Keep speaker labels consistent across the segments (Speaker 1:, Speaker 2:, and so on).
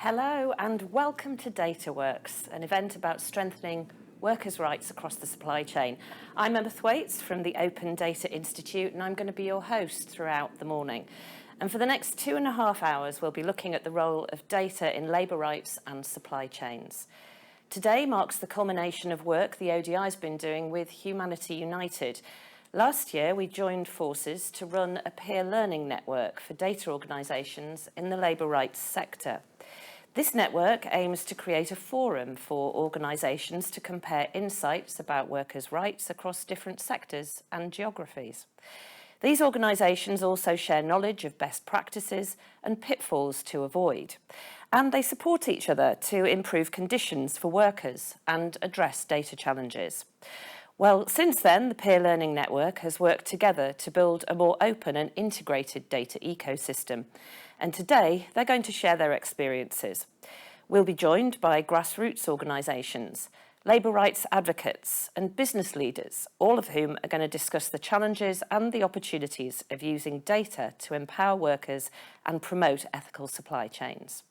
Speaker 1: Hello and welcome to DataWorks, an event about strengthening workers' rights across the supply chain. I'm Emma Thwaites from the Open Data Institute and I'm going to be your host throughout the morning. And for the next 2.5 hours, we'll be looking at the role of data in labour rights and supply chains. Today marks the culmination of work the ODI has been doing with Humanity United. Last year, we joined forces to run a peer learning network for data organisations in the labour rights sector. This network aims to create a forum for organisations to compare insights about workers' rights across different sectors and geographies. These organisations also share knowledge of best practices and pitfalls to avoid, and they support each other to improve conditions for workers and address data challenges. Well, since then, the Peer Learning Network has worked together to build a more open and integrated data ecosystem. And today, they're going to share their experiences. We'll be joined by grassroots organisations, labour rights advocates and business leaders, all of whom are going to discuss the challenges and the opportunities of using data to empower workers and promote ethical supply chains.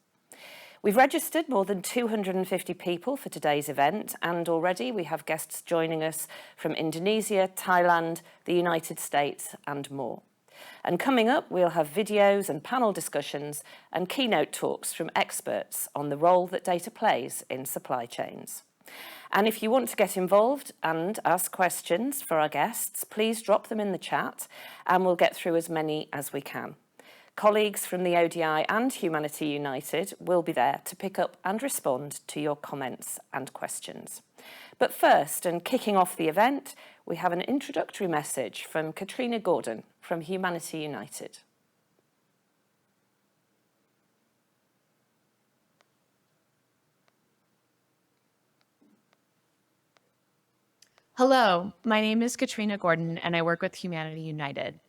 Speaker 1: We've registered more than 250 people for today's event, and already we have guests joining us from Indonesia, Thailand, the United States, and more. And coming up, we'll have videos and panel discussions and keynote talks from experts on the role that data plays in supply chains. And if you want to get involved and ask questions for our guests, please drop them in the chat and we'll get through as many as we can. Colleagues from the ODI and Humanity United will be there to pick up and respond to your comments and questions. But first, and kicking off the event, we have an introductory message from Katrina Gordon from Humanity United.
Speaker 2: Hello, my name is Katrina Gordon and I work with Humanity United.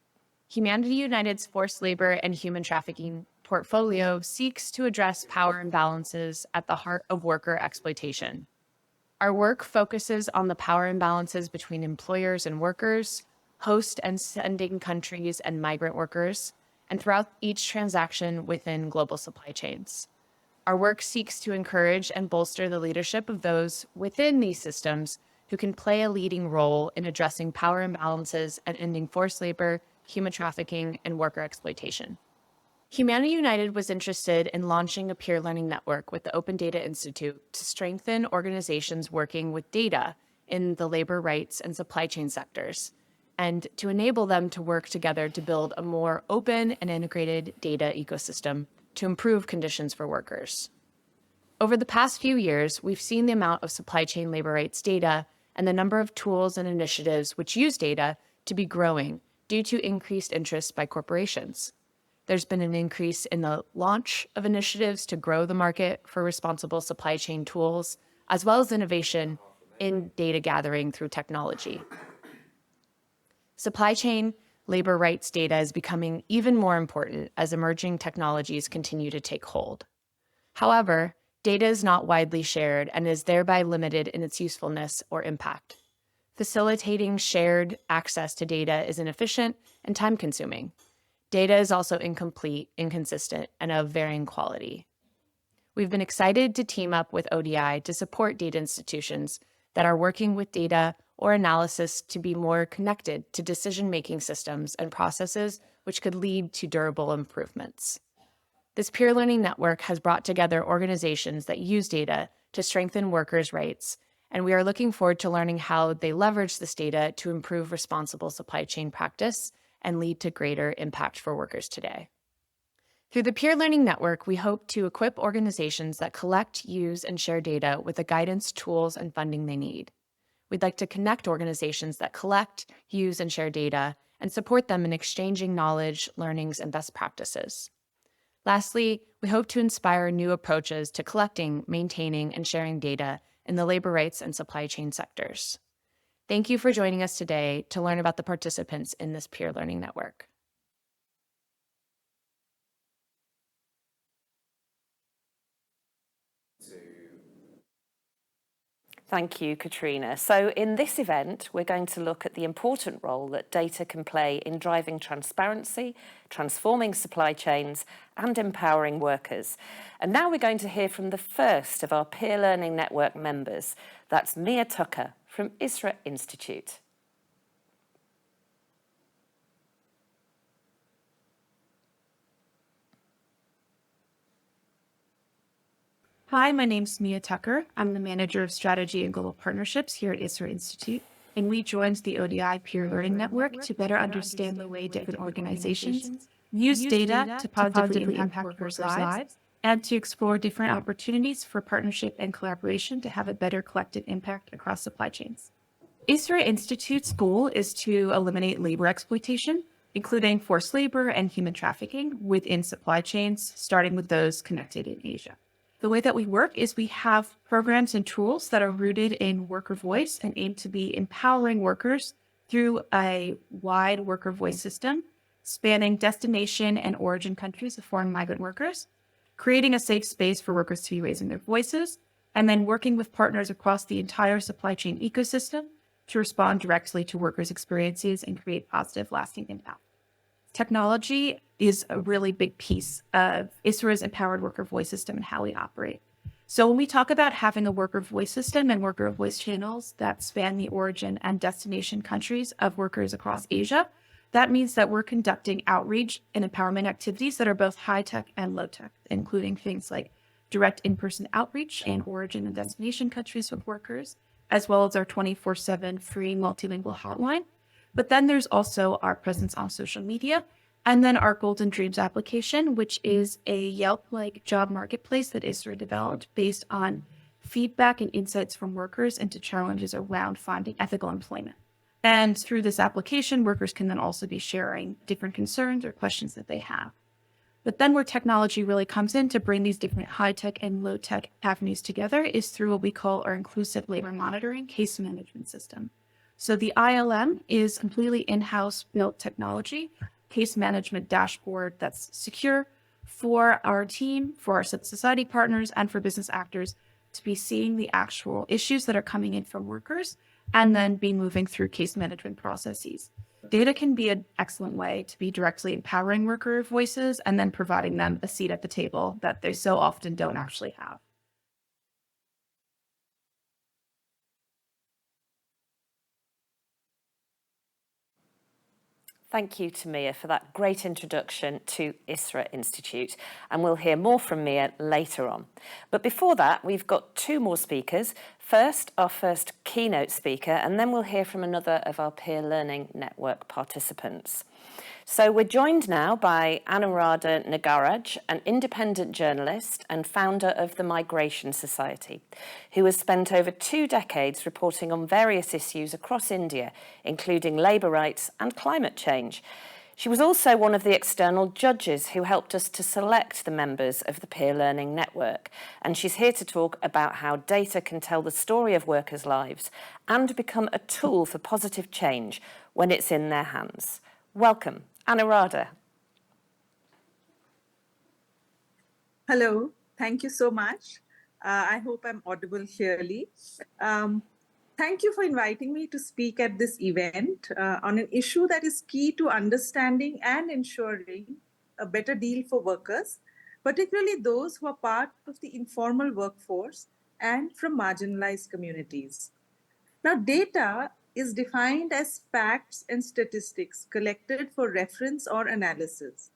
Speaker 2: Humanity United's forced labor and human trafficking portfolio seeks to address power imbalances at the heart of worker exploitation. Our work focuses on the power imbalances between employers and workers, host and sending countries and migrant workers, and throughout each transaction within global supply chains. Our work seeks to encourage and bolster the leadership of those within these systems who can play a leading role in addressing power imbalances and ending forced labor, human trafficking, and worker exploitation. Humanity United was interested in launching a peer learning network with the Open Data Institute to strengthen organizations working with data in the labor rights and supply chain sectors, and to enable them to work together to build a more open and integrated data ecosystem to improve conditions for workers. Over the past few years, we've seen the amount of supply chain labor rights data and the number of tools and initiatives which use data to be growing due to increased interest by corporations. There's been an increase in the launch of initiatives to grow the market for responsible supply chain tools, as well as innovation in data gathering through technology. Supply chain labor rights data is becoming even more important as emerging technologies continue to take hold. However, data is not widely shared and is thereby limited in its usefulness or impact. Facilitating shared access to data is inefficient and time-consuming. Data is also incomplete, inconsistent, and of varying quality. We've been excited to team up with ODI to support data institutions that are working with data or analysis to be more connected to decision-making systems and processes which could lead to durable improvements. This peer learning network has brought together organizations that use data to strengthen workers' rights, and we are looking forward to learning how they leverage this data to improve responsible supply chain practice and lead to greater impact for workers today. Through the Peer Learning Network, we hope to equip organizations that collect, use, and share data with the guidance, tools, and funding they need. We'd like to connect organizations that collect, use, and share data and support them in exchanging knowledge, learnings, and best practices. Lastly, we hope to inspire new approaches to collecting, maintaining, and sharing data in the labor rights and supply chain sectors. Thank you for joining us today to learn about the participants in this peer learning network.
Speaker 1: Thank you, Katrina. So in this event, we're going to look at the important role that data can play in driving transparency, transforming supply chains, and empowering workers. And now we're going to hear from the first of our Peer Learning Network members. That's Mia Tucker from ISRA Institute.
Speaker 3: Hi, my name's Mia Tucker. I'm the Manager of Strategy and Global Partnerships here at ISRA Institute, and we joined the ODI Peer Learning Network to better understand the way different organizations use data to positively impact workers' lives and to explore different opportunities for partnership and collaboration to have a better collective impact across supply chains. ISRA Institute's goal is to eliminate labor exploitation, including forced labor and human trafficking within supply chains, starting with those connected in Asia. The way that we work is we have programs and tools that are rooted in worker voice and aim to be empowering workers through a wide worker voice system spanning destination and origin countries of foreign migrant workers, creating a safe space for workers to be raising their voices, and then working with partners across the entire supply chain ecosystem to respond directly to workers' experiences and create positive, lasting impact. Technology is a really big piece of ISRA's empowered worker voice system and how we operate. So when we talk about having a worker voice system and worker voice channels that span the origin and destination countries of workers across Asia, that means that we're conducting outreach and empowerment activities that are both high tech and low tech, including things like direct in-person outreach in origin and destination countries with workers, as well as our 24/7 free multilingual hotline. But then there's also our presence on social media, and then our Golden Dreams application, which is a Yelp-like job marketplace that ISRA developed based on feedback and insights from workers into challenges around finding ethical employment. And through this application, workers can then also be sharing different concerns or questions that they have. But then where technology really comes in to bring these different high-tech and low-tech avenues together is through what we call our inclusive labor monitoring case management system. So the ILM is completely in-house built technology, case management dashboard that's secure for our team, for our civil society partners, and for business actors to be seeing the actual issues that are coming in from workers and then be moving through case management processes. Data can be an excellent way to be directly empowering worker voices and then providing them a seat at the table that they so often don't actually have.
Speaker 1: Thank you to Mia for that great introduction to ISRA Institute, and we'll hear more from Mia later on. But before that, we've got two more speakers. First, our first keynote speaker, and then we'll hear from another of our Peer Learning Network participants. So we're joined now by Anuradha Nagaraj, an independent journalist and founder of the Migration Society, who has spent over 2 decades reporting on various issues across India, including labour rights and climate change. She was also one of the external judges who helped us to select the members of the Peer Learning Network, and she's here to talk about how data can tell the story of workers' lives and become a tool for positive change when it's in their hands. Welcome, Anuradha.
Speaker 4: Hello, thank you so much. I hope I'm audible clearly. Thank you for inviting me to speak at this event on an issue that is key to understanding and ensuring a better deal for workers, particularly those who are part of the informal workforce and from marginalized communities. Now, data is defined as facts and statistics collected for reference or analysis.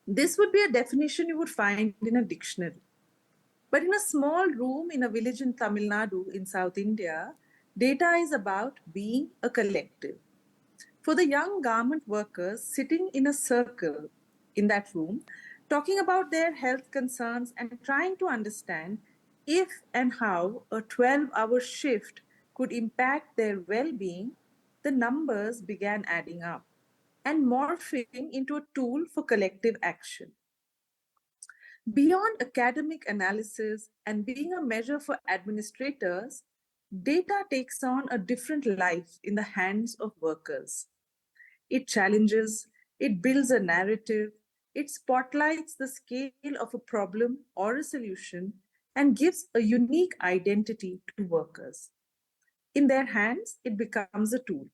Speaker 4: This would be a definition you would find in a dictionary. But in a small room in a village in Tamil Nadu in South India, data is about being a collective. For the young garment workers sitting in a circle in that room, talking about their health concerns and trying to understand if and how a 12-hour shift could impact their well-being, the numbers began adding up and morphing into a tool for collective action. Beyond academic analysis and being a measure for administrators, data takes on a different life in the hands of workers. It challenges, it builds a narrative, it spotlights the scale of a problem or a solution, and gives a unique identity to workers. In their hands, it becomes a tool.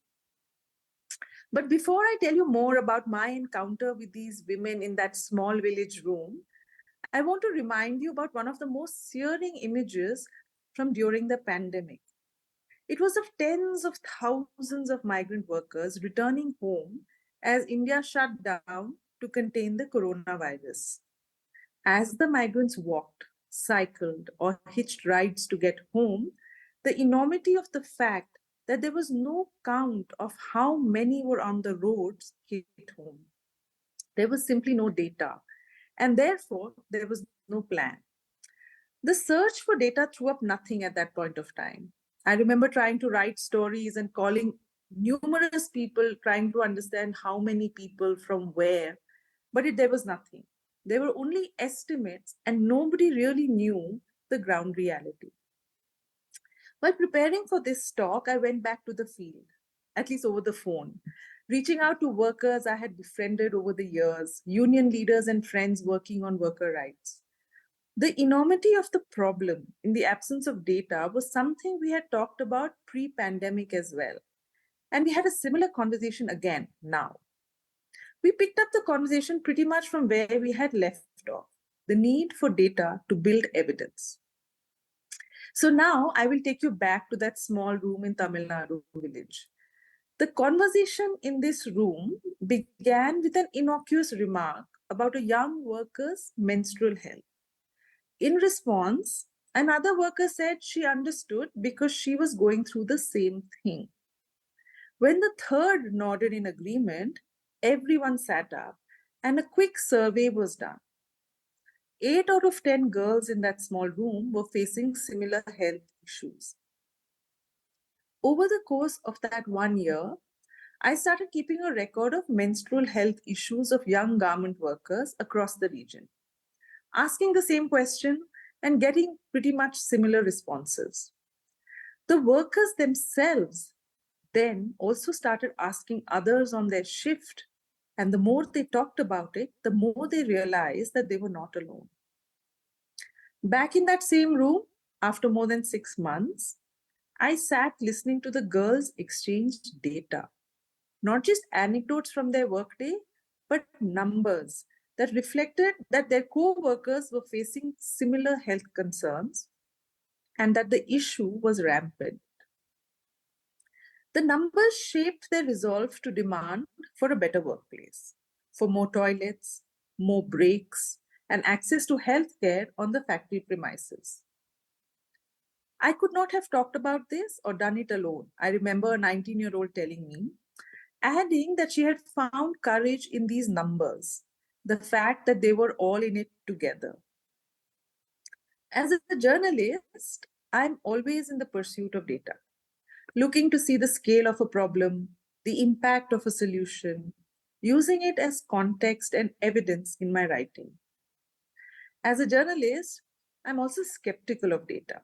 Speaker 4: But before I tell you more about my encounter with these women in that small village room, I want to remind you about one of the most searing images from during the pandemic. It was of tens of thousands of migrant workers returning home as India shut down to contain the coronavirus. As the migrants walked, cycled, or hitched rides to get home, the enormity of the fact that there was no count of how many were on the roads hit home. There was simply no data, and therefore there was no plan. The search for data threw up nothing at that point of time. I remember trying to write stories and calling numerous people, trying to understand how many people from where, but there was nothing. There were only estimates, and nobody really knew the ground reality. While preparing for this talk, I went back to the field, at least over the phone, reaching out to workers I had befriended over the years, union leaders and friends working on worker rights. The enormity of the problem in the absence of data was something we had talked about pre-pandemic as well. And we had a similar conversation again now. We picked up the conversation pretty much from where we had left off, the need for data to build evidence. So now I will take you back to that small room in Tamil Nadu village. The conversation in this room began with an innocuous remark about a young worker's menstrual health. In response, another worker said she understood because she was going through the same thing. When the third nodded in agreement, everyone sat up and a quick survey was done. 8 out of 10 girls in that small room were facing similar health issues. Over the course of that 1 year, I started keeping a record of menstrual health issues of young garment workers across the region, asking the same question and getting pretty much similar responses. The workers themselves then also started asking others on their shift, and the more they talked about it, the more they realized that they were not alone. Back in that same room, after more than 6 months, I sat listening to the girls exchange data, not just anecdotes from their workday, but numbers that reflected that their co-workers were facing similar health concerns and that the issue was rampant. The numbers shaped their resolve to demand for a better workplace, for more toilets, more breaks, and access to healthcare on the factory premises. I could not have talked about this or done it alone. I remember a 19-year-old telling me, adding that she had found courage in these numbers, the fact that they were all in it together. As a journalist, I'm always in the pursuit of data, looking to see the scale of a problem, the impact of a solution, using it as context and evidence in my writing. As a journalist, I'm also skeptical of data,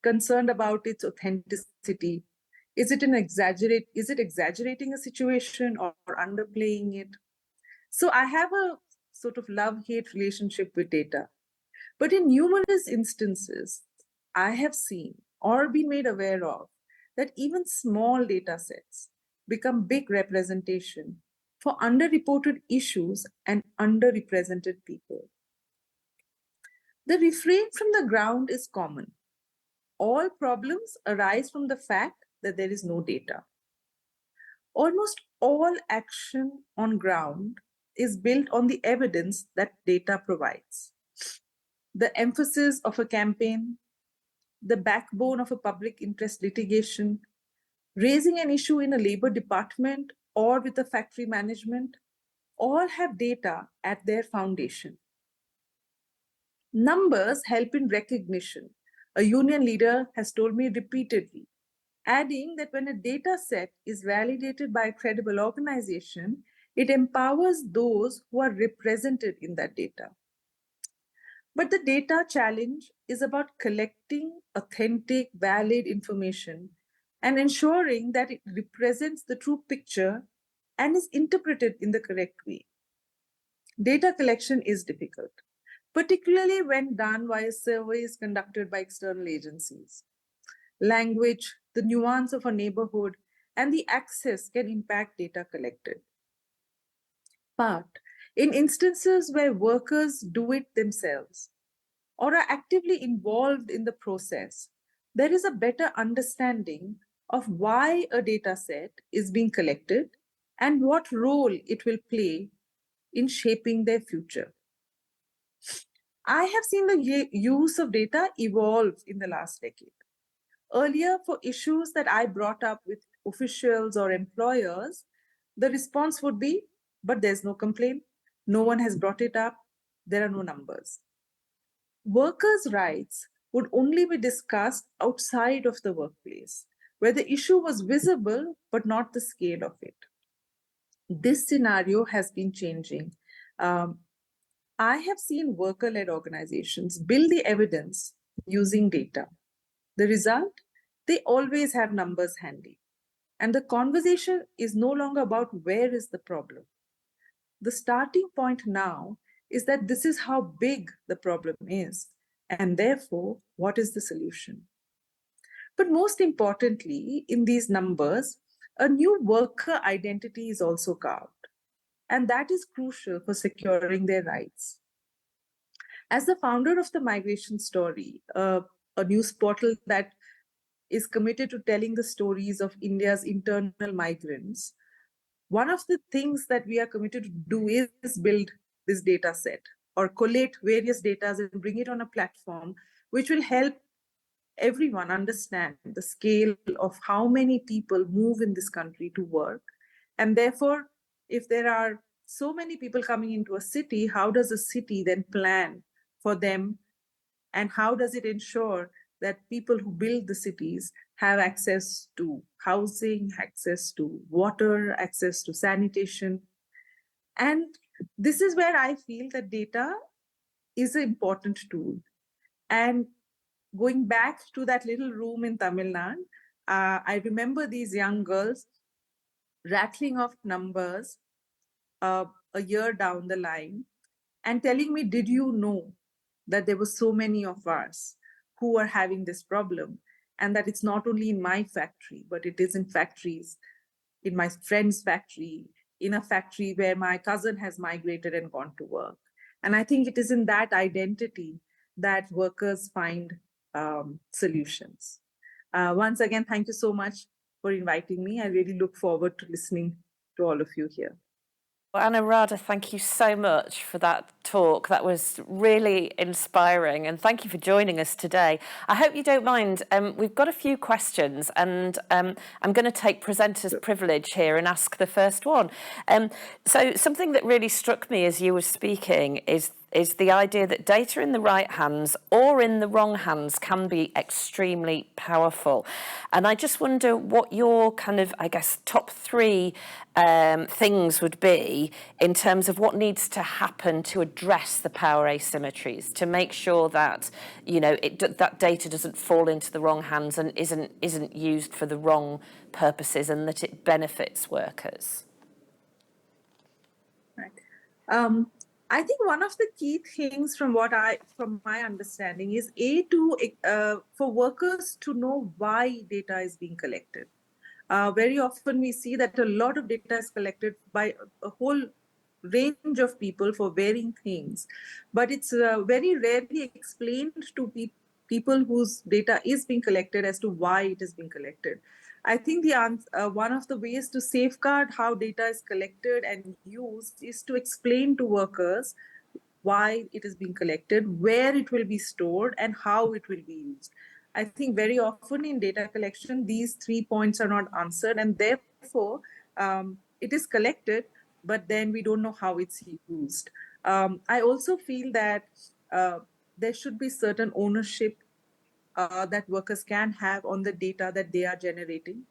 Speaker 4: concerned about its authenticity. Is it exaggerating a situation or underplaying it? So I have a sort of love-hate relationship with data. But in numerous instances, I have seen or been made aware of that even small data sets become big representation for underreported issues and underrepresented people. The refrain from the ground is common. All problems arise from the fact that there is no data. Almost all action on ground is built on the evidence that data provides. The emphasis of a campaign, the backbone of a public interest litigation, raising an issue in a labor department or with a factory management, all have data at their foundation. Numbers help in recognition. A union leader has told me repeatedly, adding that when a data set is validated by a credible organization, it empowers those who are represented in that data. But the data challenge is about collecting authentic, valid information and ensuring that it represents the true picture and is interpreted in the correct way. Data collection is difficult. particularly when done via surveys conducted by external agencies. Language, the nuance of a neighborhood, and the access can impact data collected. But in instances where workers do it themselves or are actively involved in the process, there is a better understanding of why a data set is being collected and what role it will play in shaping their future. I have seen the use of data evolve in the last decade. Earlier, for issues that I brought up with officials or employers, the response would be, but there's no complaint, no one has brought it up, there are no numbers. Workers' rights would only be discussed outside of the workplace, where the issue was visible but not the scale of it. This scenario has been changing. I have seen worker-led organizations build the evidence using data. The result? They always have numbers handy. And the conversation is no longer about where is the problem. The starting point now is that this is how big the problem is, and therefore, what is the solution? But most importantly, in these numbers, a new worker identity is also carved, and that is crucial for securing their rights. As the founder of the Migration Story, a news portal that is committed to telling the stories of India's internal migrants, one of the things that we are committed to do is build this data set or collate various data and bring it on a platform which will help everyone understand the scale of how many people move in this country to work. And therefore, if there are so many people coming into a city, how does a city then plan for them? And how does it ensure that people who build the cities have access to housing, access to water, access to sanitation? And this is where I feel that data is an important tool. And going back to that little room in Tamil Nadu, I remember these young girls rattling off numbers a year down the line and telling me, did you know that there were so many of us who are having this problem, and that it's not only in my factory, but it is in factories, in my friend's factory, in a factory where my cousin has migrated and gone to work. And I think it is in that identity that workers find solutions. Once again, thank you so much for inviting me. I really look forward to listening to all of you here.
Speaker 1: Well, Anuradha, thank you so much for that talk. That was really inspiring, and thank you for joining us today. I hope you don't mind. We've got a few questions, and I'm going to take presenter's privilege here and ask the first one. So something that really struck me as you were speaking is the idea that data in the right hands or in the wrong hands can be extremely powerful. And I just wonder what your kind of, I guess, top three things would be in terms of what needs to happen to address the power asymmetries, to make sure that, you know, that data doesn't fall into the wrong hands and isn't used for the wrong purposes, and that it benefits workers.
Speaker 4: Right. I think one of the key things from my understanding is for workers to know why data is being collected. Very often we see that a lot of data is collected by a whole range of people for varying things, but it's very rarely explained to people whose data is being collected as to why it is being collected. I think one of the ways to safeguard how data is collected and used is to explain to workers why it is being collected, where it will be stored, and how it will be used. I think very often in data collection, these 3 points are not answered, and therefore it is collected, but then we don't know how it's used. I also feel that there should be certain ownership that workers can have on the data that they are generating.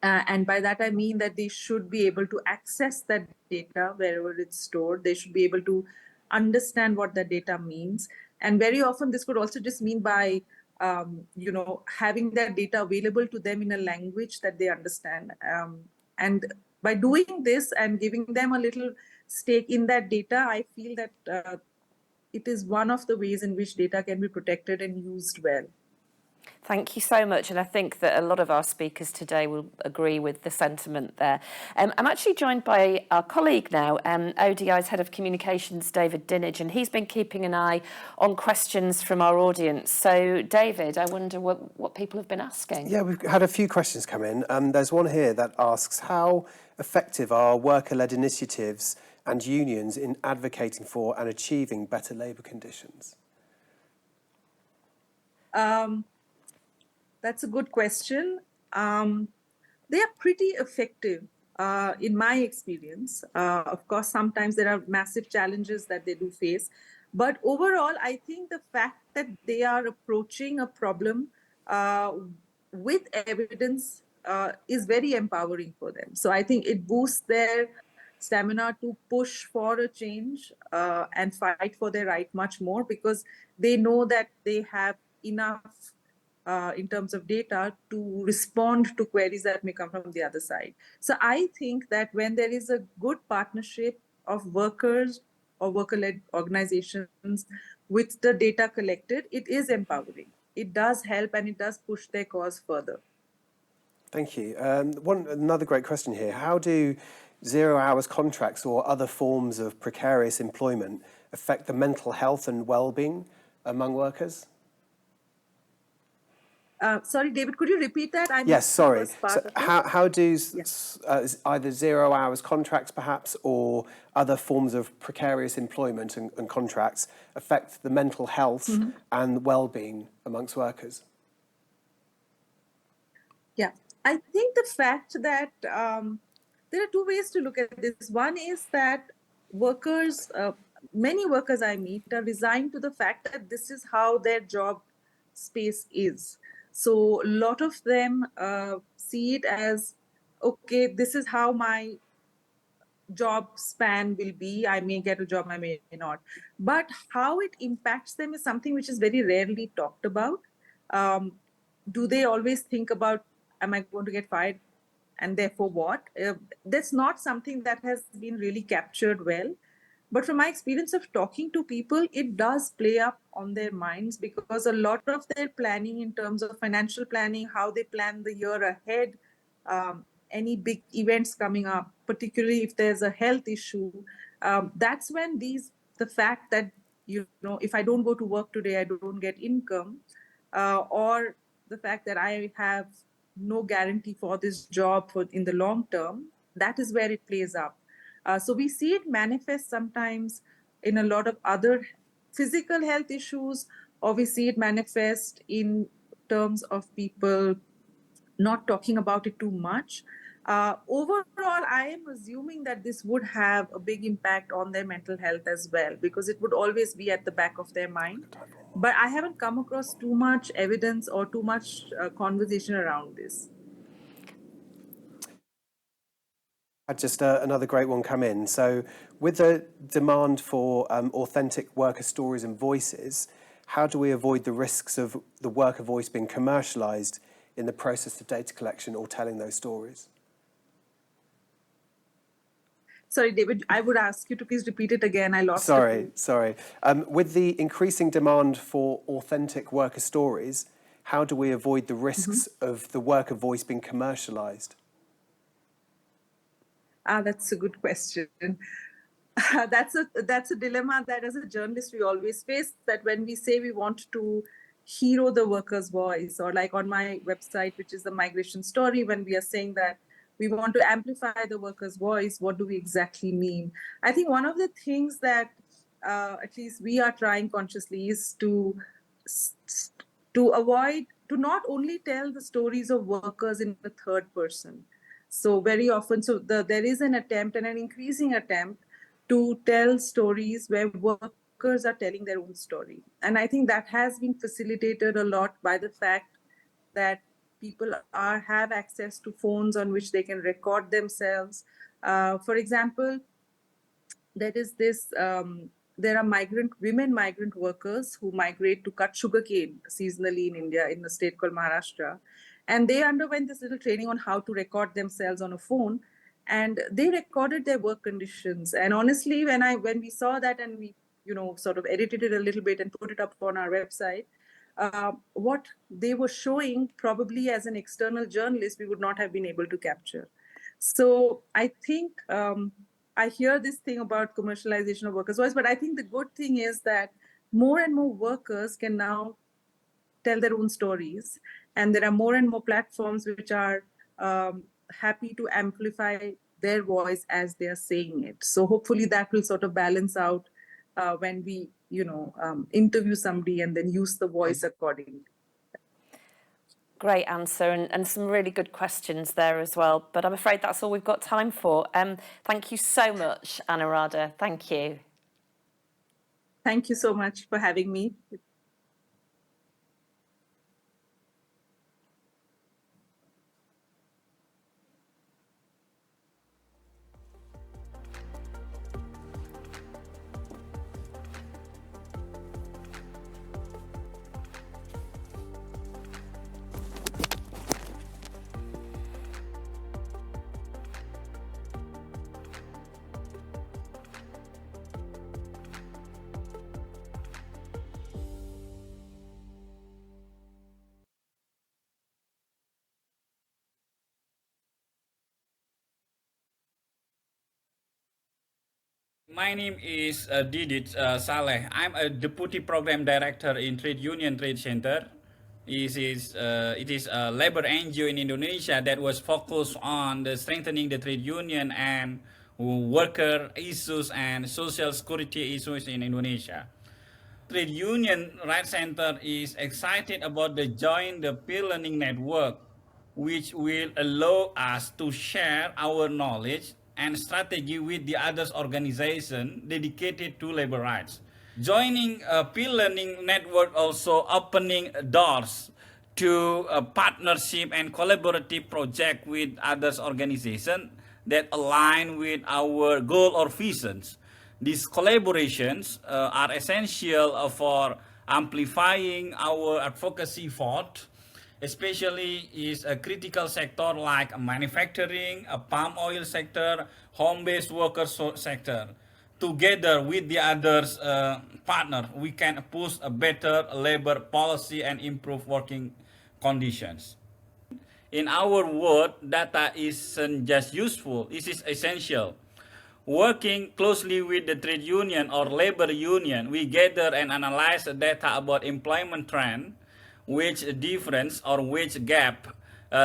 Speaker 4: And by that, I mean that they should be able to access that data wherever it's stored. They should be able to understand what that data means. And very often this could also just mean by, having that data available to them in a language that they understand. And by doing this and giving them a little stake in that data, I feel that it is one of the ways in which data can be protected and used well.
Speaker 1: Thank you so much, and I think that a lot of our speakers today will agree with the sentiment there. I'm actually joined by our colleague now, ODI's Head of Communications, David Dinage, and he's been keeping an eye on questions from our audience. So, David, I wonder what people have been asking.
Speaker 5: Yeah, we've had a few questions come in. There's one here that asks, how effective are worker-led initiatives and unions in advocating for and achieving better labour conditions?
Speaker 4: That's a good question. They are pretty effective in my experience. Of course, sometimes there are massive challenges that they do face. But overall, I think the fact that they are approaching a problem with evidence is very empowering for them. So I think it boosts their stamina to push for a change and fight for their right much more, because they know that they have enough in terms of data to respond to queries that may come from the other side. So I think that when there is a good partnership of workers or worker-led organizations with the data collected, it is empowering. It does help and it does push their cause further.
Speaker 5: Thank you. Another great question here. How do 0 hours contracts or other forms of precarious employment affect the mental health and well-being among workers?
Speaker 4: Sorry, David, could you repeat that?
Speaker 5: Yes, sorry. So how do either 0 hours contracts perhaps or other forms of precarious employment and contracts affect the mental health and well-being amongst workers?
Speaker 4: Yeah, I think the fact that there are two ways to look at this. One is that workers, many workers I meet are resigned to the fact that this is how their job space is. So a lot of them see it as, okay, this is how my job span will be. I may get a job, I may not. But how it impacts them is something which is very rarely talked about. Do they always think about, am I going to get fired? And therefore what? That's not something that has been really captured well. But from my experience of talking to people, it does play up on their minds, because a lot of their planning in terms of financial planning, how they plan the year ahead, any big events coming up, particularly if there's a health issue, that's when the fact that, if I don't go to work today, I don't get income, or the fact that I have no guarantee for this job in the long term, that is where it plays up. So we see it manifest sometimes in a lot of other physical health issues, or we see it manifest in terms of people not talking about it too much. Overall, I am assuming that this would have a big impact on their mental health as well, because it would always be at the back of their mind. But I haven't come across too much evidence or too much conversation around this.
Speaker 5: Just another great one come in. So with the demand for authentic worker stories and voices, how do we avoid the risks of the worker voice being commercialized in the process of data collection or telling those stories?
Speaker 4: Sorry, David, I would ask you to please repeat it again. I lost it.
Speaker 5: Sorry. With the increasing demand for authentic worker stories, how do we avoid the risks of the worker voice being commercialized?
Speaker 4: That's a good question. That's a dilemma that as a journalist we always face, that when we say we want to hero the worker's voice, or like on my website, which is the migration story, when we are saying that we want to amplify the worker's voice, what do we exactly mean? I think one of the things that at least we are trying consciously is to avoid, to not only tell the stories of workers in the third person. So very often, there is an attempt, and an increasing attempt, to tell stories where workers are telling their own story. And I think that has been facilitated a lot by the fact that people have access to phones on which they can record themselves. For example, there are women migrant workers who migrate to cut sugarcane seasonally in India, in a state called Maharashtra. And they underwent this little training on how to record themselves on a phone. And they recorded their work conditions. And honestly, when we saw that and we sort of edited it a little bit and put it up on our website. What they were showing, probably as an external journalist, we would not have been able to capture. So I think I hear this thing about commercialization of workers' voice, but I think the good thing is that more and more workers can now tell their own stories, and there are more and more platforms which are happy to amplify their voice as they are saying it. So hopefully that will sort of balance out when we interview somebody and then use the voice accordingly.
Speaker 1: Great answer, and some really good questions there as well. But I'm afraid that's all we've got time for. Thank you so much, Anuradha. Thank you.
Speaker 4: Thank you so much for having me.
Speaker 6: My name is Didit Saleh. I'm a Deputy Program Director in Trade Union Trade Center. It is a labor NGO in Indonesia that was focused on strengthening the trade union and worker issues and social security issues in Indonesia. Trade Union Rights Center is excited about the Join the Peer Learning Network, which will allow us to share our knowledge and strategy with the others organization dedicated to labor rights. Joining a peer learning network also opening doors to a partnership and collaborative project with others organization that align with our goal or visions. These collaborations are essential for amplifying our advocacy effort, especially is a critical sector like manufacturing, a palm oil sector, home-based worker sector. Together with the others partner, we can push a better labor policy and improve working conditions. In our world, data isn't just useful, it is essential. Working closely with the trade union or labor union, we gather and analyze the data about employment trend, wage difference or wage gap,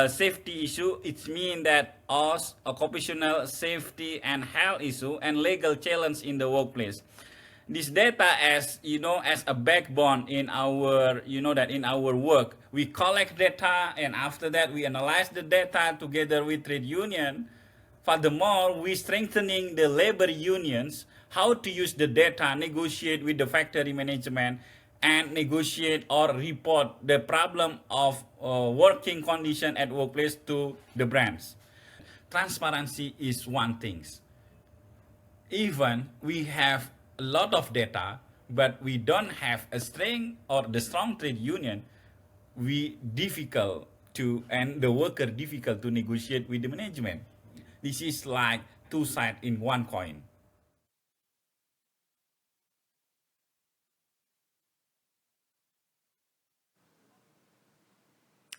Speaker 6: safety issue. It means that us occupational safety and health issue and legal challenge in the workplace. This data, as as a backbone in our in our work. We collect data, and after that we analyze the data together with trade union. Furthermore, we strengthening the labor unions how to use the data, negotiate with the factory management, and negotiate or report the problem of working condition at workplace to the brands. Transparency is one thing. Even we have a lot of data, but we don't have a strong or the strong trade union, we difficult to, and the worker difficult to negotiate with the management. This is like two sides in one coin.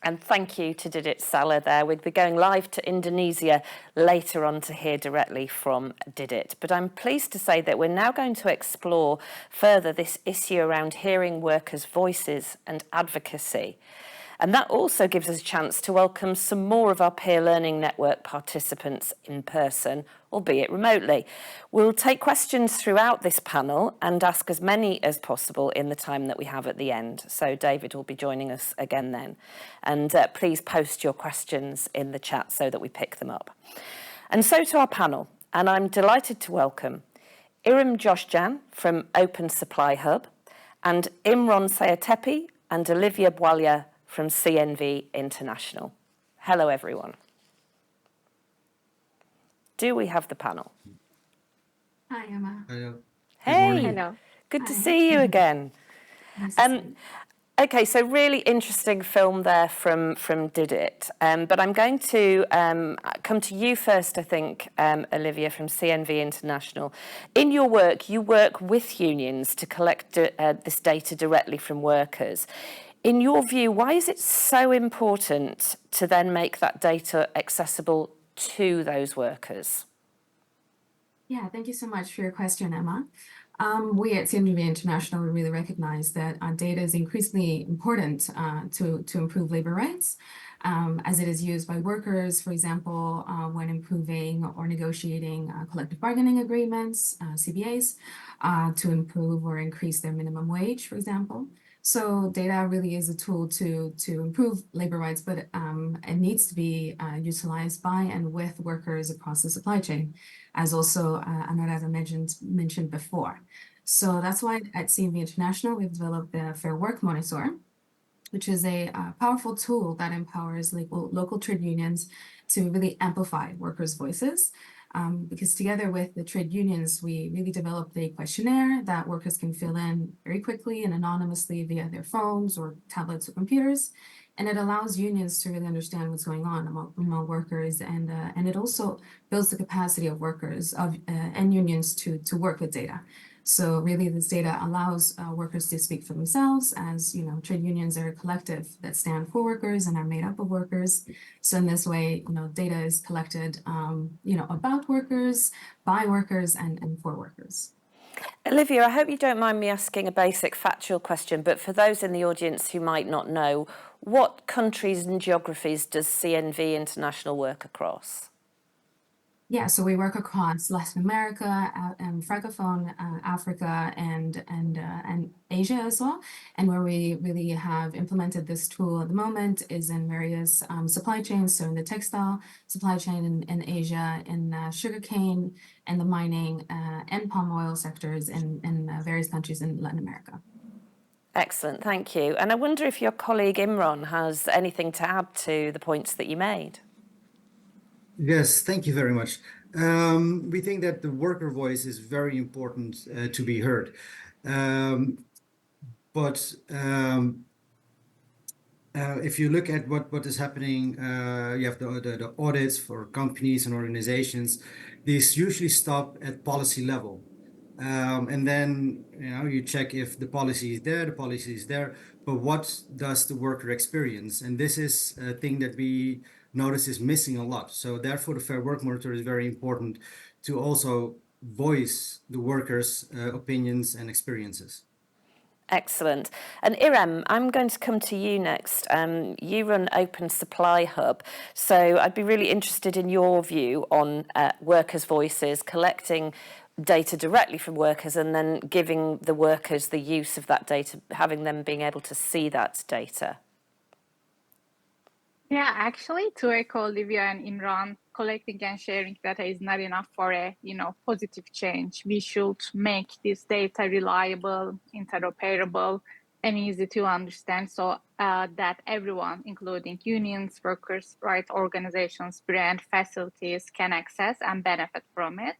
Speaker 1: And thank you to Didit Saleh there. We'll be going live to Indonesia later on to hear directly from Didit. But I'm pleased to say that we're now going to explore further this issue around hearing workers' voices and advocacy. And that also gives us a chance to welcome some more of our Peer Learning Network participants in person, albeit remotely. We'll take questions throughout this panel and ask as many as possible in the time that we have at the end. So David will be joining us again then. And please post your questions in the chat so that we pick them up. And so to our panel, and I'm delighted to welcome Irim Josjan from Open Supply Hub and Imron Sayatepi and Olivia Bwalia from CNV International. Hello, everyone. Do we have the panel?
Speaker 7: Hi, Emma.
Speaker 8: Hello.
Speaker 1: Hey,
Speaker 7: Hello.
Speaker 1: good to
Speaker 7: Hi.
Speaker 1: see you again.
Speaker 7: Nice to see you.
Speaker 1: Okay, so really interesting film there from Didit. But I'm going to come to you first, I think, Olivia, from CNV International. In your work, you work with unions to collect this data directly from workers. In your view, why is it so important to then make that data accessible to those workers?
Speaker 7: Yeah, thank you so much for your question, Emma. We at CNV International really recognize that data is increasingly important to improve labor rights, as it is used by workers, for example, when improving or negotiating collective bargaining agreements, CBAs, to improve or increase their minimum wage, for example. So data really is a tool to improve labor rights, but it needs to be utilized by and with workers across the supply chain, as also Anuradha mentioned before. So that's why at CNV International, we've developed the Fair Work Monitor, which is a powerful tool that empowers local trade unions to really amplify workers' voices. Because together with the trade unions, we really developed a questionnaire that workers can fill in very quickly and anonymously via their phones or tablets or computers. And it allows unions to really understand what's going on among workers, and it also builds the capacity of workers and unions to work with data. So really, this data allows workers to speak for themselves, as you know, trade unions are a collective that stand for workers and are made up of workers. So in this way, data is collected, about workers, by workers, and for workers.
Speaker 1: Olivia, I hope you don't mind me asking a basic factual question, but for those in the audience who might not know, what countries and geographies does CNV International work across?
Speaker 7: Yeah, so we work across Latin America, Francophone Africa, and Asia as well. And where we really have implemented this tool at the moment is in various supply chains. So in the textile supply chain in Asia, in sugarcane, and the mining and palm oil sectors in various countries in Latin America.
Speaker 1: Excellent, thank you. And I wonder if your colleague Imran has anything to add to the points that you made.
Speaker 8: Yes, thank you very much. We think that the worker voice is very important to be heard. But if you look at what is happening, you have the audits for companies and organizations. These usually stop at policy level. And then you check if the policy is there, but what does the worker experience? And this is a thing that we notice is missing a lot. So therefore, the Fair Work Monitor is very important to also voice the workers' opinions and experiences.
Speaker 1: Excellent. And Irem, I'm going to come to you next. You run Open Supply Hub, so I'd be really interested in your view on workers' voices, collecting data directly from workers and then giving the workers the use of that data, having them being able to see that data.
Speaker 9: Yeah, actually, to echo Olivia and Imran, collecting and sharing data is not enough for a positive change. We should make this data reliable, interoperable, and easy to understand, so that everyone, including unions, workers' rights organizations, brand facilities, can access and benefit from it.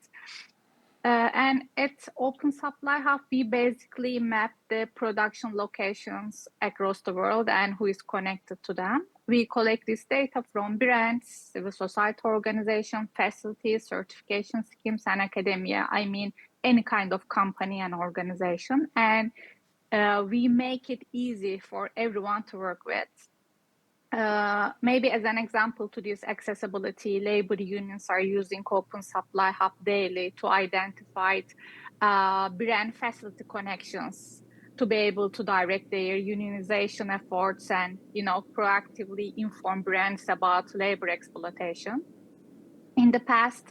Speaker 9: And at Open Supply Hub, we basically map the production locations across the world and who is connected to them. We collect this data from brands, civil society organizations, facilities, certification schemes, and academia. I mean, any kind of company and organization. And we make it easy for everyone to work with. Maybe as an example to this accessibility, labor unions are using Open Supply Hub daily to identify brand facility connections to be able to direct their unionization efforts and proactively inform brands about labor exploitation. In the past,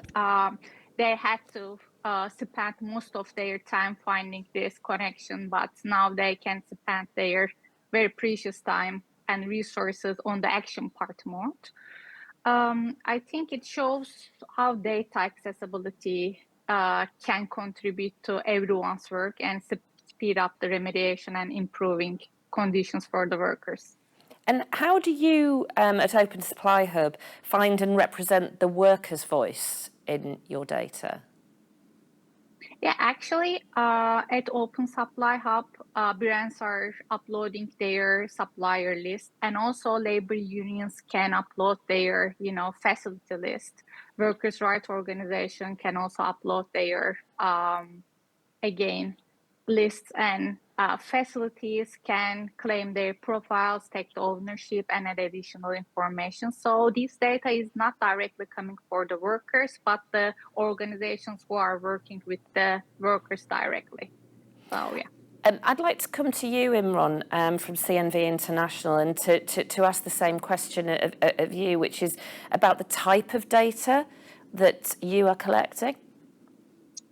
Speaker 9: they had to spend most of their time finding this connection, but now they can spend their very precious time and resources on the action part mode. I think it shows how data accessibility can contribute to everyone's work and speed up the remediation and improving conditions for the workers.
Speaker 1: And how do you, at Open Supply Hub, find and represent the worker's voice in your data?
Speaker 9: Yeah, actually, at Open Supply Hub, brands are uploading their supplier list, and also labor unions can upload their, facility list. Workers' rights organization can also upload their, again, lists, and facilities can claim their profiles, take the ownership, and add additional information. So this data is not directly coming for the workers, but the organizations who are working with the workers directly. So yeah.
Speaker 1: I'd like to come to you, Imran, from CNV International, and to ask the same question of you, which is about the type of data that you are collecting.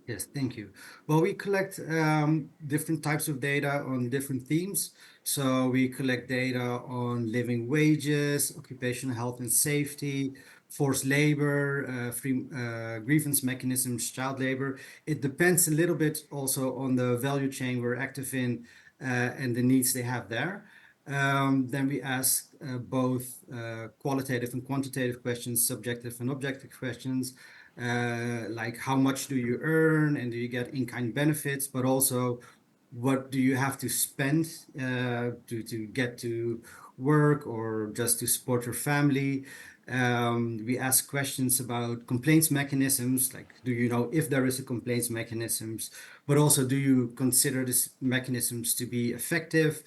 Speaker 8: Yes, thank you. Well, we collect different types of data on different themes. So we collect data on living wages, occupational health and safety, forced labor, free grievance mechanisms, child labor. It depends a little bit also on the value chain we're active in and the needs they have there. Then we ask both qualitative and quantitative questions, subjective and objective questions. Like how much do you earn and do you get in-kind benefits, but also what do you have to spend to get to work or just to support your family. We ask questions about complaints mechanisms, like do you know if there is a complaints mechanisms, but also do you consider these mechanisms to be effective?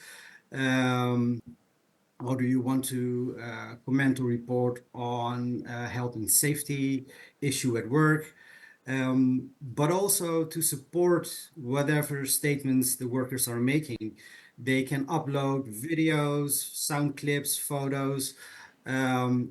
Speaker 8: Or do you want to comment or report on health and safety issue at work? But also to support whatever statements the workers are making. They can upload videos, sound clips, photos. But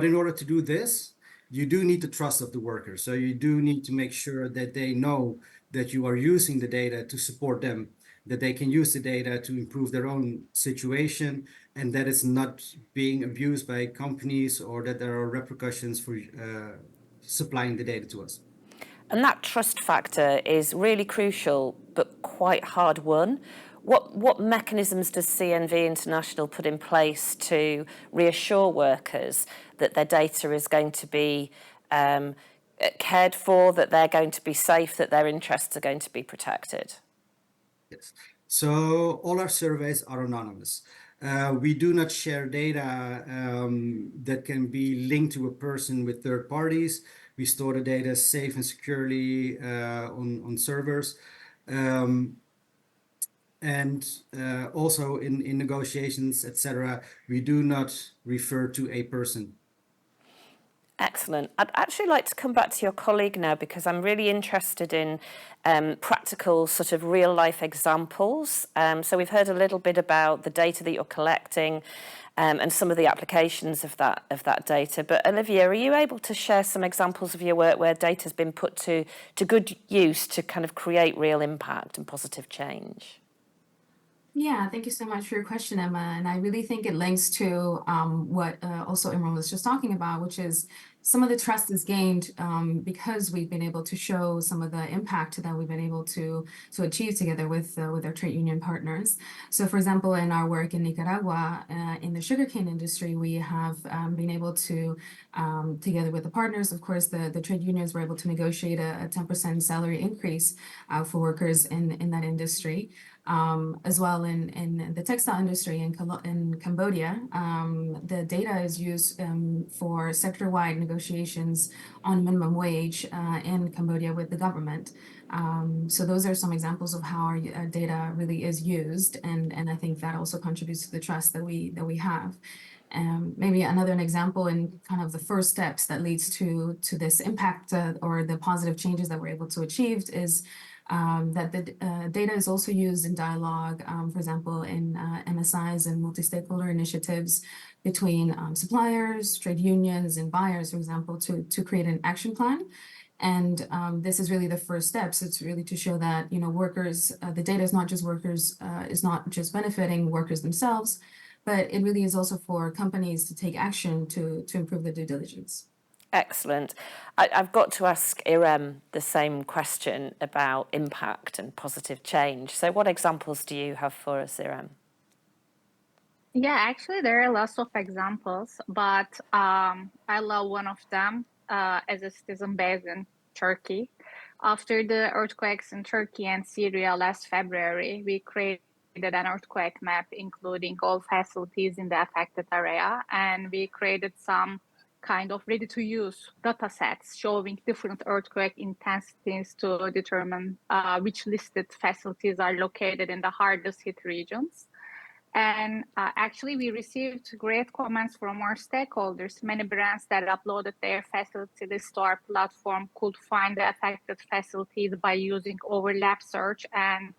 Speaker 8: in order to do this, you do need the trust of the workers. So you do need to make sure that they know that you are using the data to support them, that they can use the data to improve their own situation, and that it's not being abused by companies or that there are repercussions for supplying the data to us.
Speaker 1: And that trust factor is really crucial, but quite hard won. What mechanisms does CNV International put in place to reassure workers that their data is going to be cared for, that they're going to be safe, that their interests are going to be protected?
Speaker 8: Yes. So all our surveys are anonymous. We do not share data that can be linked to a person with third parties. We store the data safe and securely on servers. And also in negotiations, etc., we do not refer to a person.
Speaker 1: Excellent. I'd actually like to come back to your colleague now, because I'm really interested in practical sort of real life examples. So we've heard a little bit about the data that you're collecting and some of the applications of that data. But Olivia, are you able to share some examples of your work where data has been put to good use to kind of create real impact and positive change?
Speaker 7: Yeah, thank you so much for your question, Emma. And I really think it links to what also Imran was just talking about, which is some of the trust is gained because we've been able to show some of the impact that we've been able to achieve together with our trade union partners. So, for example, in our work in Nicaragua, in the sugarcane industry, we have been able to, together with the partners, of course, the trade unions were able to negotiate a 10% salary increase for workers in that industry. As well in the textile industry in Cambodia, the data is used for sector-wide negotiations on minimum wage in Cambodia with the government. So those are some examples of how our data really is used, and I think that also contributes to the trust that we have. Maybe another example in kind of the first steps that leads to this impact or the positive changes that we're able to achieve is that the data is also used in dialogue, for example, in MSIs and multi-stakeholder initiatives between suppliers, trade unions, and buyers, for example, to create an action plan. And this is really the first step. So it's really to show that, workers, the data is not just workers, is not just benefiting workers themselves, but it really is also for companies to take action to improve their due diligence.
Speaker 1: Excellent. I've got to ask Irem the same question about impact and positive change. So what examples do you have for us, Irem?
Speaker 9: Yeah, actually, there are lots of examples, but I love one of them as a citizen based in Turkey. After the earthquakes in Turkey and Syria last February, we created an earthquake map, including all facilities in the affected area, and we created some kind of ready-to-use data sets showing different earthquake intensities to determine which listed facilities are located in the hardest hit regions. And actually, we received great comments from our stakeholders. Many brands that uploaded their facility list to our platform could find the affected facilities by using overlap search and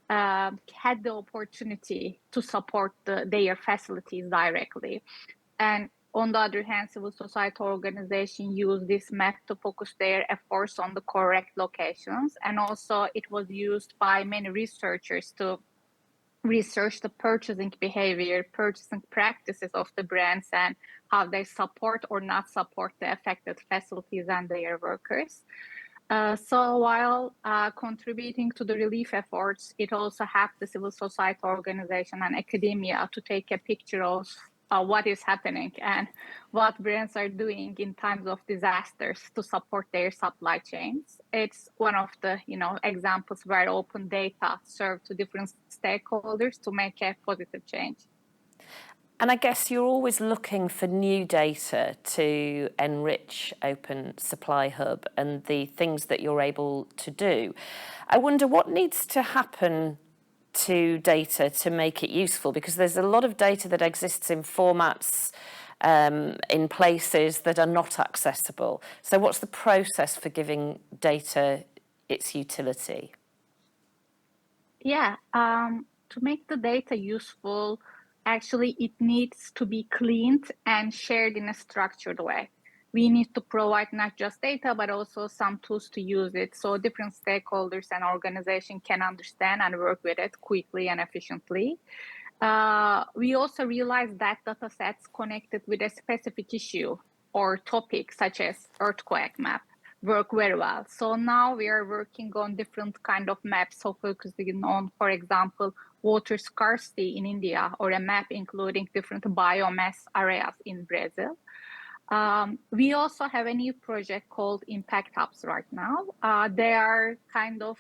Speaker 9: had the opportunity to support their facilities directly. And on the other hand, civil society organizations use this map to focus their efforts on the correct locations. And also it was used by many researchers to research the purchasing behavior, purchasing practices of the brands and how they support or not support the affected facilities and their workers. So while contributing to the relief efforts, it also helped the civil society organization and academia to take a picture of what is happening and what brands are doing in times of disasters to support their supply chains. It's one of the examples where open data serve to different stakeholders to make a positive change.
Speaker 1: And I guess you're always looking for new data to enrich Open Supply Hub and the things that you're able to do. I wonder what needs to happen to data to make it useful, because there's a lot of data that exists in formats in places that are not accessible. So what's the process for giving data its utility?
Speaker 9: Yeah, to make the data useful, actually it needs to be cleaned and shared in a structured way. We need to provide not just data, but also some tools to use it so different stakeholders and organizations can understand and work with it quickly and efficiently. We also realized that data sets connected with a specific issue or topic, such as earthquake map, work very well. So now we are working on different kind of maps, so focusing on, for example, water scarcity in India, or a map including different biomass areas in Brazil. We also have a new project called Impact Hubs right now. They are kind of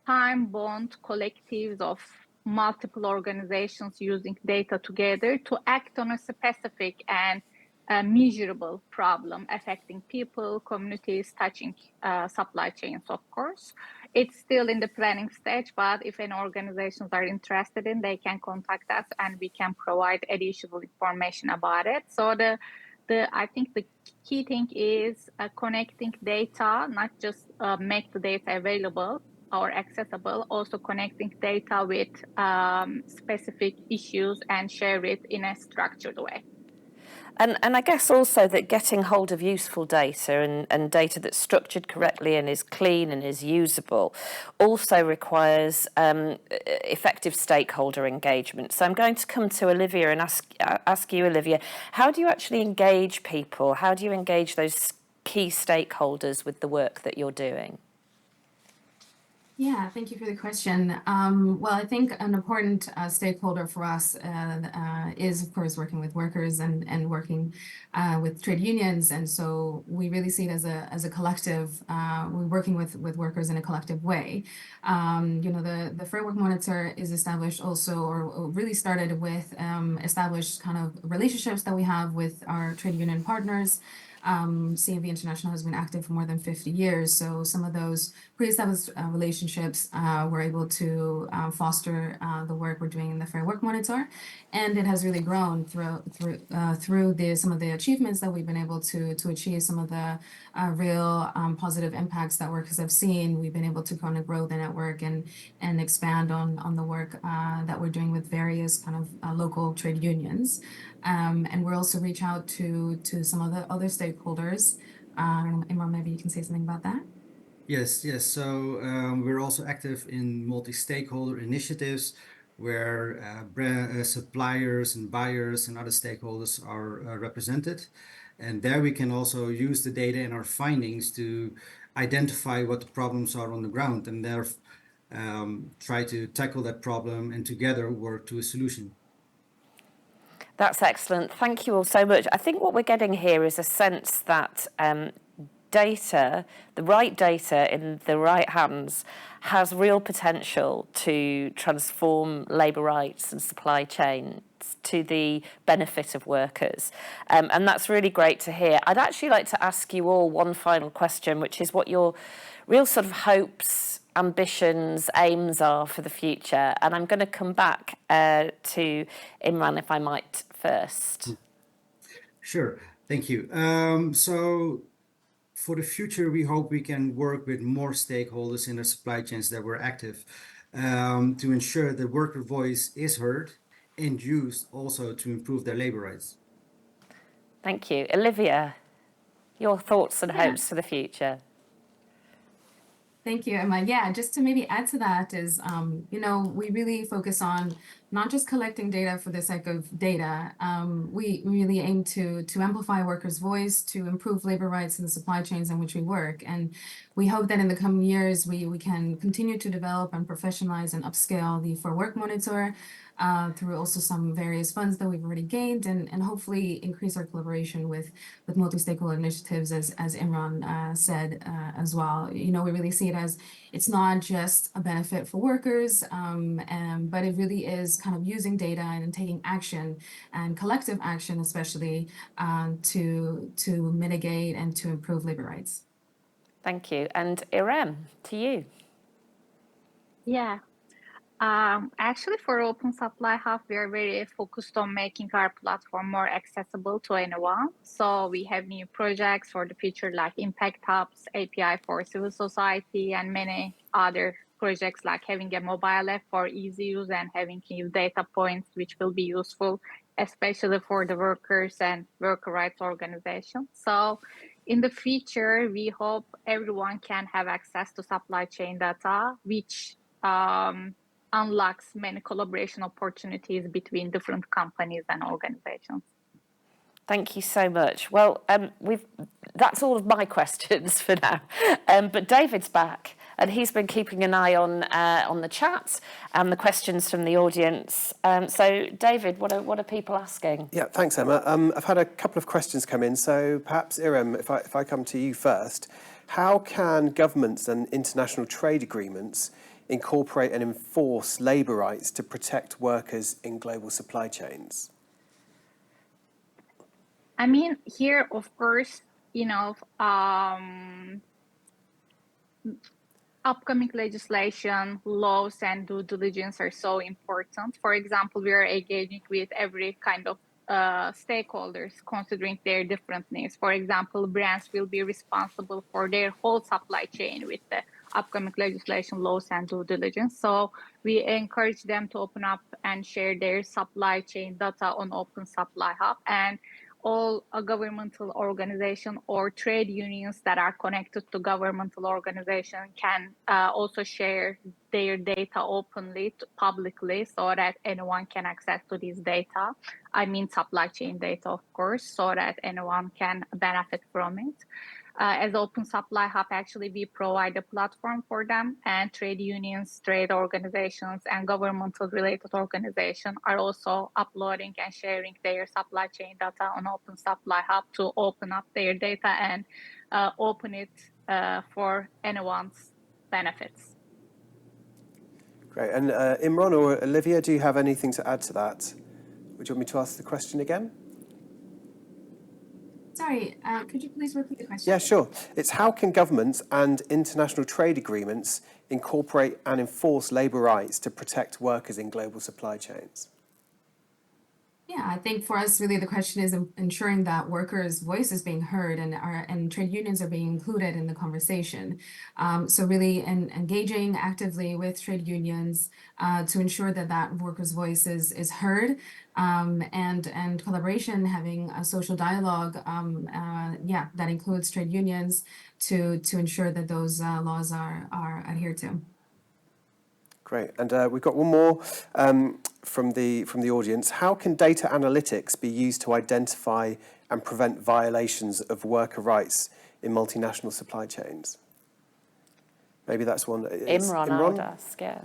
Speaker 9: time-bound collectives of multiple organizations using data together to act on a specific and measurable problem affecting people, communities, touching supply chains, of course. It's still in the planning stage, but if any organizations are interested in, they can contact us and we can provide additional information about it. So I think the key thing is connecting data, not just make the data available or accessible, also connecting data with specific issues and share it in a structured way.
Speaker 1: And I guess also that getting hold of useful data and data that's structured correctly and is clean and is usable also requires effective stakeholder engagement. So I'm going to come to Olivia and ask you, Olivia, how do you actually engage people? How do you engage those key stakeholders with the work that you're doing?
Speaker 7: Yeah, thank you for the question. Well, I think an important stakeholder for us is, of course, working with workers and working with trade unions. And so we really see it as a collective. We're working with workers in a collective way. The Framework Monitor is established also, or really started with established kind of relationships that we have with our trade union partners. CNV International has been active for more than 50 years. So some of those pre-established relationships were able to foster the work we're doing in the Fair Work Monitor. And it has really grown through some of the achievements that we've been able to achieve, some of the real positive impacts that workers have seen. We've been able to kind of grow the network and expand on the work that we're doing with various kind of local trade unions. And we're also reach out to some of the other stakeholders. Imran, maybe you can say something about that.
Speaker 8: Yes. So we're also active in multi-stakeholder initiatives where suppliers and buyers and other stakeholders are represented. And there we can also use the data and our findings to identify what the problems are on the ground and try to tackle that problem and together work to a solution.
Speaker 1: That's excellent. Thank you all so much. I think what we're getting here is a sense that data, the right data in the right hands, has real potential to transform labour rights and supply chains to the benefit of workers. And that's really great to hear. I'd actually like to ask you all one final question, which is what your real sort of hopes, ambitions, aims are for the future. And I'm going to come back to Imran, if I might, first.
Speaker 8: Sure, thank you. So for the future, we hope we can work with more stakeholders in the supply chains that were active to ensure the worker voice is heard and used also to improve their labor rights.
Speaker 1: Thank you. Olivia, your thoughts and hopes for the future?
Speaker 7: Thank you, Emma. Yeah, just to maybe add to that is, you know, we really focus on not just collecting data for the sake of data. We really aim to amplify workers' voice, to improve labor rights in the supply chains in which we work. And we hope that in the coming years, we can continue to develop and professionalize and upscale the For Work Monitor through also some various funds that we've already gained, and hopefully increase our collaboration with multi-stakeholder initiatives, as Imran said as well. You know, we really see it as it's not just a benefit for workers, but it really is kind of using data and taking action and collective action, especially to mitigate and to improve labor rights.
Speaker 1: Thank you. And Irem, to you.
Speaker 9: Yeah. Actually, for Open Supply Hub, we are very focused on making our platform more accessible to anyone. So we have new projects for the future, like Impact Hubs, API for civil society, and many other projects, like having a mobile app for easy use and having new data points, which will be useful, especially for the workers and worker rights organizations. So in the future, we hope everyone can have access to supply chain data, which unlocks many collaboration opportunities between different companies and organizations.
Speaker 1: Thank you so much. Well, that's all of my questions for now. But David's back, and he's been keeping an eye on the chat and the questions from the audience. So, David, what are people asking?
Speaker 5: Yeah, thanks, Emma. I've had a couple of questions come in. So perhaps, Irem, if I come to you first, how can governments and international trade agreements incorporate and enforce labour rights to protect workers in global supply chains?
Speaker 9: I mean, here, of course, you know, upcoming legislation, laws, and due diligence are so important. For example, we are engaging with every kind of stakeholders, considering their different needs. For example, brands will be responsible for their whole supply chain with the upcoming legislation, laws, and due diligence. So we encourage them to open up and share their supply chain data on Open Supply Hub, and all governmental organization or trade unions that are connected to governmental organization can also share their data openly, publicly, so that anyone can access to this data. I mean, supply chain data, of course, so that anyone can benefit from it. As Open Supply Hub, actually, we provide a platform for them, and trade unions, trade organizations, and governmental related organizations are also uploading and sharing their supply chain data on Open Supply Hub to open up their data and open it for anyone's benefits.
Speaker 5: Great. And Imran or Olivia, do you have anything to add to that? Would you want me to ask the question again?
Speaker 7: Sorry, could you please repeat the question?
Speaker 5: Yeah, sure. It's how can governments and international trade agreements incorporate and enforce labour rights to protect workers in global supply chains?
Speaker 7: Yeah, I think for us, really, the question is ensuring that workers' voice is being heard and trade unions are being included in the conversation. So really engaging actively with trade unions to ensure that workers' voice is heard, and collaboration, having a social dialogue, that includes trade unions to ensure that those laws are adhered to.
Speaker 5: Great. And we've got one more from the audience. How can data analytics be used to identify and prevent violations of worker rights in multinational supply chains? Maybe that's one.
Speaker 1: Imran, I would ask, yeah.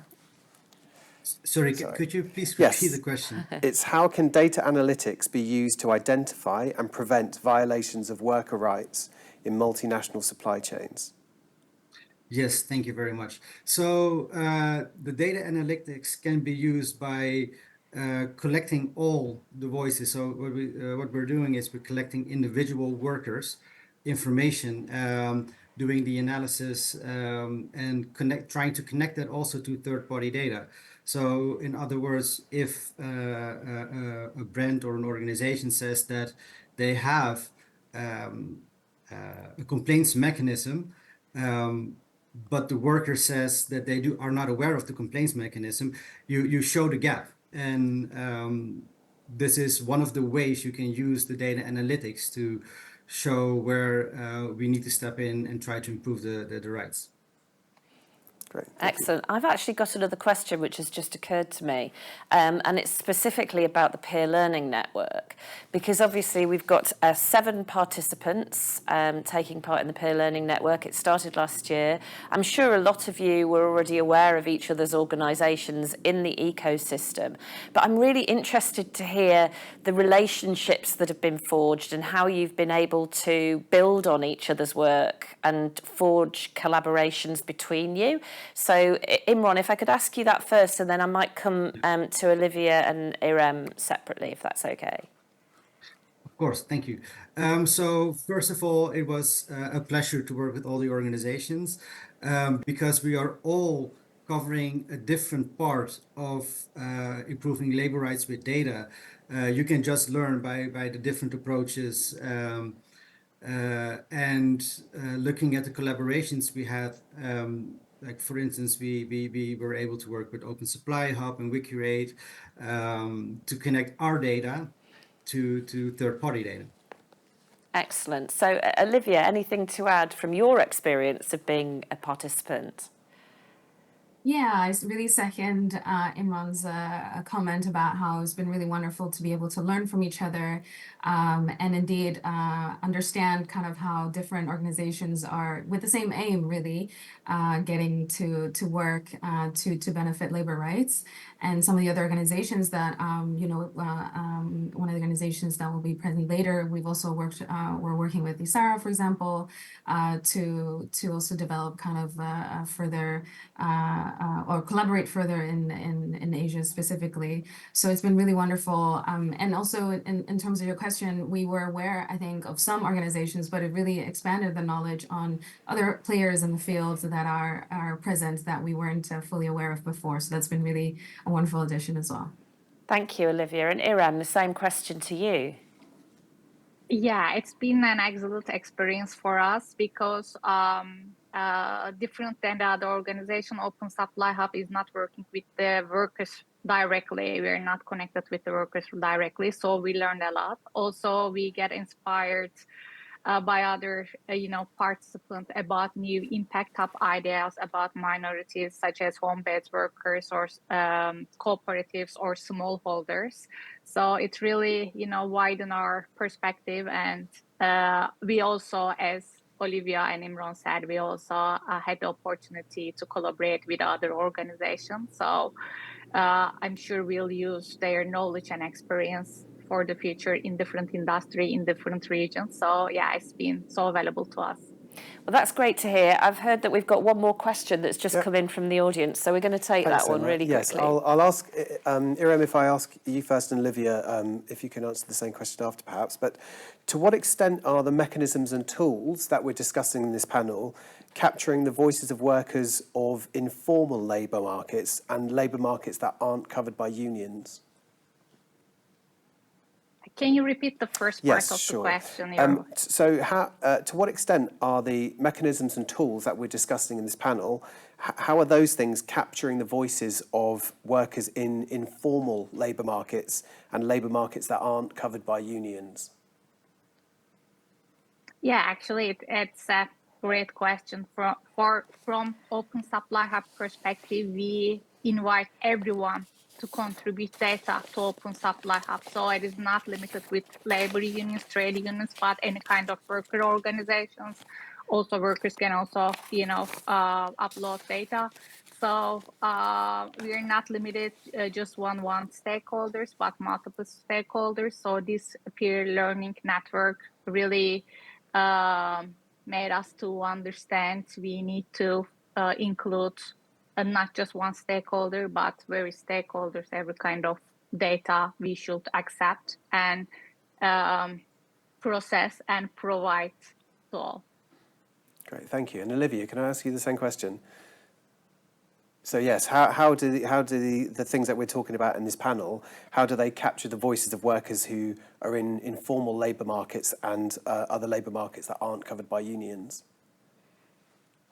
Speaker 8: Sorry, could you please repeat the question?
Speaker 5: It's how can data analytics be used to identify and prevent violations of worker rights in multinational supply chains?
Speaker 8: Yes, thank you very much. So the data analytics can be used by collecting all the voices. So what we're doing is we're collecting individual workers' information, doing the analysis, and trying to connect that also to third-party data. So in other words, if a brand or an organization says that they have a complaints mechanism, but the worker says that they are not aware of the complaints mechanism, you show the gap. And this is one of the ways you can use the data analytics to show where we need to step in and try to improve the rights.
Speaker 5: Great. Thank you.
Speaker 1: Excellent. I've actually got another question which has just occurred to me, and it's specifically about the peer learning network, because obviously we've got 7 participants taking part in the peer learning network. It started last year. I'm sure a lot of you were already aware of each other's organisations in the ecosystem, but I'm really interested to hear the relationships that have been forged and how you've been able to build on each other's work and forge collaborations between you. So, Imran, if I could ask you that first, and then I might come to Olivia and Irem separately, if that's okay.
Speaker 8: Of course, thank you. So first of all, it was a pleasure to work with all the organizations because we are all covering a different part of improving labor rights with data. You can just learn by the different approaches and looking at the collaborations we had. Like for instance, we were able to work with Open Supply Hub and WikiRate to connect our data to third-party data.
Speaker 1: Excellent. So, Olivia, anything to add from your experience of being a participant?
Speaker 7: Yeah, I really second Imran's comment about how it's been really wonderful to be able to learn from each other and indeed understand kind of how different organizations are with the same aim, really, getting to work to benefit labor rights. And some of the other organizations that, one of the organizations that will be present later, we've also we're working with ISARA, for example, to also develop kind of further or collaborate further in Asia specifically. So it's been really wonderful. And also in terms of your question, we were aware, I think, of some organizations, but it really expanded the knowledge on other players in the field that are present that we weren't fully aware of before. So that's been really a wonderful addition as well.
Speaker 1: Thank you, Olivia. And Irem, the same question to you.
Speaker 9: Yeah, it's been an excellent experience for us because different than the other organization, Open Supply Hub is not working with the workers directly. We're not connected with the workers directly, so we learned a lot. Also, we get inspired by other, participants about new impact hub ideas about minorities such as home-based workers or cooperatives or smallholders. So it really, widen our perspective, and we also, as Olivia and Imran said, we also had the opportunity to collaborate with other organizations. So I'm sure we'll use their knowledge and experience for the future in different industry, in different regions. So yeah, it's been so valuable to us.
Speaker 1: Well, that's great to hear. I've heard that we've got one more question that's just come in from the audience, so we're going to take
Speaker 5: Thanks,
Speaker 1: that one
Speaker 5: Emma.
Speaker 1: really
Speaker 5: yes,
Speaker 1: quickly.
Speaker 5: I'll ask, Irem, if I ask you first, and Olivia, if you can answer the same question after perhaps, but to what extent are the mechanisms and tools that we're discussing in this panel capturing the voices of workers of informal labour markets and labour markets that aren't covered by unions?
Speaker 9: Can you repeat the first part of the question?
Speaker 5: So to what extent are the mechanisms and tools that we're discussing in this panel, how are those things capturing the voices of workers in informal labour markets and labour markets that aren't covered by unions?
Speaker 9: Yeah, actually, it's a great question. From Open Supply Hub perspective, we invite everyone to contribute data to Open Supply Hub. So it is not limited with labor unions, trade unions, but any kind of worker organizations. Also, workers can also, upload data. So we are not limited just one stakeholders, but multiple stakeholders. So this peer learning network really made us to understand we need to include not just one stakeholder, but various stakeholders, every kind of data we should accept and process and provide to all.
Speaker 5: Great, thank you. And Olivia, can I ask you the same question? So yes, how do the things that we're talking about in this panel, how do they capture the voices of workers who are in informal labour markets and other labour markets that aren't covered by unions?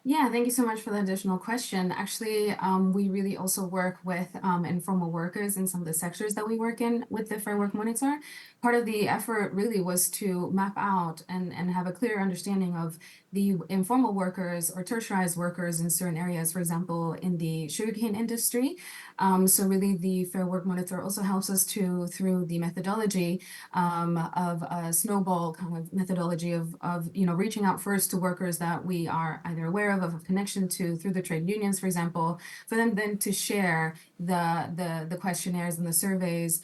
Speaker 7: Yeah, thank you so much for the additional question. Actually, we really also work with informal workers in some of the sectors that we work in with the Fair Work Monitor. Part of the effort really was to map out and have a clear understanding of the informal workers or tertiarized workers in certain areas, for example, in the sugarcane industry. So really the Fair Work Monitor also helps us through the methodology of a snowball kind of methodology of reaching out first to workers that we are either aware of a connection to through the trade unions, for example, for them then to share the questionnaires and the surveys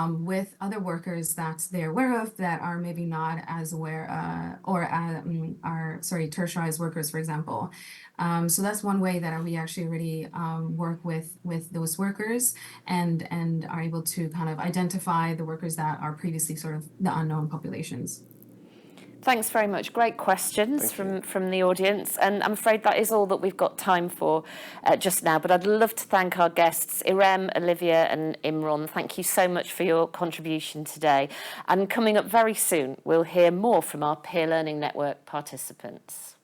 Speaker 7: with other workers that they're aware of that are maybe not as aware or are tertiarized workers, for example. So that's one way that we actually really work with those workers and are able to kind of identify the workers that are previously sort of the unknown populations.
Speaker 1: Thanks very much. Great questions from the audience. And I'm afraid that is all that we've got time for just now. But I'd love to thank our guests, Irem, Olivia and Imran. Thank you so much for your contribution today. And coming up very soon, we'll hear more from our Peer Learning Network participants.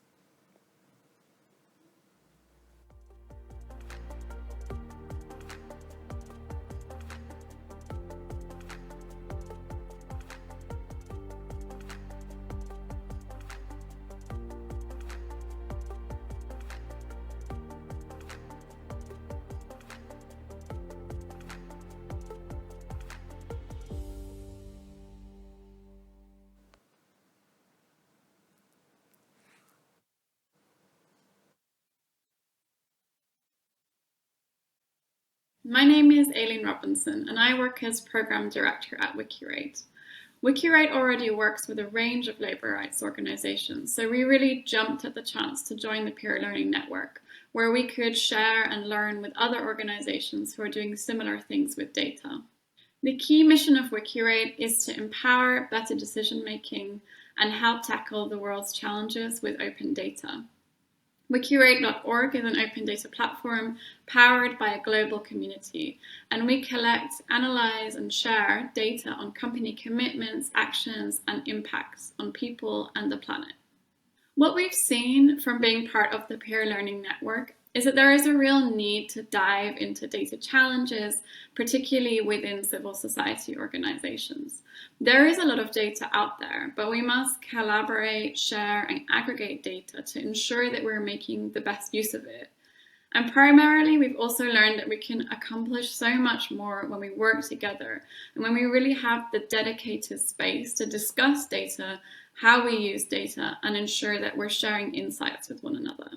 Speaker 10: My name is Aileen Robinson, and I work as Programme Director at WikiRate. WikiRate already works with a range of labour rights organisations, so we really jumped at the chance to join the Peer Learning Network, where we could share and learn with other organisations who are doing similar things with data. The key mission of WikiRate is to empower better decision-making and help tackle the world's challenges with open data. Wikirate.org is an open data platform powered by a global community, and we collect, analyze, and share data on company commitments, actions, and impacts on people and the planet. What we've seen from being part of the Peer Learning Network is that there is a real need to dive into data challenges, particularly within civil society organizations. There is a lot of data out there, but we must collaborate, share, and aggregate data to ensure that we're making the best use of it. And primarily, we've also learned that we can accomplish so much more when we work together and when we really have the dedicated space to discuss data, how we use data, and ensure that we're sharing insights with one another.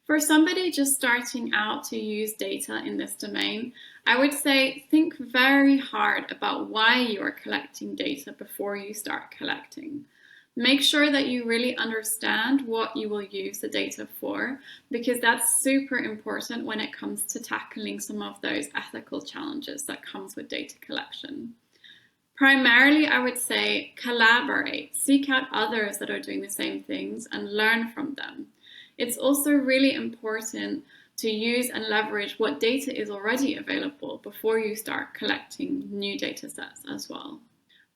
Speaker 10: For somebody just starting out to use data in this domain, I would say think very hard about why you are collecting data before you start collecting. Make sure that you really understand what you will use the data for, because that's super important when it comes to tackling some of those ethical challenges that comes with data collection. Primarily, I would say collaborate, seek out others that are doing the same things and learn from them. It's also really important to use and leverage what data is already available before you start collecting new data sets as well.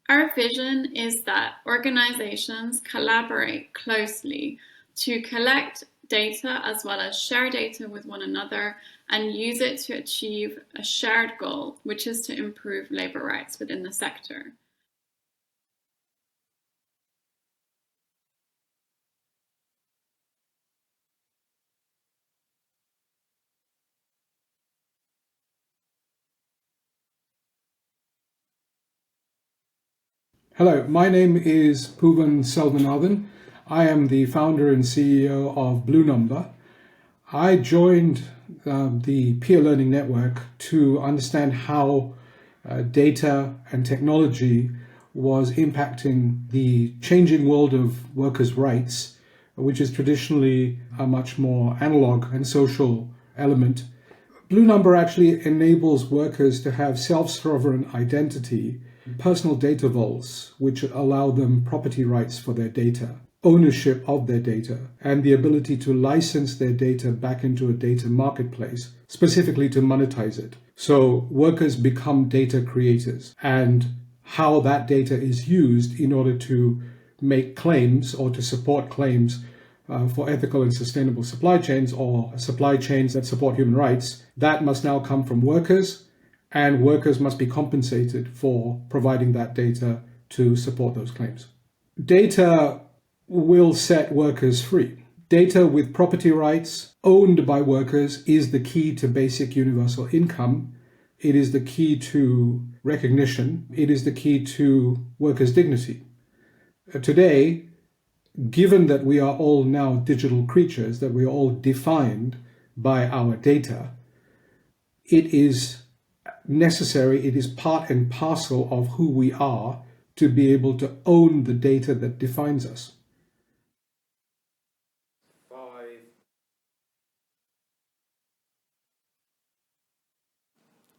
Speaker 10: Our vision is that organizations collaborate closely to collect data as well as share data with one another and use it to achieve a shared goal, which is to improve labor rights within the sector.
Speaker 11: Hello, my name is Bhuvan Selvanathan. I am the founder and CEO of Blue Number. I joined the Peer Learning Network to understand how data and technology was impacting the changing world of workers' rights which is traditionally a much more analog and social element. Blue Number actually enables workers to have self-sovereign identity, personal data vaults, which allow them property rights for their data, ownership of their data, and the ability to license their data back into a data marketplace, specifically to monetize it. So workers become data creators, and how that data is used in order to make claims or to support claims for ethical and sustainable supply chains, or supply chains that support human rights, that must now come from workers, and workers must be compensated for providing that data to support those claims. Data will set workers free. Data with property rights owned by workers is the key to basic universal income. It is the key to recognition. It is the key to workers' dignity. Today, given that we are all now digital creatures, that we are all defined by our data, it is necessary, it is part and parcel of who we are to be able to own the data that defines us.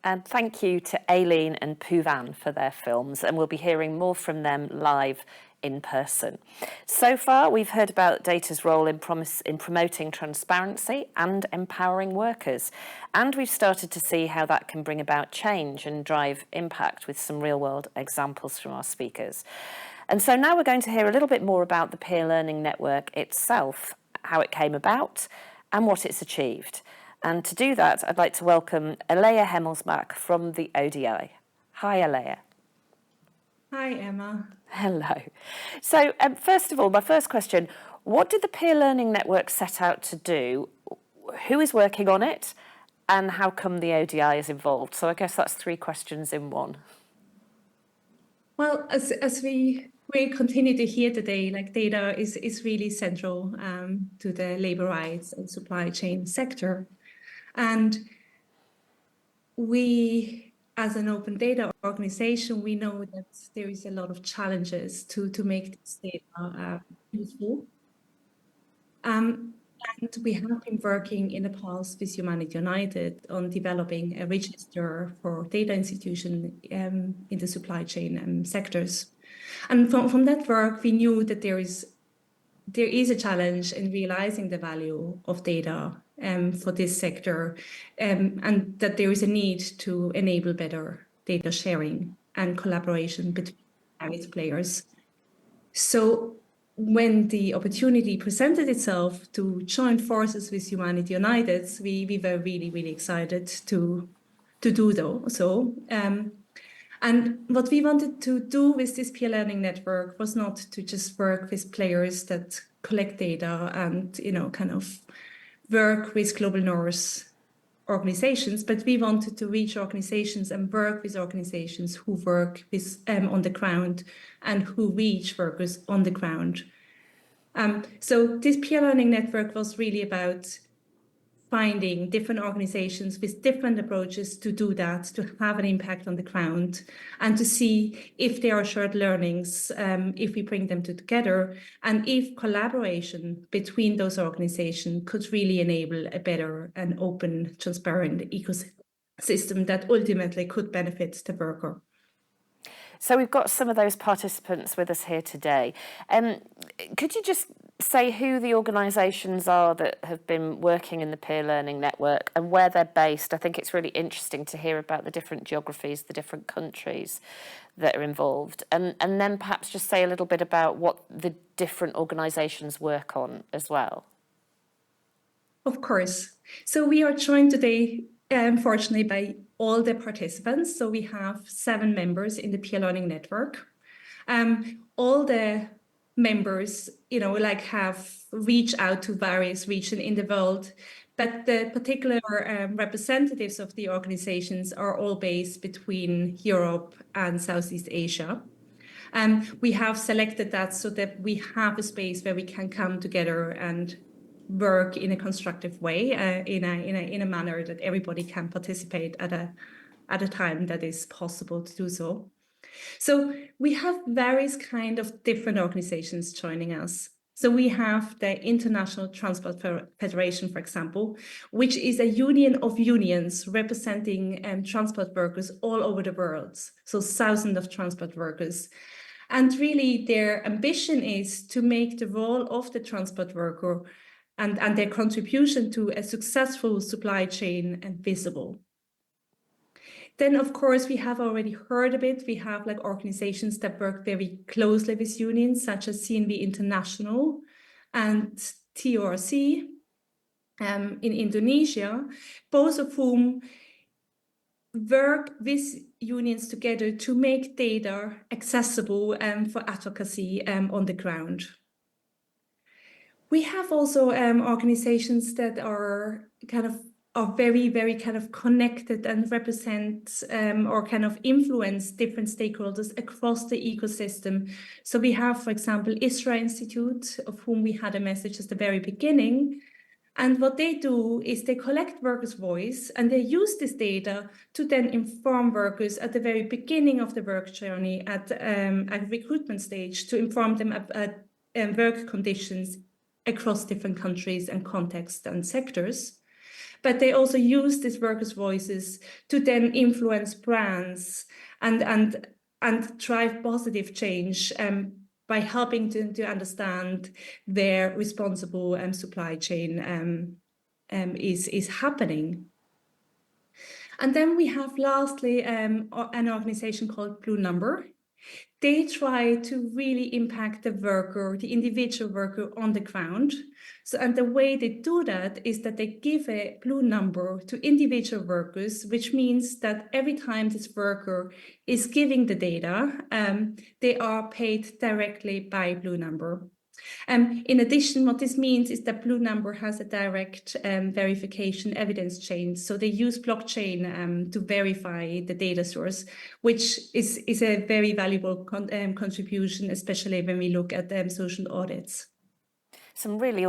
Speaker 1: And thank you to Aileen and Poovan for their films, and we'll be hearing more from them live in person. So far, we've heard about data's role in promoting transparency and empowering workers. And we've started to see how that can bring about change and drive impact with some real-world examples from our speakers. And so now we're going to hear a little bit more about the Peer Learning Network itself, how it came about and what it's achieved. And to do that, I'd like to welcome Alea Hemmelsbach from the ODI. Hi, Alea.
Speaker 3: Hi, Emma.
Speaker 1: Hello. So first of all, my first question, what did the Peer Learning Network set out to do? Who is working on it? And how come the ODI is involved? So I guess that's 3 questions in one.
Speaker 3: Well, as we continue to hear today, like data is really central to the labor rights and supply chain sector. And we, as an open data organization, we know that there is a lot of challenges to make this data useful. And we have been working in the past with Humanity United on developing a register for data institutions in the supply chain sectors. And from that work, we knew that there is a challenge in realizing the value of data for this sector, and that there is a need to enable better data sharing and collaboration between various players. So when the opportunity presented itself to join forces with Humanity United, we were really, really excited to do so. And what we wanted to do with this peer learning network was not to just work with players that collect data and, kind of work with Global North organizations, but we wanted to reach organizations and work with organizations who work with on the ground and who reach workers on the ground. So this peer learning network was really about finding different organizations with different approaches to do that, to have an impact on the ground, and to see if there are shared learnings, if we bring them together, and if collaboration between those organizations could really enable a better and open, transparent ecosystem that ultimately could benefit the worker.
Speaker 1: So we've got some of those participants with us here today. Could you just say who the organisations are that have been working in the Peer Learning Network and where they're based? I think it's really interesting to hear about the different geographies, the different countries that are involved. And then perhaps just say a little bit about what the different organisations work on as well.
Speaker 3: Of course. So we are joined today, fortunately, by all the participants. So we have 7 members in the Peer Learning Network. All the members, have reached out to various regions in the world, but the particular representatives of the organizations are all based between Europe and Southeast Asia. We have selected that so that we have a space where we can come together and work in a constructive way, in a manner that everybody can participate at a time that is possible to do so. So we have various kind of different organizations joining us. So we have the International Transport Federation, for example, which is a union of unions representing transport workers all over the world. So thousands of transport workers. And really their ambition is to make the role of the transport worker and their contribution to a successful supply chain visible. Then, of course, we have already heard of it. We have like organizations that work very closely with unions, such as CNV International and TRC in Indonesia, both of whom work with unions together to make data accessible for advocacy on the ground. We have also organizations that are very, very kind of connected and represent or kind of influence different stakeholders across the ecosystem. So we have, for example, ISRA Institute, of whom we had a message at the very beginning. And what they do is they collect workers' voice and they use this data to then inform workers at the very beginning of the work journey at recruitment stage, to inform them about work conditions across different countries and contexts and sectors. But they also use these workers' voices to then influence brands and drive positive change by helping to understand their responsible supply chain is happening. And then we have lastly an organization called Blue Number. They try to really impact the worker, the individual worker on the ground. So, and the way they do that is that they give a blue number to individual workers, which means that every time this worker is giving the data, they are paid directly by Blue Number. In addition, what this means is that Blue Number has a direct verification evidence chain. So they use blockchain to verify the data source, which is a very valuable contribution, especially when we look at social audits.
Speaker 1: Some really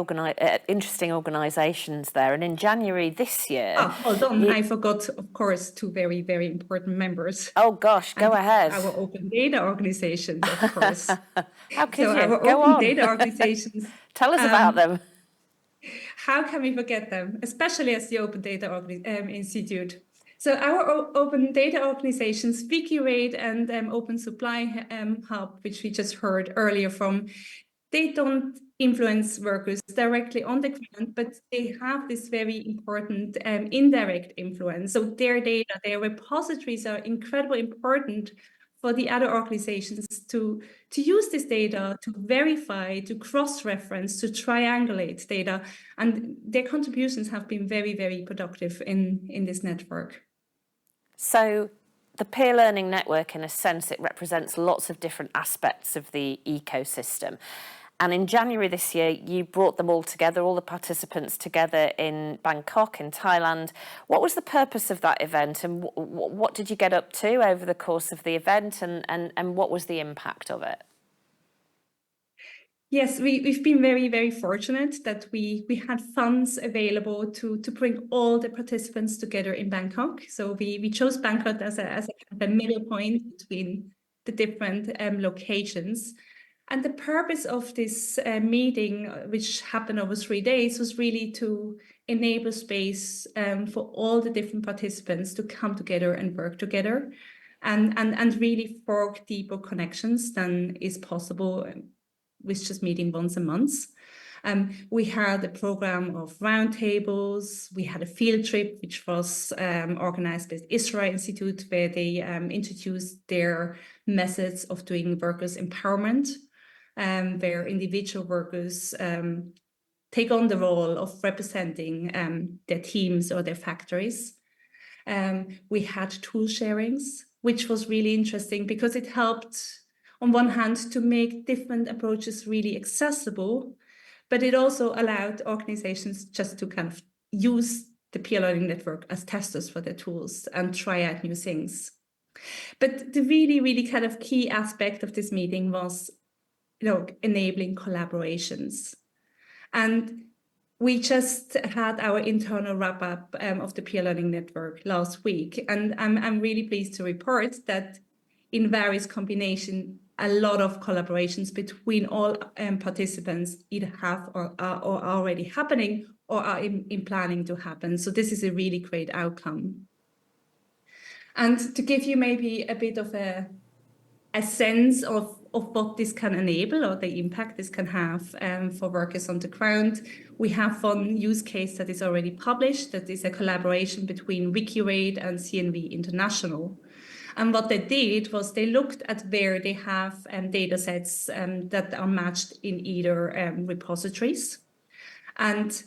Speaker 1: interesting organisations there. And in January this year...
Speaker 3: Oh, hold on. I forgot, of course, two very, very important members.
Speaker 1: Oh, gosh, go ahead.
Speaker 3: Our open data organizations, of course.
Speaker 1: How could you?
Speaker 3: Our
Speaker 1: Go
Speaker 3: open
Speaker 1: on.
Speaker 3: data organizations.
Speaker 1: Tell us about them.
Speaker 3: How can we forget them, especially as the Open Data Institute? So our open data organizations, Wikirate and Open Supply Hub, which we just heard earlier from, they don't influence workers directly on the ground, but they have this very important indirect influence. So their data, their repositories are incredibly important for the other organizations to use this data, to verify, to cross-reference, to triangulate data. And their contributions have been very, very productive in this network.
Speaker 1: So the peer learning network, in a sense, it represents lots of different aspects of the ecosystem. And in January this year, you brought them all together, all the participants together in Bangkok, in Thailand. What was the purpose of that event, and what did you get up to over the course of the event, and what was the impact of it?
Speaker 3: Yes, we've been very, very fortunate that we had funds available to bring all the participants together in Bangkok. So we chose Bangkok as a middle point between the different locations. And the purpose of this meeting, which happened over 3 days, was really to enable space for all the different participants to come together and work together and really forge deeper connections than is possible with just meeting once a month. We had a program of roundtables. We had a field trip, which was organized by the ISRA Institute, where they introduced their methods of doing workers' empowerment, where individual workers take on the role of representing their teams or their factories. We had tool sharings, which was really interesting because it helped, on one hand, to make different approaches really accessible, but it also allowed organizations just to kind of use the peer learning network as testers for their tools and try out new things. But the really, really kind of key aspect of this meeting was enabling collaborations. And we just had our internal wrap-up of the peer learning network last week. And I'm really pleased to report that in various combinations, a lot of collaborations between all participants either have or are already happening or are in planning to happen. So this is a really great outcome. And to give you maybe a bit of a sense of what this can enable or the impact this can have for workers on the ground, we have one use case that is already published, that is a collaboration between WikiRate and CNV International. And what they did was they looked at where they have data sets that are matched in either repositories. And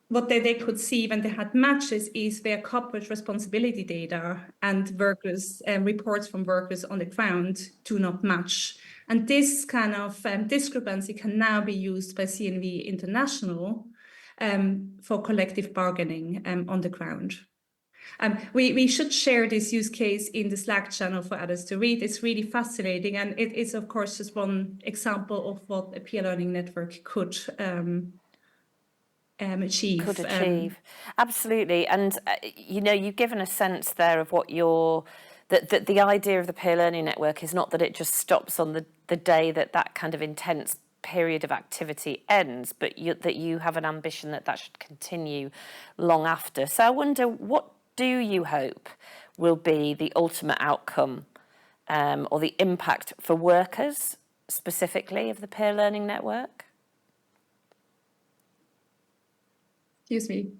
Speaker 3: what they could see when they had matches is where corporate responsibility data and workers reports from workers on the ground do not match. And this kind of discrepancy can now be used by CNV International for collective bargaining on the ground. We should share this use case in the Slack channel for others to read. It's really fascinating. And it is, of course, just one example of what a peer learning network could achieve.
Speaker 1: Absolutely. And, you know, you've given a sense there of what that the idea of the peer learning network is not that it just stops on the day that kind of intense period of activity ends, but that you have an ambition that should continue long after. So I wonder, what do you hope will be the ultimate outcome or the impact for workers specifically of the peer learning network?
Speaker 3: Excuse me.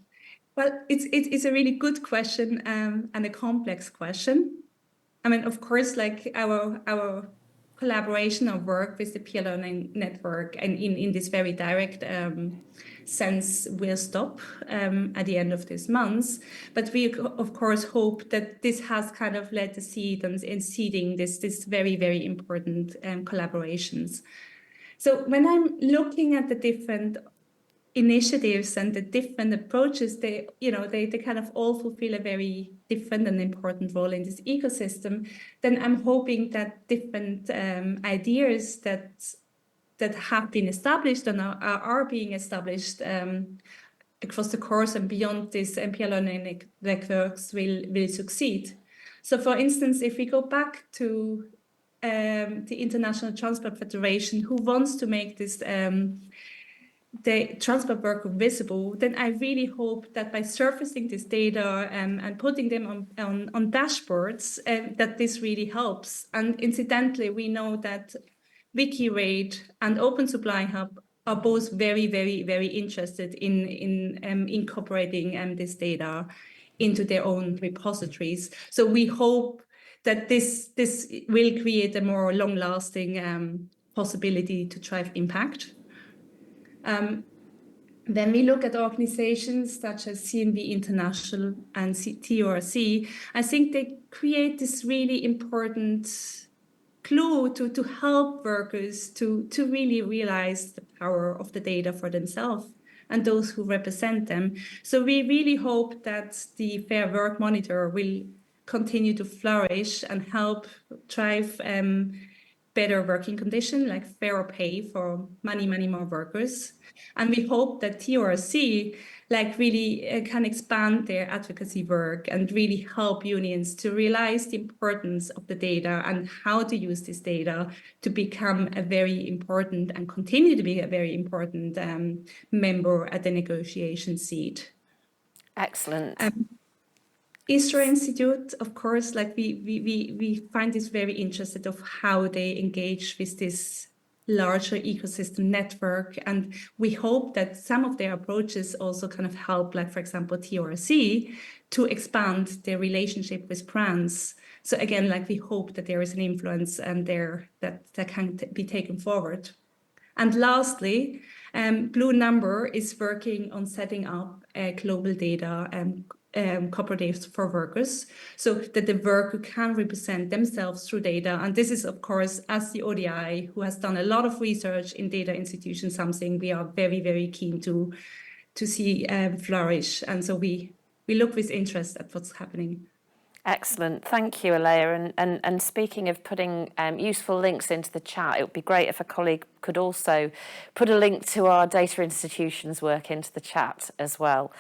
Speaker 3: Well, it's a really good question and a complex question. I mean, of course, like our collaboration or work with the peer learning network and in this very direct sense will stop at the end of this month. But we, of course, hope that this has kind of led the seed in seeding this very, very important collaborations. So when I'm looking at the different initiatives and the different approaches, they kind of all fulfill a very different and important role in this ecosystem, then I'm hoping that different ideas that have been established and are being established across the course and beyond this peer learning networks will succeed. So for instance, if we go back to the International Transport Federation, who wants to make this the transport worker visible, then I really hope that by surfacing this data and putting them on dashboards, that this really helps. And incidentally, we know that WikiRate and Open Supply Hub are both very, very, very interested in incorporating this data into their own repositories. So we hope that this will create a more long-lasting possibility to drive impact. Then we look at organizations such as CNV International and TORC. I think they create this really important clue to help workers to really realize the power of the data for themselves and those who represent them. So we really hope that the Fair Work Monitor will continue to flourish and help drive better working conditions, like fairer pay for many more workers. And we hope that TORC really can expand their advocacy work and really help unions to realize the importance of the data and how to use this data to become a very important and continue to be a very important member at the negotiation seat.
Speaker 1: Excellent.
Speaker 3: ISRA Institute, of course, we find this very interested of how they engage with this larger ecosystem network. And we hope that some of their approaches also kind of help, like, for example, TORC, to expand their relationship with brands. So again, we hope that there is an influence there that can be taken forward. And lastly, Blue Number is working on setting up a global data cooperatives for workers so that the worker can represent themselves through data. And this is, of course, as the ODI, who has done a lot of research in data institutions, something we are very, very keen to see flourish. And so we look with interest at what's happening.
Speaker 1: Excellent. Thank you, Alea. And speaking of putting useful links into the chat, it would be great if a colleague could also put a link to our data institutions work into the chat as well.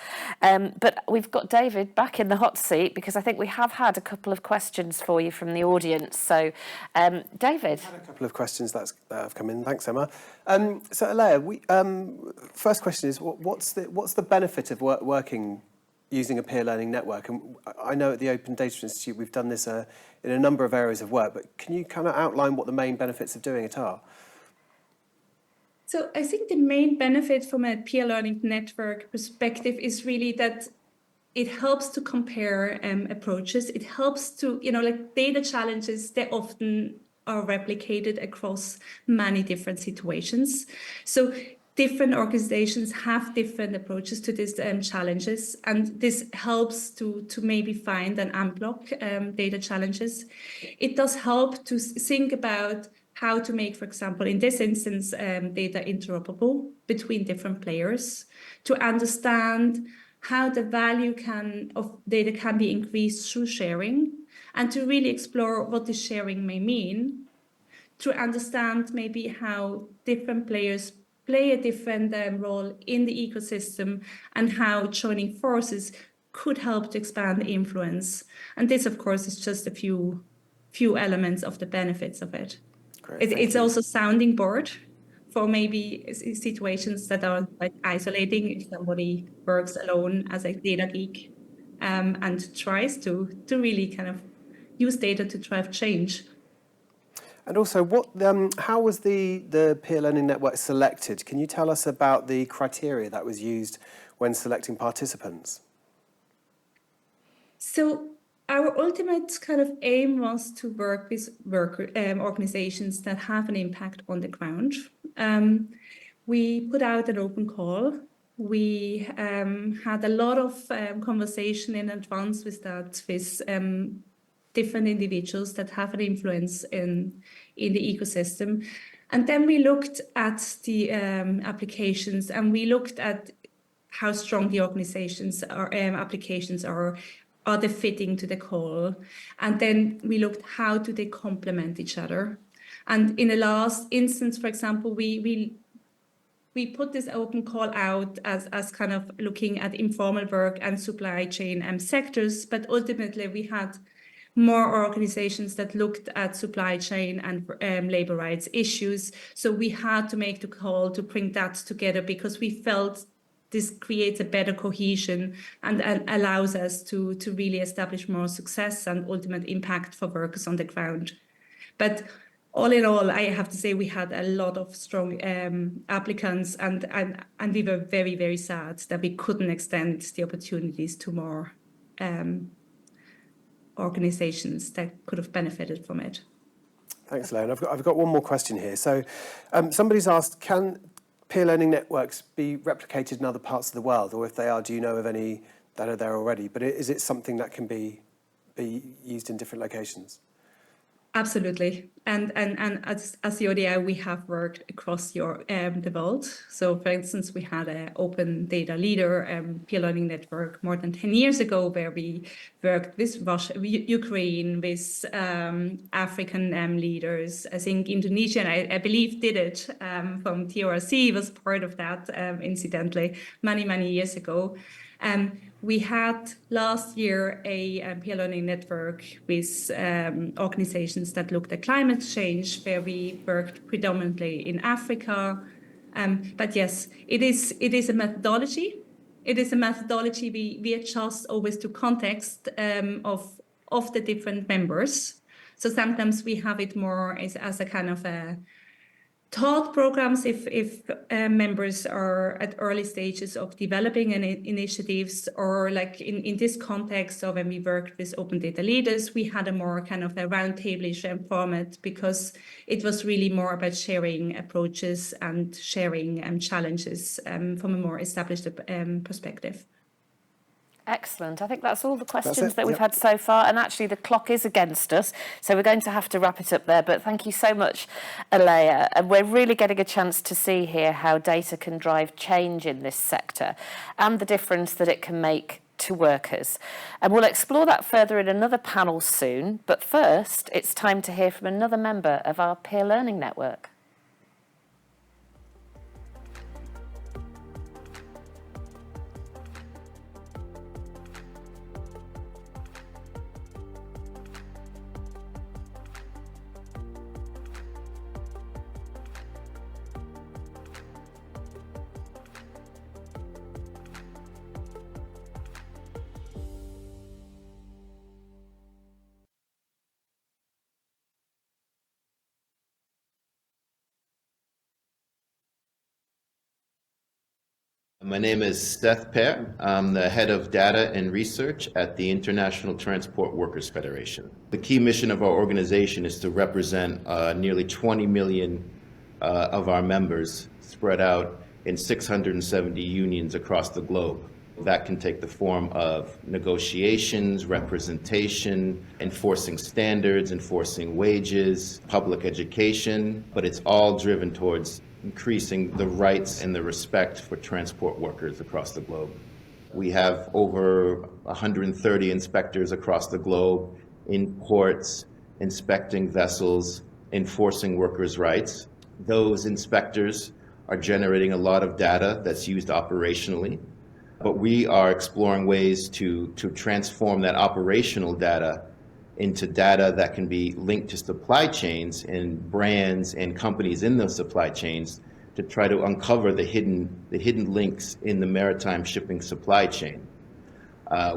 Speaker 1: But we've got David back in the hot seat because I think we have had a couple of questions for you from the audience. So, David.
Speaker 5: I've had a couple of questions that have come in. Thanks, Emma. So, Alea, first question is, what's the benefit of working using a peer learning network? And I know at the Open Data Institute we've done this in a number of areas of work, but can you kind of outline what the main benefits of doing it are?
Speaker 3: So I think the main benefit from a peer learning network perspective is really that it helps to compare approaches. It helps to, like data challenges, they often are replicated across many different situations. So different organizations have different approaches to these challenges, and this helps to maybe find and unblock data challenges. It does help to think about how to make, for example, in this instance, data interoperable between different players, to understand how the value of data can be increased through sharing, and to really explore what this sharing may mean, to understand maybe how different players play a different role in the ecosystem and how joining forces could help to expand influence. And this, of course, is just a few elements of the benefits of it. It's also sounding board for maybe situations that are like isolating if somebody works alone as a data geek and tries to really kind of use data to drive change.
Speaker 5: And also, how was the peer learning network selected? Can you tell us about the criteria that was used when selecting participants?
Speaker 3: So our ultimate kind of aim was to work with organizations that have an impact on the ground. We put out an open call. We had a lot of conversation in advance with different individuals that have an influence in the ecosystem. And then we looked at the applications, and we looked at how strong the organizations or applications are they fitting to the call. And then we looked how do they complement each other. And in the last instance, for example, we put this open call out as kind of looking at informal work and supply chain sectors, but ultimately we had more organizations that looked at supply chain and labor rights issues. So we had to make the call to bring that together because we felt this creates a better cohesion and allows us to really establish more success and ultimate impact for workers on the ground. But all in all, I have to say we had a lot of strong applicants and we were very, very sad that we couldn't extend the opportunities to more organizations that could have benefited from it.
Speaker 5: Thanks, Leon. I've got one more question here. So somebody's asked, can peer learning networks be replicated in other parts of the world? Or if they are, do you know of any that are there already? But is it something that can be used in different locations?
Speaker 3: Absolutely. And as the ODI, we have worked across the world. So, for instance, we had an open data leader peer learning network more than 10 years ago, where we worked with Russia, Ukraine, with African leaders. I think Indonesia, I believe, did it from TRC, was part of that, incidentally, many years ago. We had last year a peer learning network with organizations that looked at climate change, where we worked predominantly in Africa. But yes, it is a methodology. It is a methodology we adjust always to context of the different members. So sometimes we have it more as a kind of a taught programs if members are at early stages of developing initiatives, or like in this context of when we worked with open data leaders, we had a more kind of a roundtable-ish format because it was really more about sharing approaches and sharing challenges from a more established perspective.
Speaker 1: Excellent. I think that's all the questions that we've had so far. And actually, the clock is against us, so we're going to have to wrap it up there. But thank you so much, Alea. And we're really getting a chance to see here how data can drive change in this sector and the difference that it can make to workers. And we'll explore that further in another panel soon. But first, it's time to hear from another member of our peer learning network.
Speaker 12: My name is Seth Pear. I'm the head of data and research at the International Transport Workers Federation. The key mission of our organization is to represent nearly 20 million of our members spread out in 670 unions across the globe. That can take the form of negotiations, representation, enforcing standards, enforcing wages, public education, but it's all driven towards increasing the rights and the respect for transport workers across the globe. We have over 130 inspectors across the globe in ports, inspecting vessels, enforcing workers' rights. Those inspectors are generating a lot of data that's used operationally, but we are exploring ways to transform that operational data into data that can be linked to supply chains and brands and companies in those supply chains to try to uncover the hidden links in the maritime shipping supply chain.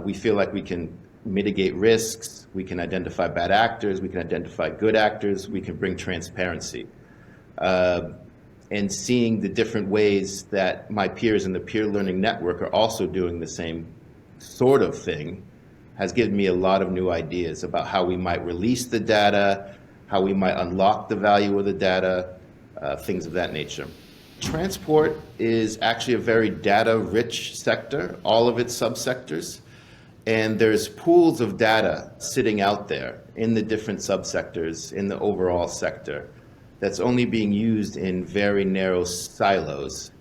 Speaker 12: We feel like we can mitigate risks, we can identify bad actors, we can identify good actors, we can bring transparency. And seeing the different ways that my peers in the peer learning network are also doing the same sort of thing has given me a lot of new ideas about how we might release the data, how we might unlock the value of the data, things of that nature. Transport is actually a very data-rich sector, all of its subsectors, and there's pools of data sitting out there in the different subsectors in the overall sector that's only being used in very narrow silos.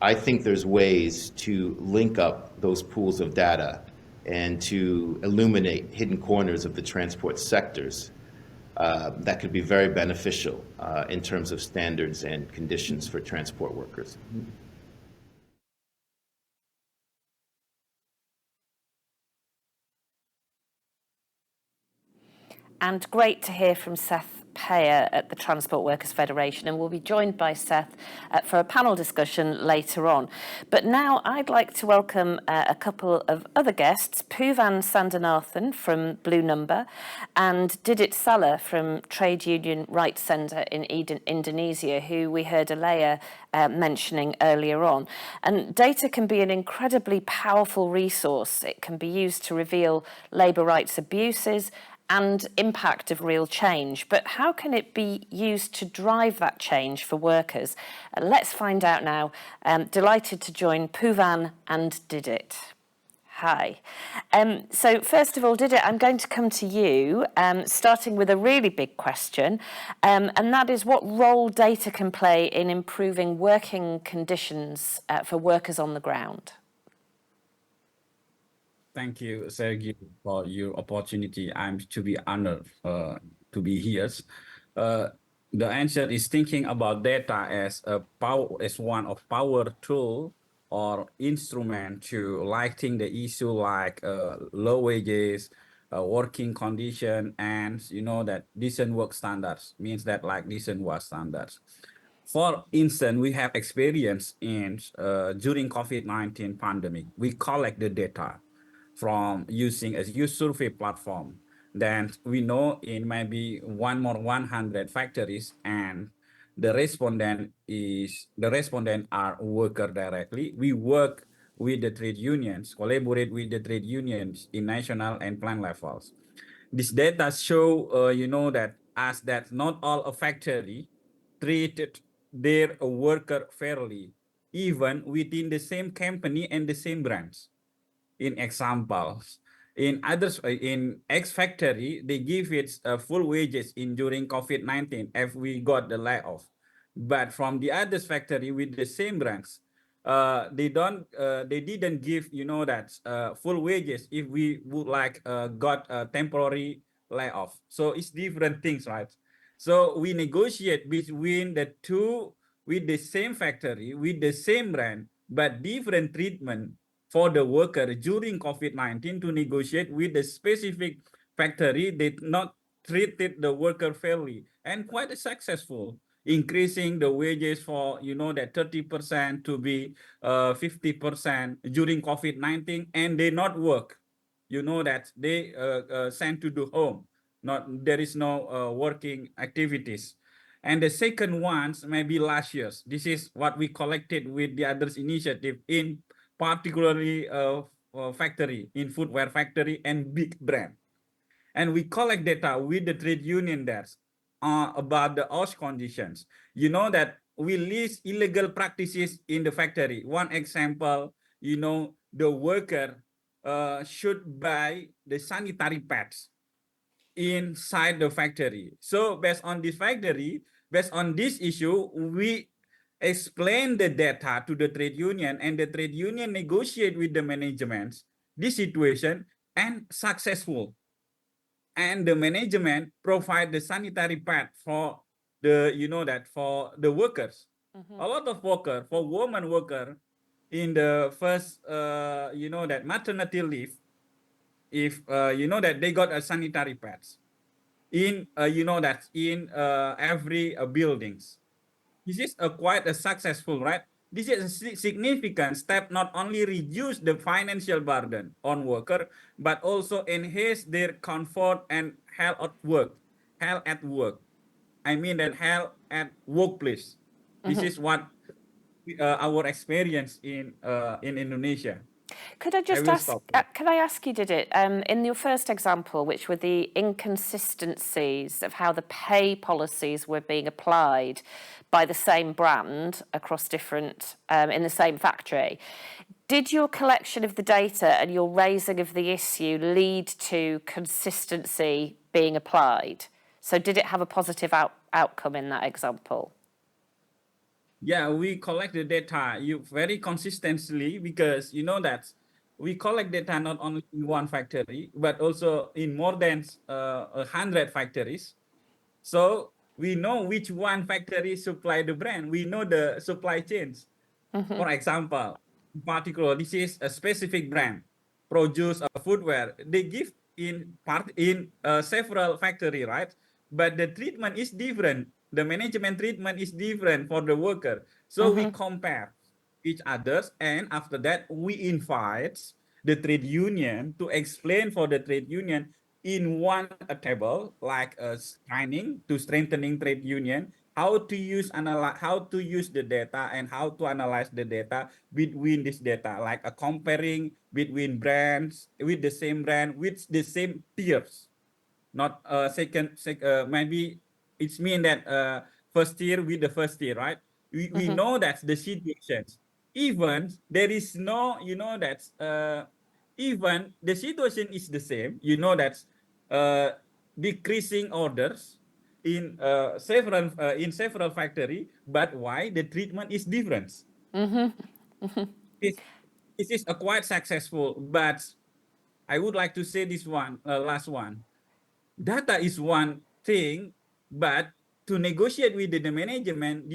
Speaker 12: I think there's ways to link up those pools of data and to illuminate hidden corners of the transport sectors that could be very beneficial in terms of standards and conditions for transport workers.
Speaker 1: And great to hear from Seth Pear at the Transport Workers Federation, and we'll be joined by Seth for a panel discussion later on. But now I'd like to welcome a couple of other guests, Poovan Sandanathan from Blue Number and Didit Saleh from Trade Union Rights Centre in Indonesia, who we heard Alea mentioning earlier on. And data can be an incredibly powerful resource. It can be used to reveal labour rights abuses and impact of real change. But how can it be used to drive that change for workers? Let's find out now. Delighted to join Poovan and Didit. Hi. So first of all, Didit, I'm going to come to you, starting with a really big question, and that is what role data can play in improving working conditions for workers on the ground.
Speaker 6: Thank you, Sergey, for your opportunity. I'm to be honored to be here. The answer is thinking about data as one of power tool or instrument to lighting the issue like low wages, working condition, and that decent work standards means that like decent work standards. For instance, we have experience in during COVID-19 pandemic, we collect the data from using a youth survey platform. Then we know in maybe 100 factories, and the respondent are worker directly. We work with the trade unions, collaborate with the trade unions in national and plant levels. This data show, that as that not all a factory treated their worker fairly, even within the same company and the same brands. In examples, in X factory, they give it full wages during COVID-19 if we got the layoff. But from the other factory with the same brands, they didn't give, you know, that full wages if we would like got a temporary layoff. So it's different things, right? So we negotiate between the two with the same factory, with the same brand, but different treatment for the worker during COVID-19 to negotiate with the specific factory. They not treated the worker fairly and quite successful, increasing the wages for, you know, that 30% to be 50% during COVID-19, and they not work. You know that they sent to the home. Not there is no working activities. And the second ones maybe last year's. This is what we collected with the others initiative in particularly factory, in footwear factory and big brand. And we collect data with the trade union desk about the hours conditions. You know that we list illegal practices in the factory. One example, you know, the worker should buy the sanitary pads inside the factory. So based on this factory, based on this issue, we explain the data to the trade union, and the trade union negotiate with the management this situation and successful. And the management provide the sanitary pad for the, you know, that for the workers. A lot of worker, for woman worker in the first, you know, that maternity leave, if, you know, that they got a sanitary pads in, you know, that in every buildings. This is quite a successful, right? This is a significant step, not only reduce the financial burden on worker, but also enhance their comfort and health at work. Health at work. I mean that health at workplace. This is what our experience in Indonesia.
Speaker 1: Could I just ask, can I ask you, Didit, in your first example, which were the inconsistencies of how the pay policies were being applied by the same brand across different, in the same factory, did your collection of the data and your raising of the issue lead to consistency being applied? So did it have a positive outcome in that example?
Speaker 6: Yeah, we collect the data very consistently, because you know that we collect data not only in one factory, but also in more than 100 factories. So we know which one factory supply the brand. We know the supply chains. For example, in particular, this is a specific brand, produce footwear. They give in several factory, right? But the treatment is different. The management treatment is different for the worker. So we compare each others, and after that we invite the trade union to explain for the trade union in one table, like a training to strengthening trade union, how to use the data and how to analyze the data between this data, like a comparing between brands with the same brand with the same tiers. Not maybe it's mean that first tier with the first tier, right? We know that's the situations. Even there is no, you know, that's even the situation is the same, you know, that's decreasing orders in several factory, but why the treatment is different? This is a quite successful, but I would like to say this one, last one. Data is one thing, but to negotiate with the management,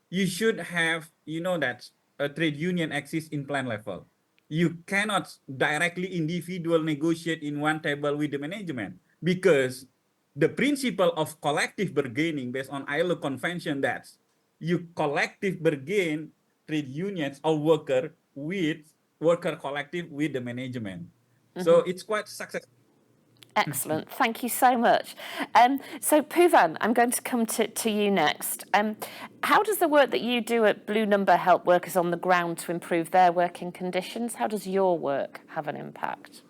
Speaker 6: you should have, you know, that a trade union exists in plant level. You cannot directly individual negotiate in one table with the management, because the principle of collective bargaining based on ILO convention, that you collective bargain trade unions or worker collective with the management. So it's quite successful.
Speaker 1: Excellent. Thank you so much. So Poovan, I'm going to come to you next. How does the work that you do at Blue Number help workers on the ground to improve their working conditions? How does your work have an impact?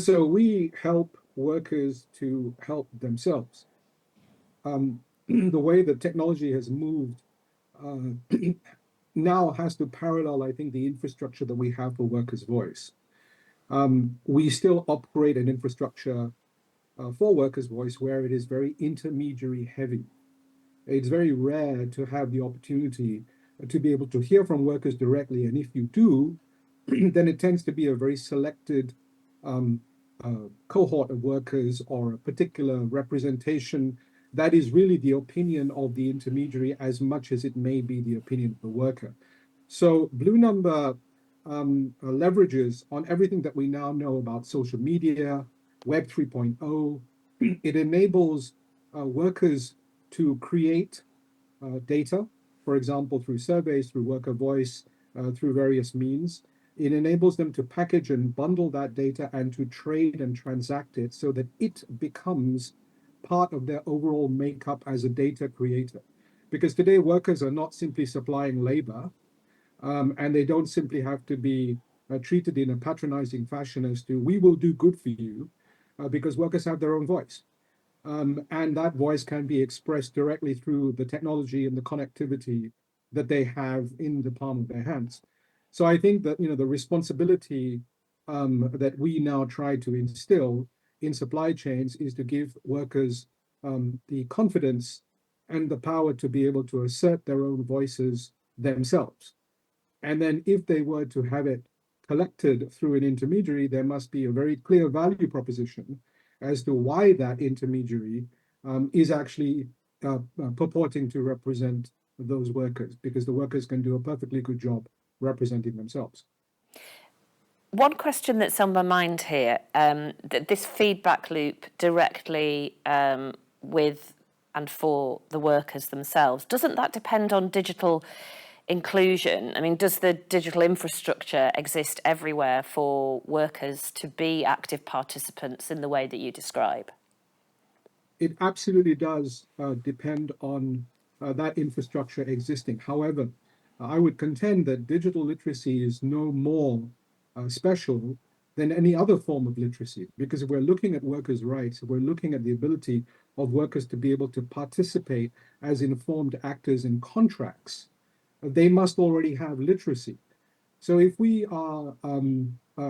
Speaker 11: So we help workers to help themselves. The way that technology has moved now has to parallel, I think, the infrastructure that we have for workers' voice. We still operate an infrastructure for workers' voice where it is very intermediary heavy. It's very rare to have the opportunity to be able to hear from workers directly. And if you do, then it tends to be a very selected cohort of workers or a particular representation that is really the opinion of the intermediary as much as it may be the opinion of the worker. So Blue Number leverages on everything that we now know about social media, Web 3.0. It enables workers to create data, for example, through surveys, through worker voice, through various means. It enables them to package and bundle that data and to trade and transact it so that it becomes part of their overall makeup as a data creator. Because today workers are not simply supplying labor, and they don't simply have to be treated in a patronizing fashion as to, we will do good for you, because workers have their own voice. And that voice can be expressed directly through the technology and the connectivity that they have in the palm of their hands. So I think that, the responsibility that we now try to instill in supply chains is to give workers the confidence and the power to be able to assert their own voices themselves. And then if they were to have it collected through an intermediary, there must be a very clear value proposition as to why that intermediary is actually purporting to represent those workers, because the workers can do a perfectly good job representing themselves.
Speaker 1: One question that's on my mind here, this feedback loop directly with and for the workers themselves, doesn't that depend on digital inclusion? I mean, does the digital infrastructure exist everywhere for workers to be active participants in the way that you describe?
Speaker 11: It absolutely does depend on that infrastructure existing. However, I would contend that digital literacy is no more special than any other form of literacy, because if we're looking at workers' rights, we're looking at the ability of workers to be able to participate as informed actors in contracts. They must already have literacy. So if we are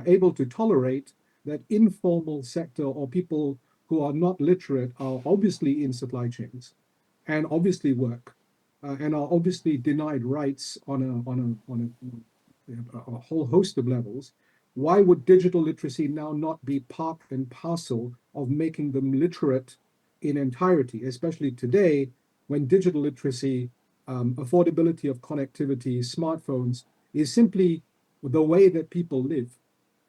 Speaker 11: able to tolerate that informal sector or people who are not literate are obviously in supply chains and obviously work and are obviously denied rights on a whole host of levels, why would digital literacy now not be part and parcel of making them literate in entirety, especially today when digital literacy, affordability of connectivity, smartphones is simply the way that people live?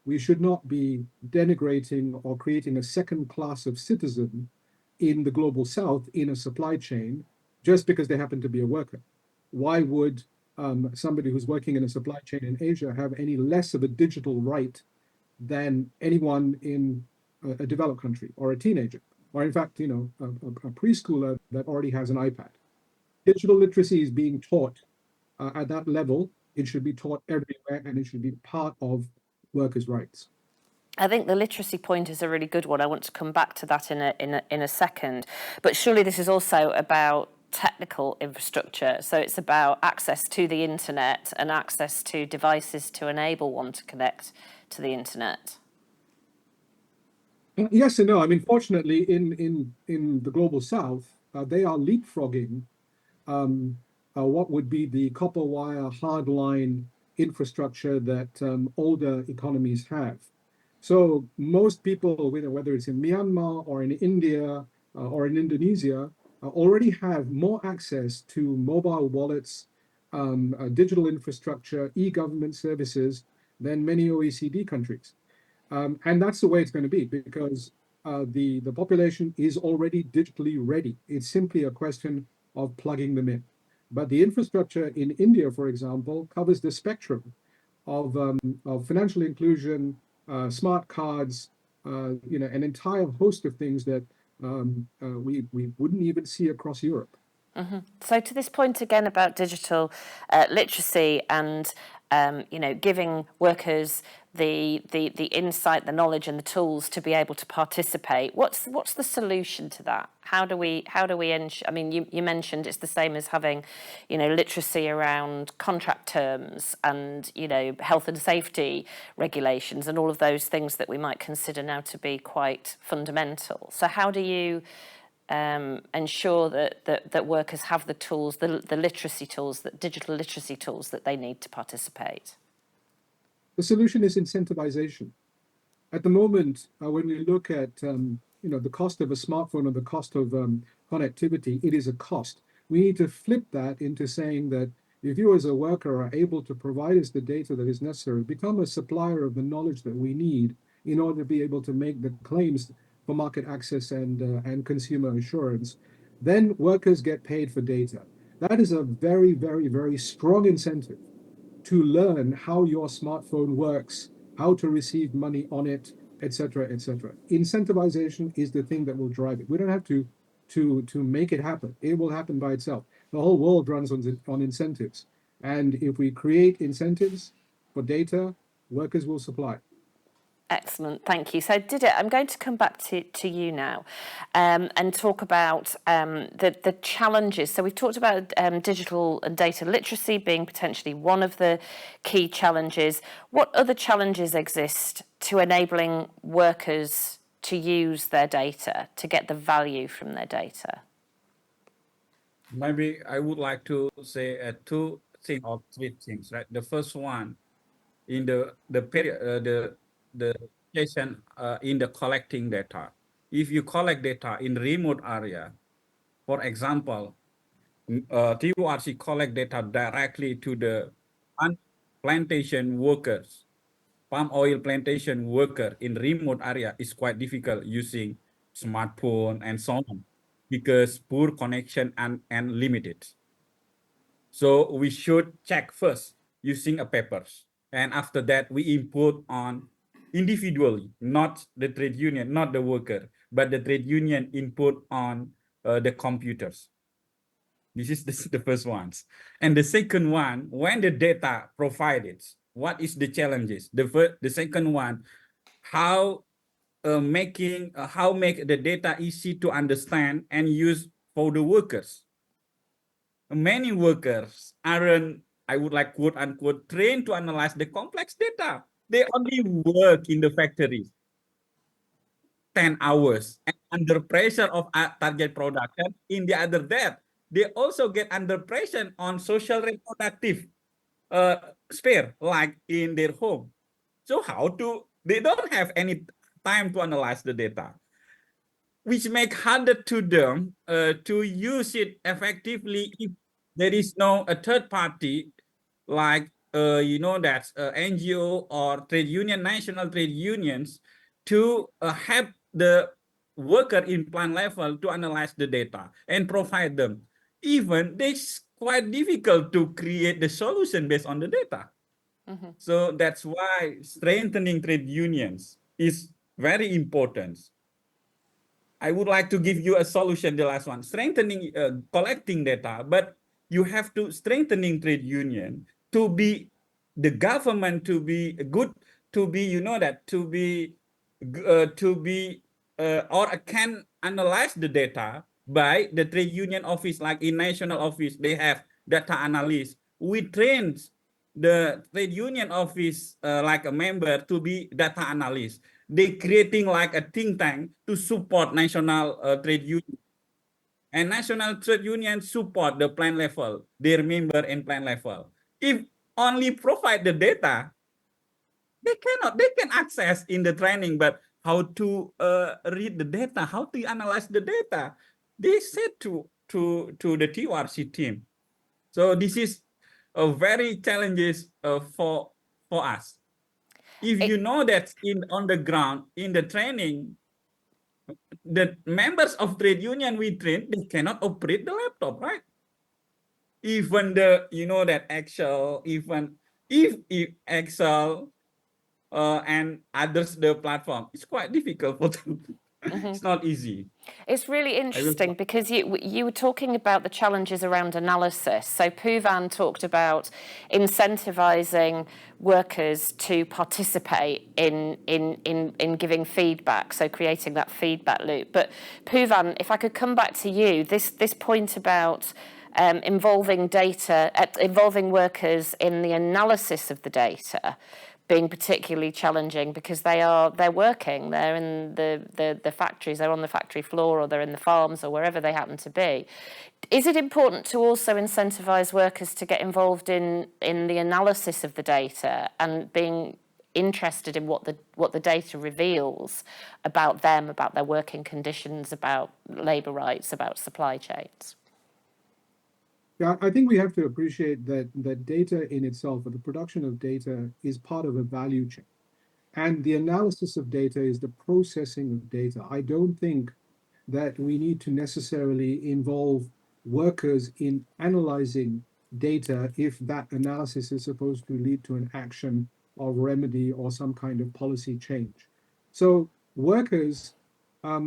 Speaker 11: We should not be denigrating or creating a second class of citizen in the global south in a supply chain just because they happen to be a worker. Why would somebody who's working in a supply chain in Asia have any less of a digital right than anyone in a developed country or a teenager, or in fact, a preschooler that already has an iPad? Digital literacy is being taught at that level. It should be taught everywhere, and it should be part of workers' rights.
Speaker 1: I think the literacy point is a really good one. I want to come back to that in a second. But surely this is also about technical infrastructure. So it's about access to the internet and access to devices to enable one to connect to the internet.
Speaker 11: Yes and no. I mean, fortunately, in the global south, they are leapfrogging what would be the copper wire hardline infrastructure that older economies have. So most people, whether it's in Myanmar or in India or in Indonesia, already have more access to mobile wallets, digital infrastructure, e-government services than many OECD countries. And that's the way it's going to be, because the population is already digitally ready. It's simply a question of plugging them in. But the infrastructure in India, for example, covers the spectrum of financial inclusion, smart cards, an entire host of things that we wouldn't even see across Europe.
Speaker 1: Mm-hmm. So to this point again about digital literacy and giving workers the insight, the knowledge, and the tools to be able to participate. What's the solution to that? How do we ensure? I mean, you mentioned it's the same as having, literacy around contract terms and health and safety regulations and all of those things that we might consider now to be quite fundamental. So how do you ensure that workers have the tools, the literacy tools, the digital literacy tools that they need to participate?
Speaker 11: The solution is incentivization. At the moment, when you look at the cost of a smartphone or the cost of connectivity, it is a cost. We need to flip that into saying that if you as a worker are able to provide us the data that is necessary, become a supplier of the knowledge that we need in order to be able to make the claims for market access and consumer assurance, then workers get paid for data. That is a very, very, very strong incentive to learn how your smartphone works, how to receive money on it, etc., etc. Incentivization is the thing that will drive it. We don't have to make it happen. It will happen by itself. The whole world runs on incentives. And if we create incentives for data, workers will supply.
Speaker 1: Excellent, thank you. So Didit, I'm going to come back to you now and talk about the challenges. So we've talked about digital and data literacy being potentially one of the key challenges. What other challenges exist to enabling workers to use their data, to get the value from their data?
Speaker 6: Maybe I would like to say two things or three things, right? The first one, in the period, the station in the collecting data. If you collect data in remote area, for example, TURC collect data directly to the plantation workers, palm oil plantation worker in remote area is quite difficult using smartphone and so on because poor connection and limited. So we should check first using a papers. And after that, we input on individually, not the trade union, not the worker, but the trade union input on the computers. This is the first ones. And the second one, when the data provided, what is the challenges? The second one, how make the data easy to understand and use for the workers. Many workers aren't, I would like quote unquote, trained to analyze the complex data. They only work in the factories 10 hours and under pressure of target production. In the other that, they also get under pressure on social reproductive sphere, like in their home. So they don't have any time to analyze the data, which make harder to them to use it effectively if there is no a third party like NGO or trade union, national trade unions to help the worker in plant level to analyze the data and provide them. Even it's quite difficult to create the solution based on the data. Mm-hmm. So that's why strengthening trade unions is very important. I would like to give you a solution, the last one, strengthening, collecting data, but you have to strengthening trade union to be the government, to be good, to be, or can analyze the data by the trade union office, like in national office, they have data analysts. We train the trade union office like a member to be data analyst. They creating like a think tank to support national trade union. And national trade union support the plant level, their member and plant level. If only provide the data, they can access in the training, but how to read the data, how to analyze the data, they said to the TURC team. So this is a very challenges for us. If you know that on the ground, in the training, the members of trade union we train, they cannot operate the laptop, right? Even that Excel, even if Excel and others, the platform, it's quite difficult for them. Mm-hmm. It's not easy.
Speaker 1: It's really interesting because you were talking about the challenges around analysis. So Poovan talked about incentivizing workers to participate in giving feedback, so creating that feedback loop. But Poovan, if I could come back to you, this point about involving workers in the analysis of the data, being particularly challenging because they're working, they're in the factories, they're on the factory floor, or they're in the farms, or wherever they happen to be. Is it important to also incentivize workers to get involved in the analysis of the data and being interested in what the data reveals about them, about their working conditions, about labour rights, about supply chains?
Speaker 11: Yeah, I think we have to appreciate that data in itself, or the production of data, is part of a value chain. And the analysis of data is the processing of data. I don't think that we need to necessarily involve workers in analyzing data if that analysis is supposed to lead to an action or remedy or some kind of policy change. So workers are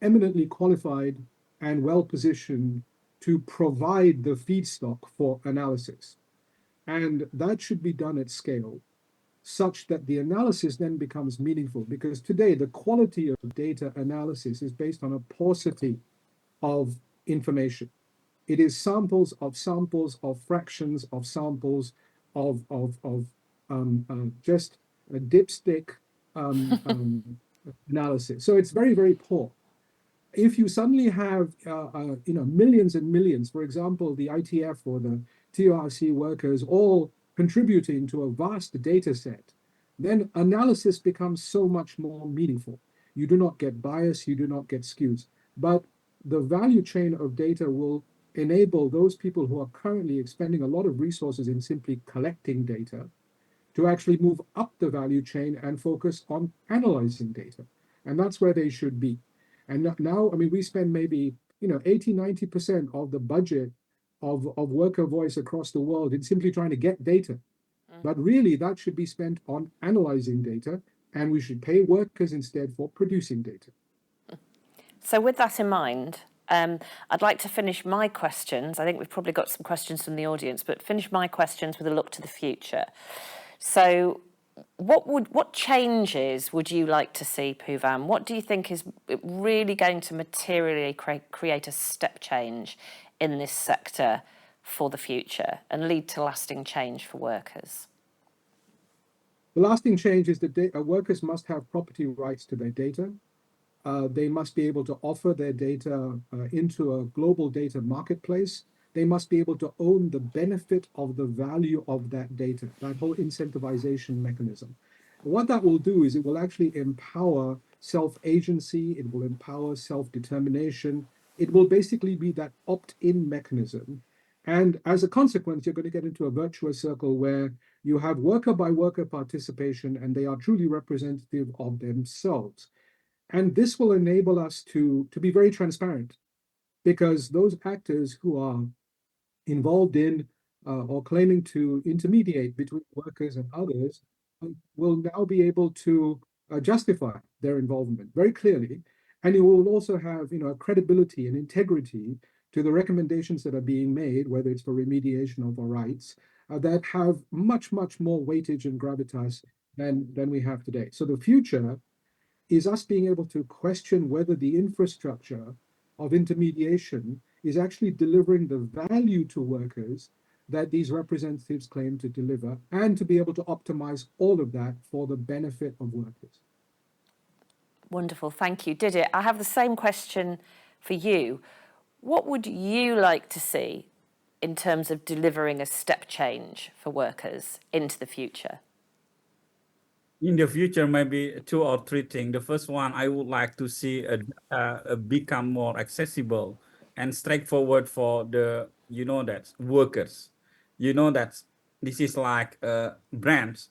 Speaker 11: eminently qualified and well positioned to provide the feedstock for analysis. And that should be done at scale, such that the analysis then becomes meaningful. Because today, the quality of data analysis is based on a paucity of information. It is samples of fractions of samples of just a dipstick analysis. So it's very, very poor. If you suddenly have millions and millions, for example, the ITF or the TRC workers all contributing to a vast data set, then analysis becomes so much more meaningful. You do not get bias, you do not get skews. But the value chain of data will enable those people who are currently expending a lot of resources in simply collecting data to actually move up the value chain and focus on analyzing data. And that's where they should be. And now, I mean, we spend maybe 80, 90% of the budget of worker voice across the world in simply trying to get data. But really, that should be spent on analyzing data, and we should pay workers instead for producing data.
Speaker 1: So with that in mind, I'd like to finish my questions. I think we've probably got some questions from the audience, but finish my questions with a look to the future. So what changes would you like to see, Poovam? What do you think is really going to materially create a step change in this sector for the future and lead to lasting change for workers?
Speaker 11: The lasting change is that workers must have property rights to their data. They must be able to offer their data into a global data marketplace. They must be able to own the benefit of the value of that data, that whole incentivization mechanism. What that will do is it will actually empower self-agency, it will empower self-determination. It will basically be that opt-in mechanism. And as a consequence, you're going to get into a virtuous circle where you have worker by worker participation, and they are truly representative of themselves. And this will enable us to be very transparent, because those actors who are involved in or claiming to intermediate between workers and others will now be able to justify their involvement very clearly. And you will also have a credibility and integrity to the recommendations that are being made, whether it's for remediation of our rights, that have much, much more weightage and gravitas than we have today. So the future is us being able to question whether the infrastructure of intermediation is actually delivering the value to workers that these representatives claim to deliver, and to be able to optimize all of that for the benefit of workers.
Speaker 1: Wonderful, thank you. Didit, I have the same question for you. What would you like to see in terms of delivering a step change for workers into the future?
Speaker 6: In the future, maybe 2 or 3 things. The first one, I would like to see become more accessible and straightforward for the, that workers. That this is like brands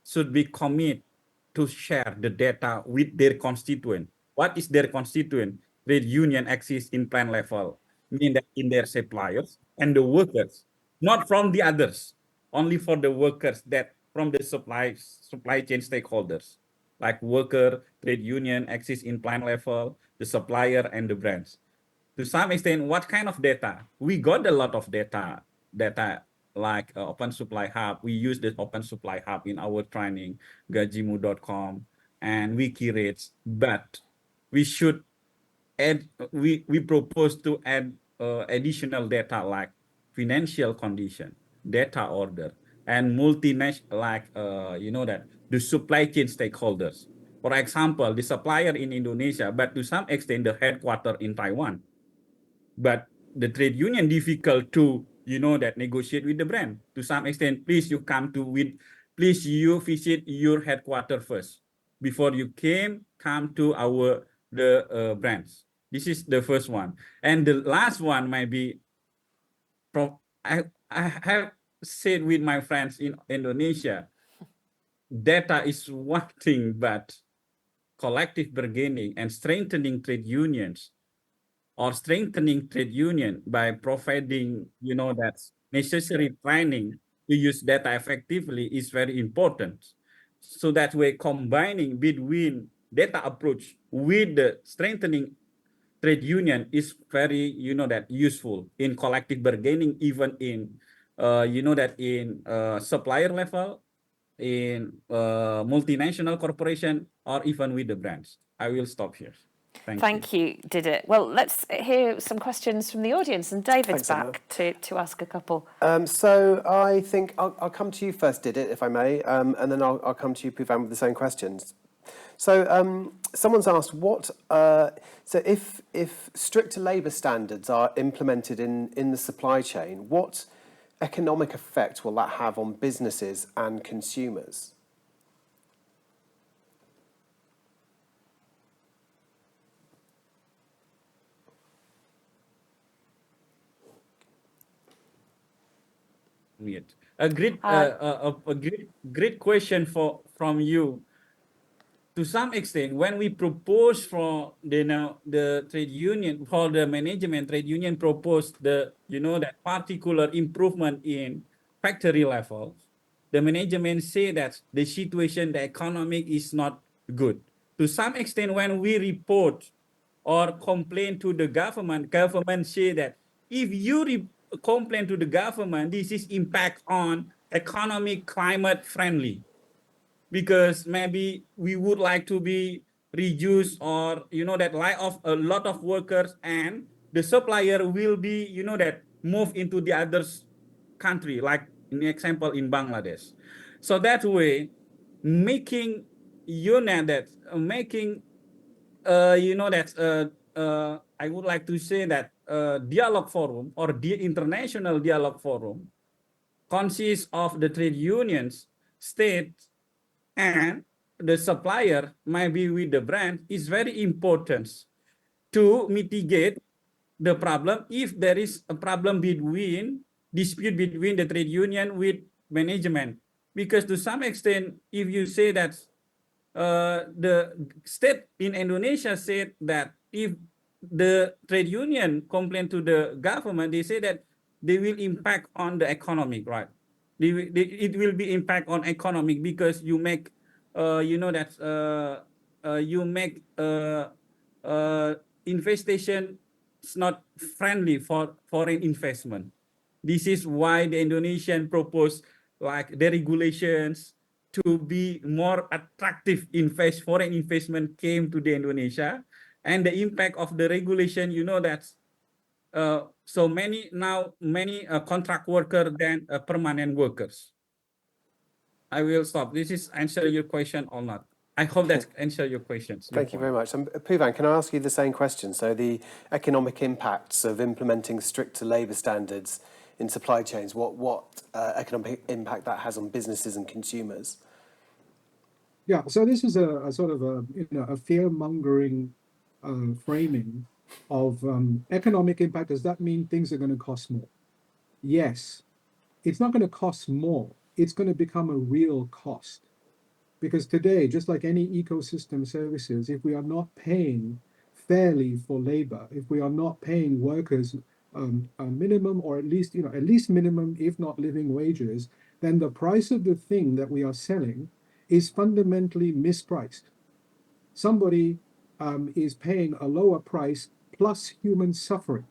Speaker 6: should be committed to share the data with their constituent. What is their constituent? Trade union exists in plant level, meaning that in their suppliers and the workers, not from the others, only for the workers that from the supply chain stakeholders, like worker, trade union, exists in plant level, the supplier, and the brands. To some extent, what kind of data? We got a lot of data like Open Supply Hub. We use the Open Supply Hub in our training, gajimu.com and Wikirates, but we should add, we propose to add additional data like financial condition, data order, and multinational, like that the supply chain stakeholders. For example, the supplier in Indonesia, but to some extent the headquarter in Taiwan. But the trade union difficult to that negotiate with the brand. To some extent, please you please you visit your headquarter first before you come to the brands. This is the first one, and the last one might be I have said with my friends in Indonesia, data is one thing, but collective bargaining and strengthening trade unions or strengthening trade union by providing, that necessary training to use data effectively is very important. So that we're combining between data approach with the strengthening trade union is very, that useful in collective bargaining, even in, in supplier level, in multinational corporation, or even with the brands. I will stop here.
Speaker 1: Thank you, Didit. Well, let's hear some questions from the audience, and David's back to ask a couple.
Speaker 5: So I think I'll come to you first, Didit, if I may, and then I'll come to you, Poovan, with the same questions. So someone's asked so if stricter labour standards are implemented in the supply chain, what economic effect will that have on businesses and consumers?
Speaker 6: A great question from you. To some extent, when we propose for the trade union, for the management, trade union proposed that particular improvement in factory levels, the management say that the situation, the economic is not good. To some extent, when we report or complain to the government say that if you complain to the government, this is impact on economic climate friendly, because maybe we would like to be reduced or that lay off a lot of workers, and the supplier will be that move into the other country, like in the example in Bangladesh. So that way, making I would like to say that dialogue forum or the international dialogue forum consists of the trade unions, states, and the supplier might be with the brand, is very important to mitigate the problem if there is a problem dispute between the trade union with management. Because to some extent, if you say that the state in Indonesia said that if the trade union complain to the government, they say that they will impact on the economic, right? It will be impact on economic because you make, you make investigation is not friendly for foreign investment. This is why the Indonesian proposed like the regulations to be more attractive foreign investment came to the Indonesia, and the impact of the regulation, that so many contract worker than permanent workers. I will stop. This is answer your question or not. I hope that answer your questions.
Speaker 5: Thank you very much. Poovan, can I ask you the same question? So the economic impacts of implementing stricter labour standards in supply chains, what economic impact that has on businesses and consumers?
Speaker 11: Yeah, so this is a sort of a fear-mongering framing of economic impact. Does that mean things are going to cost more? Yes, it's not going to cost more. It's going to become a real cost. Because today, just like any ecosystem services, if we are not paying fairly for labor, if we are not paying workers a minimum, or at least minimum, if not living wages, then the price of the thing that we are selling is fundamentally mispriced. Somebody is paying a lower price plus human suffering,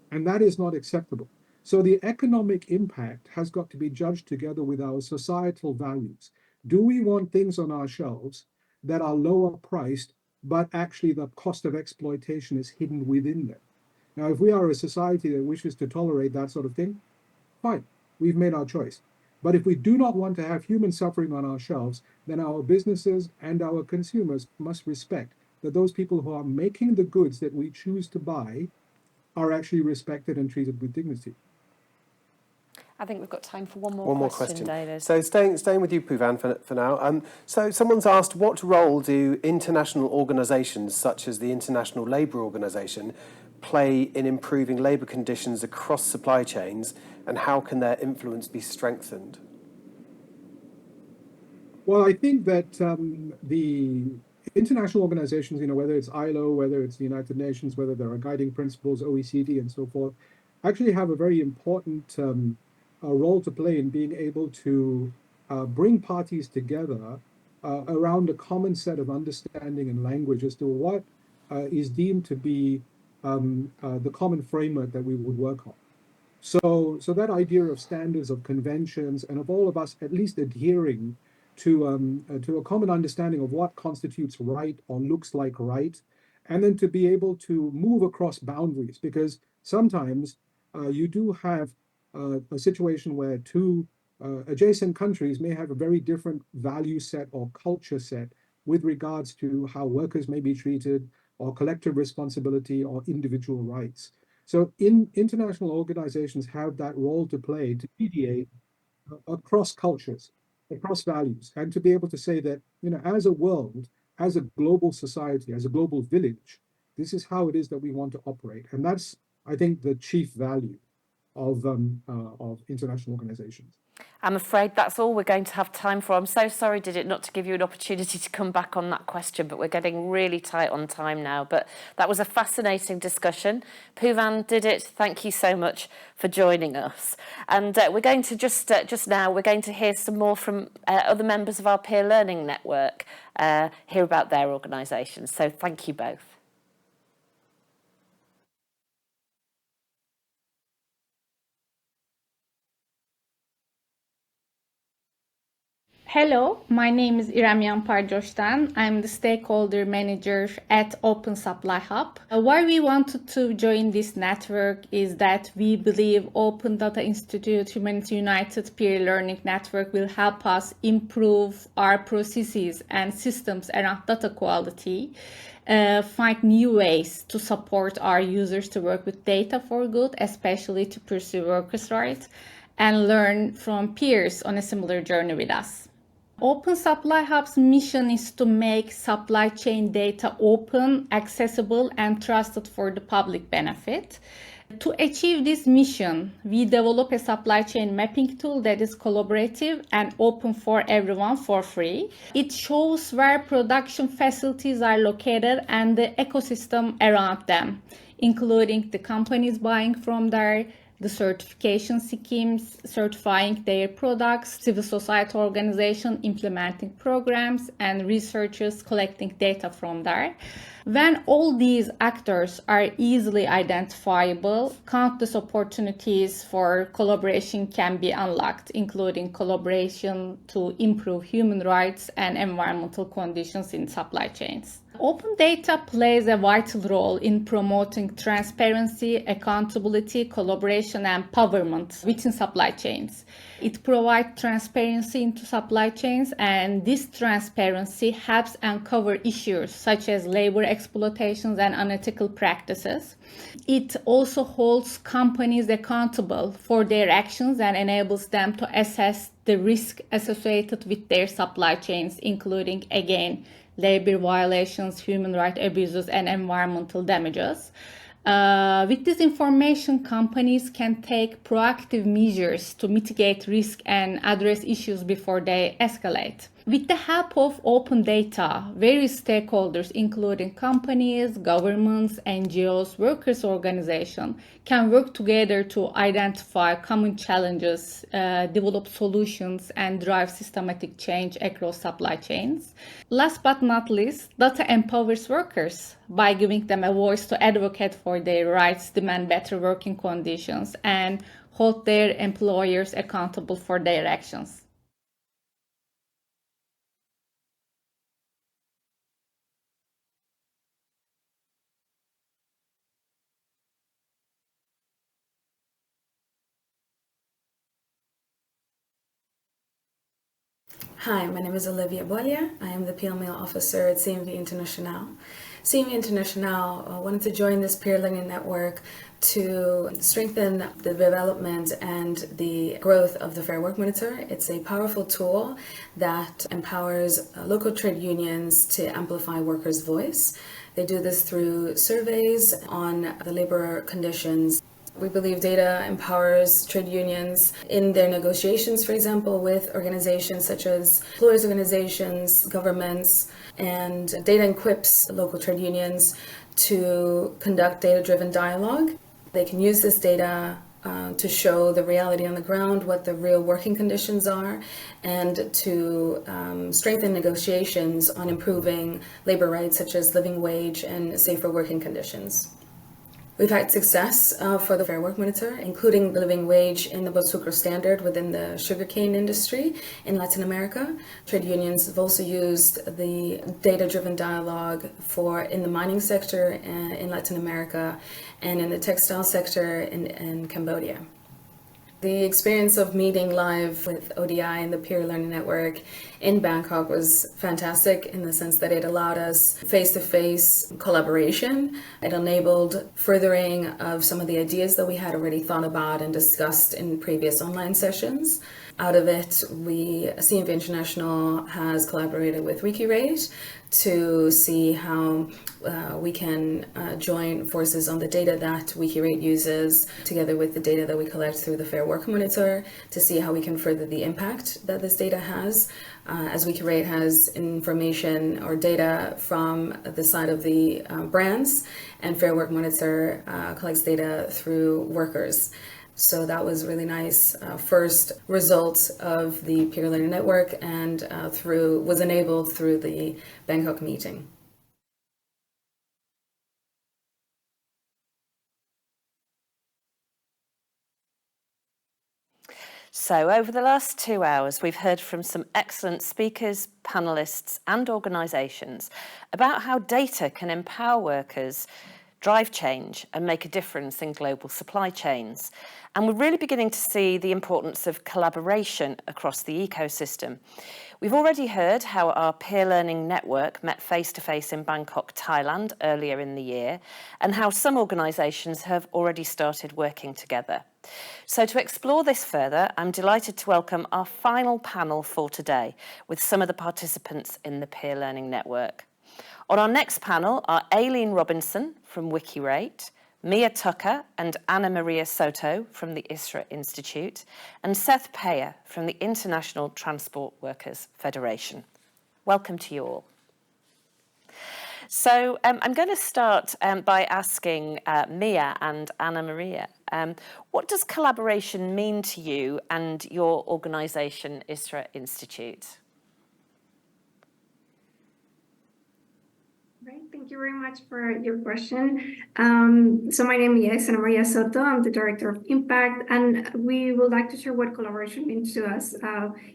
Speaker 11: and that is not acceptable. So the economic impact has got to be judged together with our societal values. Do we want things on our shelves that are lower priced, but actually the cost of exploitation is hidden within them? Now, if we are a society that wishes to tolerate that sort of thing, fine, we've made our choice. But if we do not want to have human suffering on our shelves, then our businesses and our consumers must respect that those people who are making the goods that we choose to buy are actually respected and treated with dignity.
Speaker 1: I think we've got time for one
Speaker 5: One
Speaker 1: more
Speaker 5: more
Speaker 1: question,
Speaker 5: question.
Speaker 1: David.
Speaker 5: So staying with you, Poovan, for now. So someone's asked, what role do international organisations such as the International Labour Organization play in improving labour conditions across supply chains, and how can their influence be strengthened?
Speaker 11: Well, I think that the international organizations, whether it's ILO, whether it's the United Nations, whether there are guiding principles, OECD, and so forth, actually have a very important role to play in being able to bring parties together around a common set of understanding and language as to what is deemed to be the common framework that we would work on. So that idea of standards, of conventions, and of all of us at least adhering to a common understanding of what constitutes right or looks like right, and then to be able to move across boundaries, because sometimes you do have a situation where two adjacent countries may have a very different value set or culture set with regards to how workers may be treated, or collective responsibility, or individual rights. So international organizations have that role to play to mediate across cultures, across values, and to be able to say that, as a world, as a global society, as a global village, this is how it is that we want to operate. And that's, I think, the chief value of international organizations.
Speaker 1: I'm afraid that's all we're going to have time for. I'm so sorry, Did It, not to give you an opportunity to come back on that question, but we're getting really tight on time now. But that was a fascinating discussion. Poovan, Did It, thank you so much for joining us. And we're going to just now, we're going to hear some more from other members of our peer learning network, hear about their organisations. So thank you both.
Speaker 9: Hello, my name is İrem Parjos'tan. I'm the stakeholder manager at Open Supply Hub. Why we wanted to join this network is that we believe Open Data Institute Humanity United Peer Learning Network will help us improve our processes and systems around data quality, find new ways to support our users to work with data for good, especially to pursue workers' rights, and learn from peers on a similar journey with us. Open Supply Hub's mission is to make supply chain data open, accessible, and trusted for the public benefit. To achieve this mission, we develop a supply chain mapping tool that is collaborative and open for everyone for free. It shows where production facilities are located and the ecosystem around them, including the companies buying from there, the certification schemes certifying their products, civil society organization implementing programs, and researchers collecting data from there. When all these actors are easily identifiable, countless opportunities for collaboration can be unlocked, including collaboration to improve human rights and environmental conditions in supply chains. Open data plays a vital role in promoting transparency, accountability, collaboration, and empowerment within supply chains. It provides transparency into supply chains, and this transparency helps uncover issues such as labor exploitations and unethical practices. It also holds companies accountable for their actions and enables them to assess the risk associated with their supply chains, including, again, labor violations, human rights abuses, and environmental damages. With this information, companies can take proactive measures to mitigate risk and address issues before they escalate. With the help of open data, various stakeholders, including companies, governments, NGOs, workers' organizations, can work together to identify common challenges, develop solutions, and drive systematic change across supply chains. Last but not least, data empowers workers by giving them a voice to advocate for their rights, demand better working conditions, and hold their employers accountable for their actions.
Speaker 13: Hi, my name is Olivia Bolia. I am the PLMail officer at CMV International. CMV International wanted to join this peer learning network to strengthen the development and the growth of the Fair Work Monitor. It's a powerful tool that empowers local trade unions to amplify workers' voice. They do this through surveys on the labor conditions. We believe data empowers trade unions in their negotiations, for example, with organizations such as employers' organizations, governments, and data equips local trade unions to conduct data-driven dialogue. They can use this data to show the reality on the ground, what the real working conditions are, and to strengthen negotiations on improving labor rights such as living wage and safer working conditions. We've had success for the Fair Work Monitor, including the living wage in the Bosucro standard within the sugarcane industry in Latin America. Trade unions have also used the data-driven dialogue in the mining sector in Latin America and in the textile sector in Cambodia. The experience of meeting live with ODI and the Peer Learning Network in Bangkok was fantastic in the sense that it allowed us face-to-face collaboration. It enabled furthering of some of the ideas that we had already thought about and discussed in previous online sessions. Out of it, CMV International has collaborated with WikiRate to see how we can join forces on the data that WikiRate uses together with the data that we collect through the Fair Work Monitor to see how we can further the impact that this data has. As WikiRate has information or data from the side of the brands, and Fair Work Monitor collects data through workers. So that was really nice. First result of the Peer Learning Network and was enabled through the Bangkok meeting.
Speaker 1: So over the last 2 hours, we've heard from some excellent speakers, panelists, and organisations about how data can empower workers, drive change, and make a difference in global supply chains. And we're really beginning to see the importance of collaboration across the ecosystem. We've already heard how our peer learning network met face-to-face in Bangkok, Thailand earlier in the year, and how some organisations have already started working together. So to explore this further, I'm delighted to welcome our final panel for today with some of the participants in the Peer Learning Network. On our next panel are Aileen Robinson from WikiRate, Mia Tucker and Anna Maria Soto from the ISRA Institute, and Seth Payer from the International Transport Workers Federation. Welcome to you all. So I'm going to start by asking Mia and Anna Maria, what does collaboration mean to you and your organisation, ISRA Institute?
Speaker 14: Great, thank you very much for your question. So my name is Ana Maria Soto. I'm the Director of Impact, and we would like to share what collaboration means to us.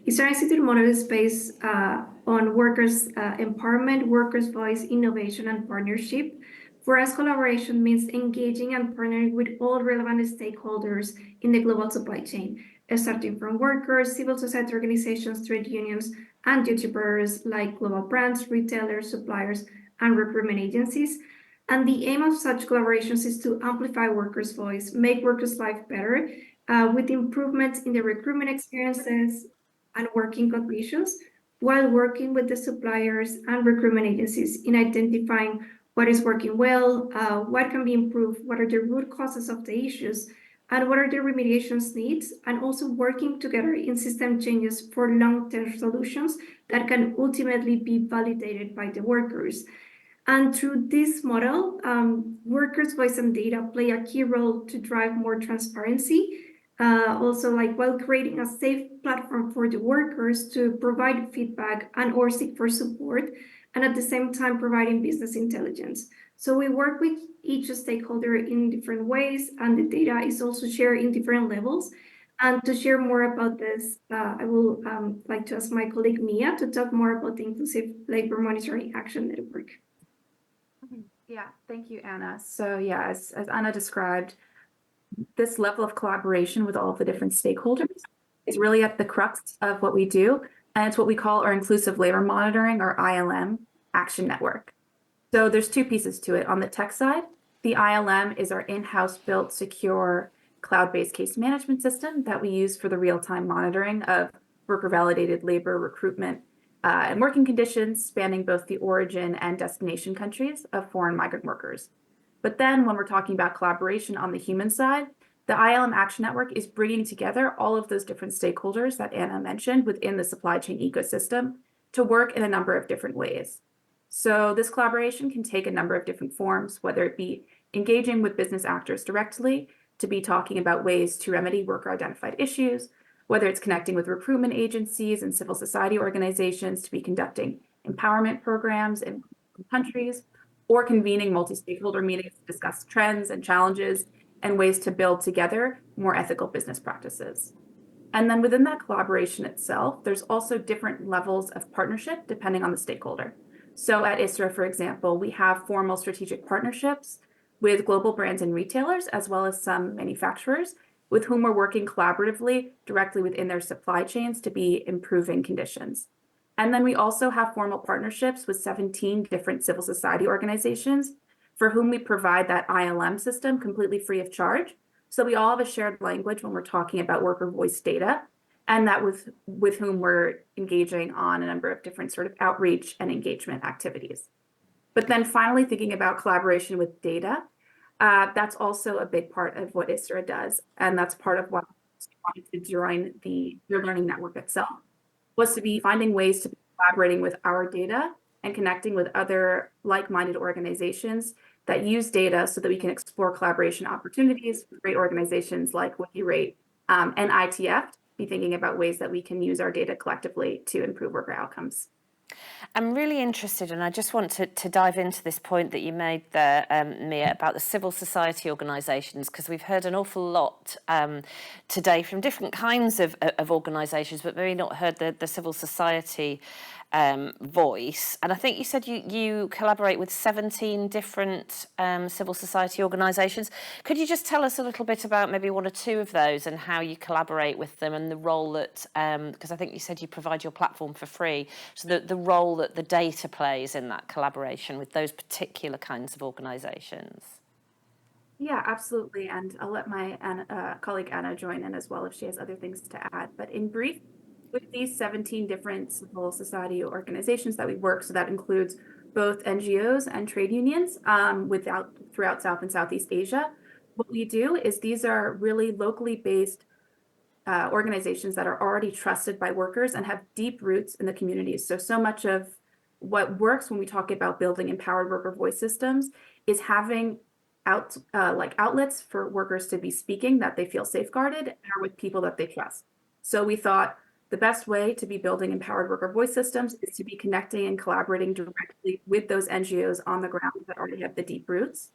Speaker 14: ISRA Institute model is based on workers' empowerment, workers' voice, innovation, and partnership. For us, collaboration means engaging and partnering with all relevant stakeholders in the global supply chain, starting from workers, civil society organizations, trade unions, and duty bearers like global brands, retailers, suppliers, and recruitment agencies. And the aim of such collaborations is to amplify workers' voice, make workers' life better with improvements in the recruitment experiences and working conditions, while working with the suppliers and recruitment agencies in identifying what is working well, what can be improved, what are the root causes of the issues, and what are the remediations needs, and also working together in system changes for long-term solutions that can ultimately be validated by the workers. And through this model, workers' voice and data play a key role to drive more transparency, also while creating a safe platform for the workers to provide feedback and or seek for support, and at the same time providing business intelligence. So we work with each stakeholder in different ways, and the data is also shared in different levels. And to share more about this, I will like to ask my colleague Mia to talk more about the Inclusive Labor Monitoring Action Network.
Speaker 3: Yeah, thank you, Anna. So yeah, as Anna described, this level of collaboration with all of the different stakeholders is really at the crux of what we do. and it's what we call our Inclusive Labor Monitoring, or ILM, Action Network. So there's two pieces to it. On the tech side, the ILM is our in-house built, secure, cloud-based case management system that we use for the real-time monitoring of worker-validated labor recruitment and working conditions spanning both the origin and destination countries of foreign migrant workers. But then when we're talking about collaboration on the human side, the ILM Action Network is bringing together all of those different stakeholders that Anna mentioned within the supply chain ecosystem to work in a number of different ways. So this collaboration can take a number of different forms, whether it be engaging with business actors directly to be talking about ways to remedy worker-identified issues, whether it's connecting with recruitment agencies and civil society organizations to be conducting empowerment programs in countries, or convening multi-stakeholder meetings to discuss trends and challenges and ways to build together more ethical business practices. And then within that collaboration itself, there's also different levels of partnership depending on the stakeholder. So at ISRA, for example, we have formal strategic partnerships with global brands and retailers, as well as some manufacturers with whom we're working collaboratively directly within their supply chains to be improving conditions. And then we also have formal partnerships with 17 different civil society organizations for whom we provide that ILM system completely free of charge. So we all have a shared language when we're talking about worker voice data, and that with whom we're engaging on a number of different sort of outreach and engagement activities. But then finally, thinking about collaboration with data, that's also a big part of what ISRA does. And that's part of what I wanted to join the Peer Learning Network itself, was to be finding ways to be collaborating with our data and connecting with other like-minded organizations that use data so that we can explore collaboration opportunities with great organizations like WikiRate and ITF, be thinking about ways that we can use our data collectively to improve worker outcomes.
Speaker 1: I'm really interested, and I just want to dive into this point that you made there, Mia, about the civil society organisations, because we've heard an awful lot today from different kinds of organisations, but maybe not heard the civil society voice. And I think you said you collaborate with 17 different civil society organisations. Could you just tell us a little bit about maybe one or two of those and how you collaborate with them and the role that, because I think you said you provide your platform for free, so the role that the data plays in that collaboration with those particular kinds of organisations?
Speaker 3: Yeah, absolutely. And I'll let my colleague Anna join in as well if she has other things to add. But in brief, with these 17 different civil society organizations that we work, so that includes both NGOs and trade unions throughout South and Southeast Asia. What we do is these are really locally based organizations that are already trusted by workers and have deep roots in the communities. So much of what works when we talk about building empowered worker voice systems is having outlets for workers to be speaking that they feel safeguarded and are with people that they trust. So we thought the best way to be building empowered worker voice systems is to be connecting and collaborating directly with those NGOs on the ground that already have the deep roots.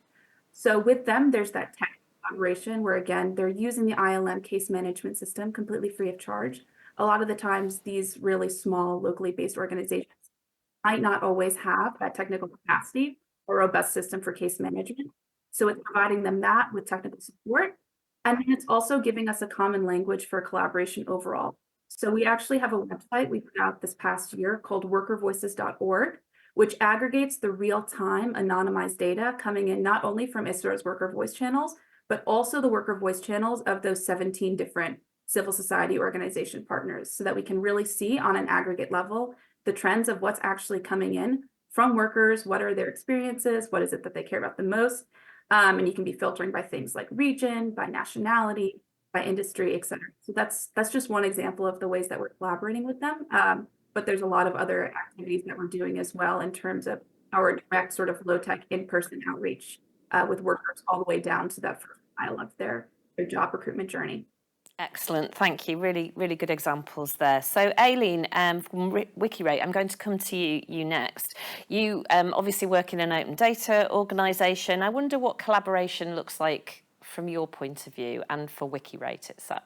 Speaker 3: So with them, there's that tech collaboration where, again, they're using the ILM case management system completely free of charge. A lot of the times, these really small, locally based organizations might not always have that technical capacity or robust system for case management. So it's providing them that with technical support. And then it's also giving us a common language for collaboration overall. So we actually have a website we put out this past year called workervoices.org, which aggregates the real-time anonymized data coming in not only from ISRA's worker voice channels, but also the worker voice channels of those 17 different civil society organization partners, so that we can really see on an aggregate level the trends of what's actually coming in from workers, what are their experiences, what is it that they care about the most, and you can be filtering by things like region, by nationality, by industry, et cetera. So that's just one example of the ways that we're collaborating with them. But there's a lot of other activities that we're doing as well in terms of our direct sort of low-tech in-person outreach with workers all the way down to that first mile of their job recruitment journey.
Speaker 1: Excellent, thank you. Really, really good examples there. So Aileen from WikiRate, I'm going to come to you next. You obviously work in an open data organisation. I wonder what collaboration looks like from your point of view and for WikiRate itself.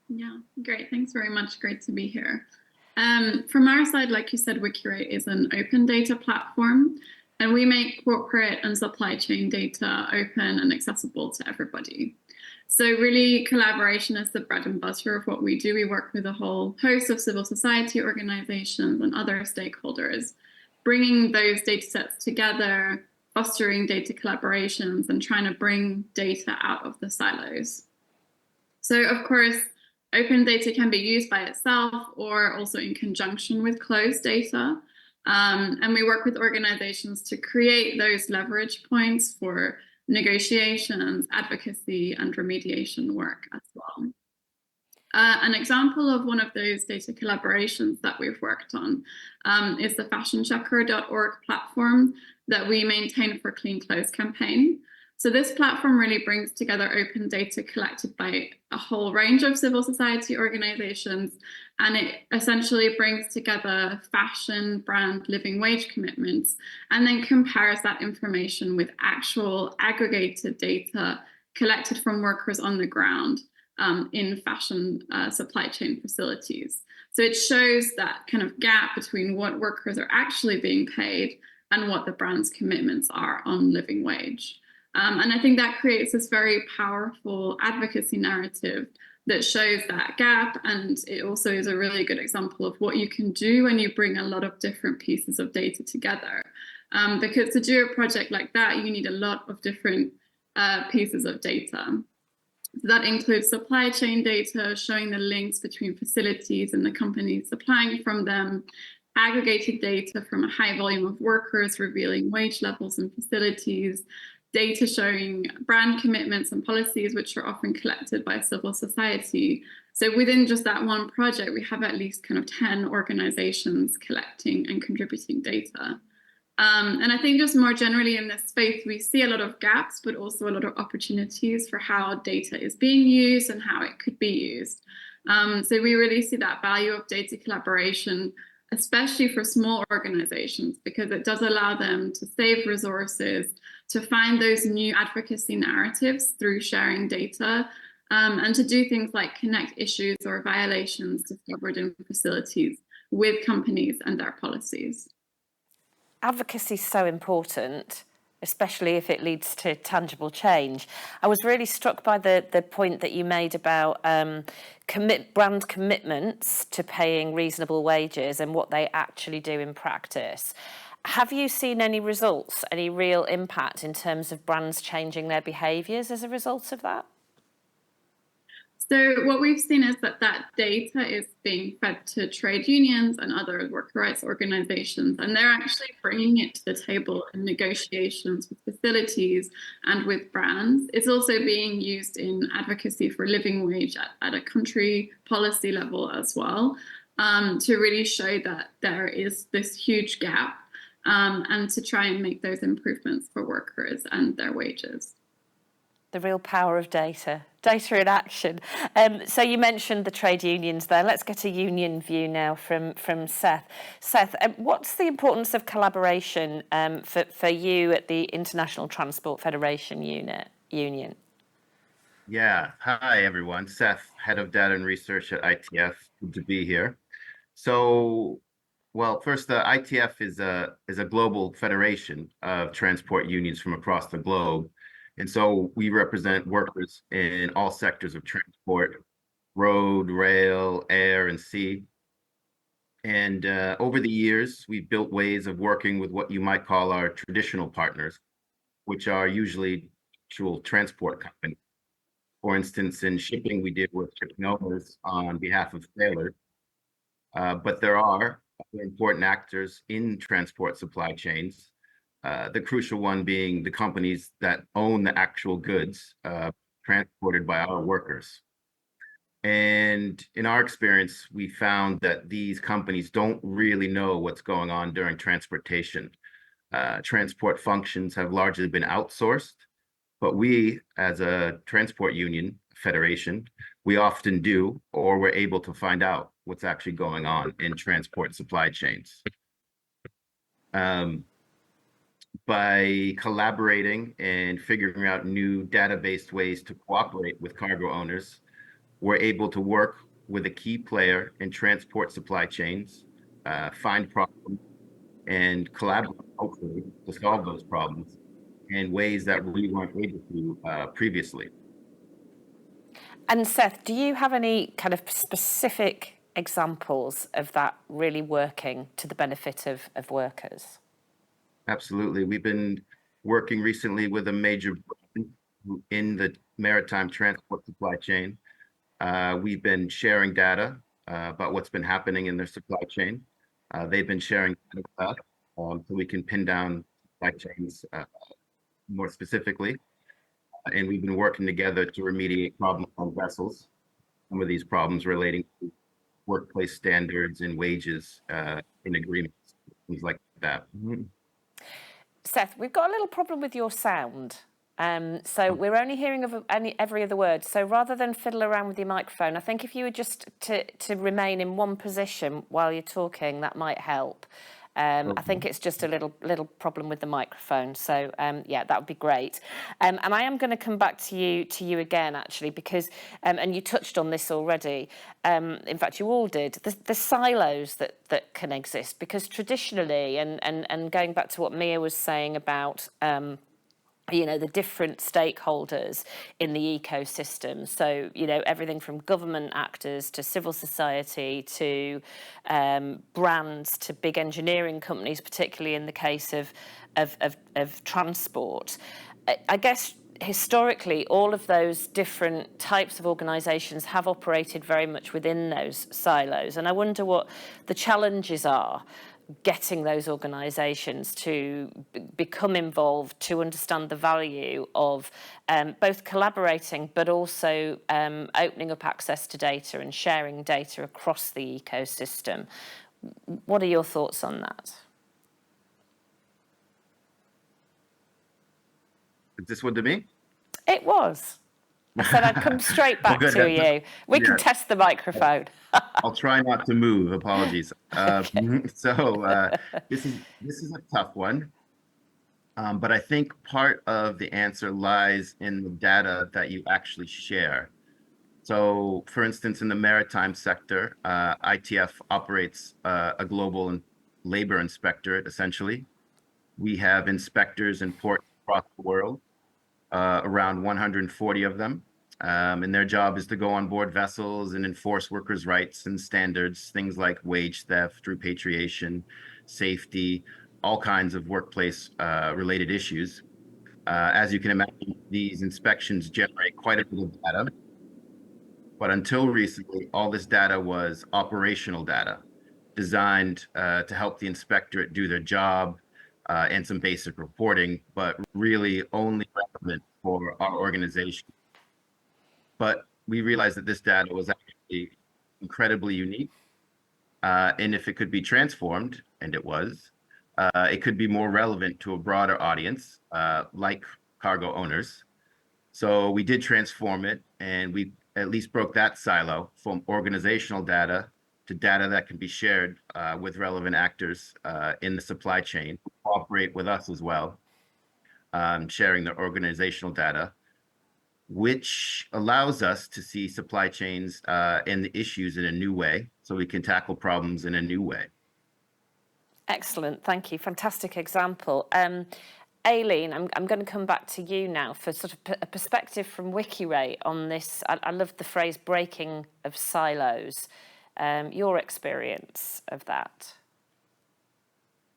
Speaker 10: Yeah, great. Thanks very much. Great to be here. From our side, like you said, WikiRate is an open data platform, and we make corporate and supply chain data open and accessible to everybody. So really collaboration is the bread and butter of what we do. We work with a whole host of civil society organizations and other stakeholders, bringing those data sets together, fostering data collaborations, and trying to bring data out of the silos. So of course, open data can be used by itself or also in conjunction with closed data. And we work with organizations to create those leverage points for negotiations, advocacy, and remediation work as well. An example of one of those data collaborations that we've worked on is the fashionchecker.org platform that we maintain for Clean Clothes campaign. So this platform really brings together open data collected by a whole range of civil society organizations, and it essentially brings together fashion, brand, living wage commitments, and then compares that information with actual aggregated data collected from workers on the ground in fashion supply chain facilities. So it shows that kind of gap between what workers are actually being paid and what the brand's commitments are on living wage. And I think that creates this very powerful advocacy narrative that shows that gap. And it also is a really good example of what you can do when you bring a lot of different pieces of data together. Because to do a project like that, you need a lot of different pieces of data. So that includes supply chain data, showing the links between facilities and the companies supplying from them, aggregated data from a high volume of workers, revealing wage levels in facilities, data showing brand commitments and policies, which are often collected by civil society. So within just that one project, we have at least kind of 10 organizations collecting and contributing data. And I think just more generally in this space, we see a lot of gaps, but also a lot of opportunities for how data is being used and how it could be used. So we really see that value of data collaboration, especially for small organizations, because it does allow them to save resources, to find those new advocacy narratives through sharing data, and to do things like connect issues or violations discovered in facilities with companies and their policies.
Speaker 1: Advocacy is so important, especially if it leads to tangible change. I was really struck by the point that you made about brand commitments to paying reasonable wages and what they actually do in practice. Have you seen any results, any real impact in terms of brands changing their behaviours as a result of that?
Speaker 10: So what we've seen is that data is being fed to trade unions and other worker rights organizations, and they're actually bringing it to the table in negotiations with facilities and with brands. It's also being used in advocacy for living wage at a country policy level as well, to really show that there is this huge gap, and to try and make those improvements for workers and their wages.
Speaker 1: The real power of data in action. So you mentioned the trade unions there. Let's get a union view now from Seth. Seth, what's the importance of collaboration for you at the International Transport Federation Union?
Speaker 12: Yeah, hi everyone. Seth, Head of Data and Research at ITF. Good to be here. So, well, first, the ITF is a global federation of transport unions from across the globe. And so we represent workers in all sectors of transport, road, rail, air, and sea. And over the years, we've built ways of working with what you might call our traditional partners, which are usually actual transport companies. For instance, in shipping, we deal with shipping owners on behalf of sailors. But there are other important actors in transport supply chains. The crucial one being the companies that own the actual goods transported by our workers. And in our experience, we found that these companies don't really know what's going on during transportation. Transport functions have largely been outsourced, but we, as a transport union federation, we often do, or we're able to find out what's actually going on in transport supply chains. By collaborating and figuring out new data-based ways to cooperate with cargo owners, we're able to work with a key player in transport supply chains, find problems, and collaborate, hopefully, to solve those problems in ways that we weren't able to previously.
Speaker 1: And Seth, do you have any kind of specific examples of that really working to the benefit of workers?
Speaker 12: Absolutely. We've been working recently with a major brand in the maritime transport supply chain. We've been sharing data about what's been happening in their supply chain. They've been sharing data with us, so we can pin down supply chains more specifically. And we've been working together to remediate problems on vessels. Some of these problems relating to workplace standards and wages in agreements, things like that. Mm-hmm.
Speaker 1: Seth, we've got a little problem with your sound. So we're only hearing of every other word. So rather than fiddle around with your microphone, I think if you were just to remain in one position while you're talking, that might help. I think it's just a little problem with the microphone. So yeah, that would be great. And I am going to come back to you again, actually, because and you touched on this already. In fact, you all did. The silos that can exist, because traditionally, and going back to what Mia was saying about the different stakeholders in the ecosystem. So, everything from government actors to civil society to brands to big engineering companies, particularly in the case of transport. I guess historically, all of those different types of organisations have operated very much within those silos. And I wonder what the challenges are getting those organisations to become involved, to understand the value of both collaborating but also opening up access to data and sharing data across the ecosystem. What are your thoughts on that?
Speaker 12: Is this one to me?
Speaker 1: It was. I said I'd come straight back to you. We can test the microphone.
Speaker 12: I'll try not to move. Apologies. So this is a tough one, but I think part of the answer lies in the data that you actually share. So, for instance, in the maritime sector, ITF operates a global labor inspectorate, essentially. We have inspectors in ports across the world, around 140 of them. And their job is to go on board vessels and enforce workers' rights and standards, things like wage theft, repatriation, safety, all kinds of workplace related issues. As you can imagine, these inspections generate quite a bit of data. But until recently, all this data was operational data designed to help the inspectorate do their job and some basic reporting, but really only relevant for our organization. But we realized that this data was actually incredibly unique. And if it could be transformed, and it was, it could be more relevant to a broader audience, like cargo owners. So we did transform it, and we at least broke that silo from organizational data to data that can be shared with relevant actors in the supply chain, cooperate with us as well, sharing their organizational data, which allows us to see supply chains and the issues in a new way, so we can tackle problems in a new way.
Speaker 1: Excellent, thank you. Fantastic example. Aileen, I'm going to come back to you now for sort of a perspective from WikiRate on this. I love the phrase breaking of silos. Your experience of that?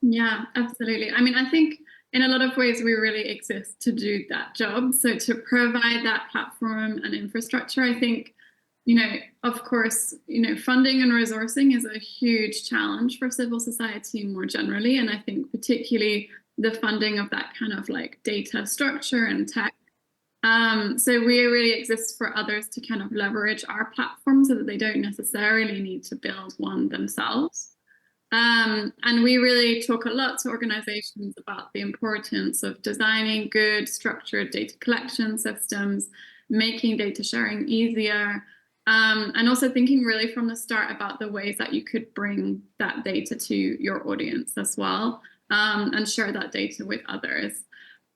Speaker 10: Yeah, absolutely. I mean, I think in a lot of ways, we really exist to do that job. So to provide that platform and infrastructure, I think, of course, funding and resourcing is a huge challenge for civil society more generally. And I think particularly the funding of that kind of like data structure and tech. So we really exist for others to kind of leverage our platform so that they don't necessarily need to build one themselves. And we really talk a lot to organizations about the importance of designing good structured data collection systems, making data sharing easier, and also thinking really from the start about the ways that you could bring that data to your audience as well, and share that data with others.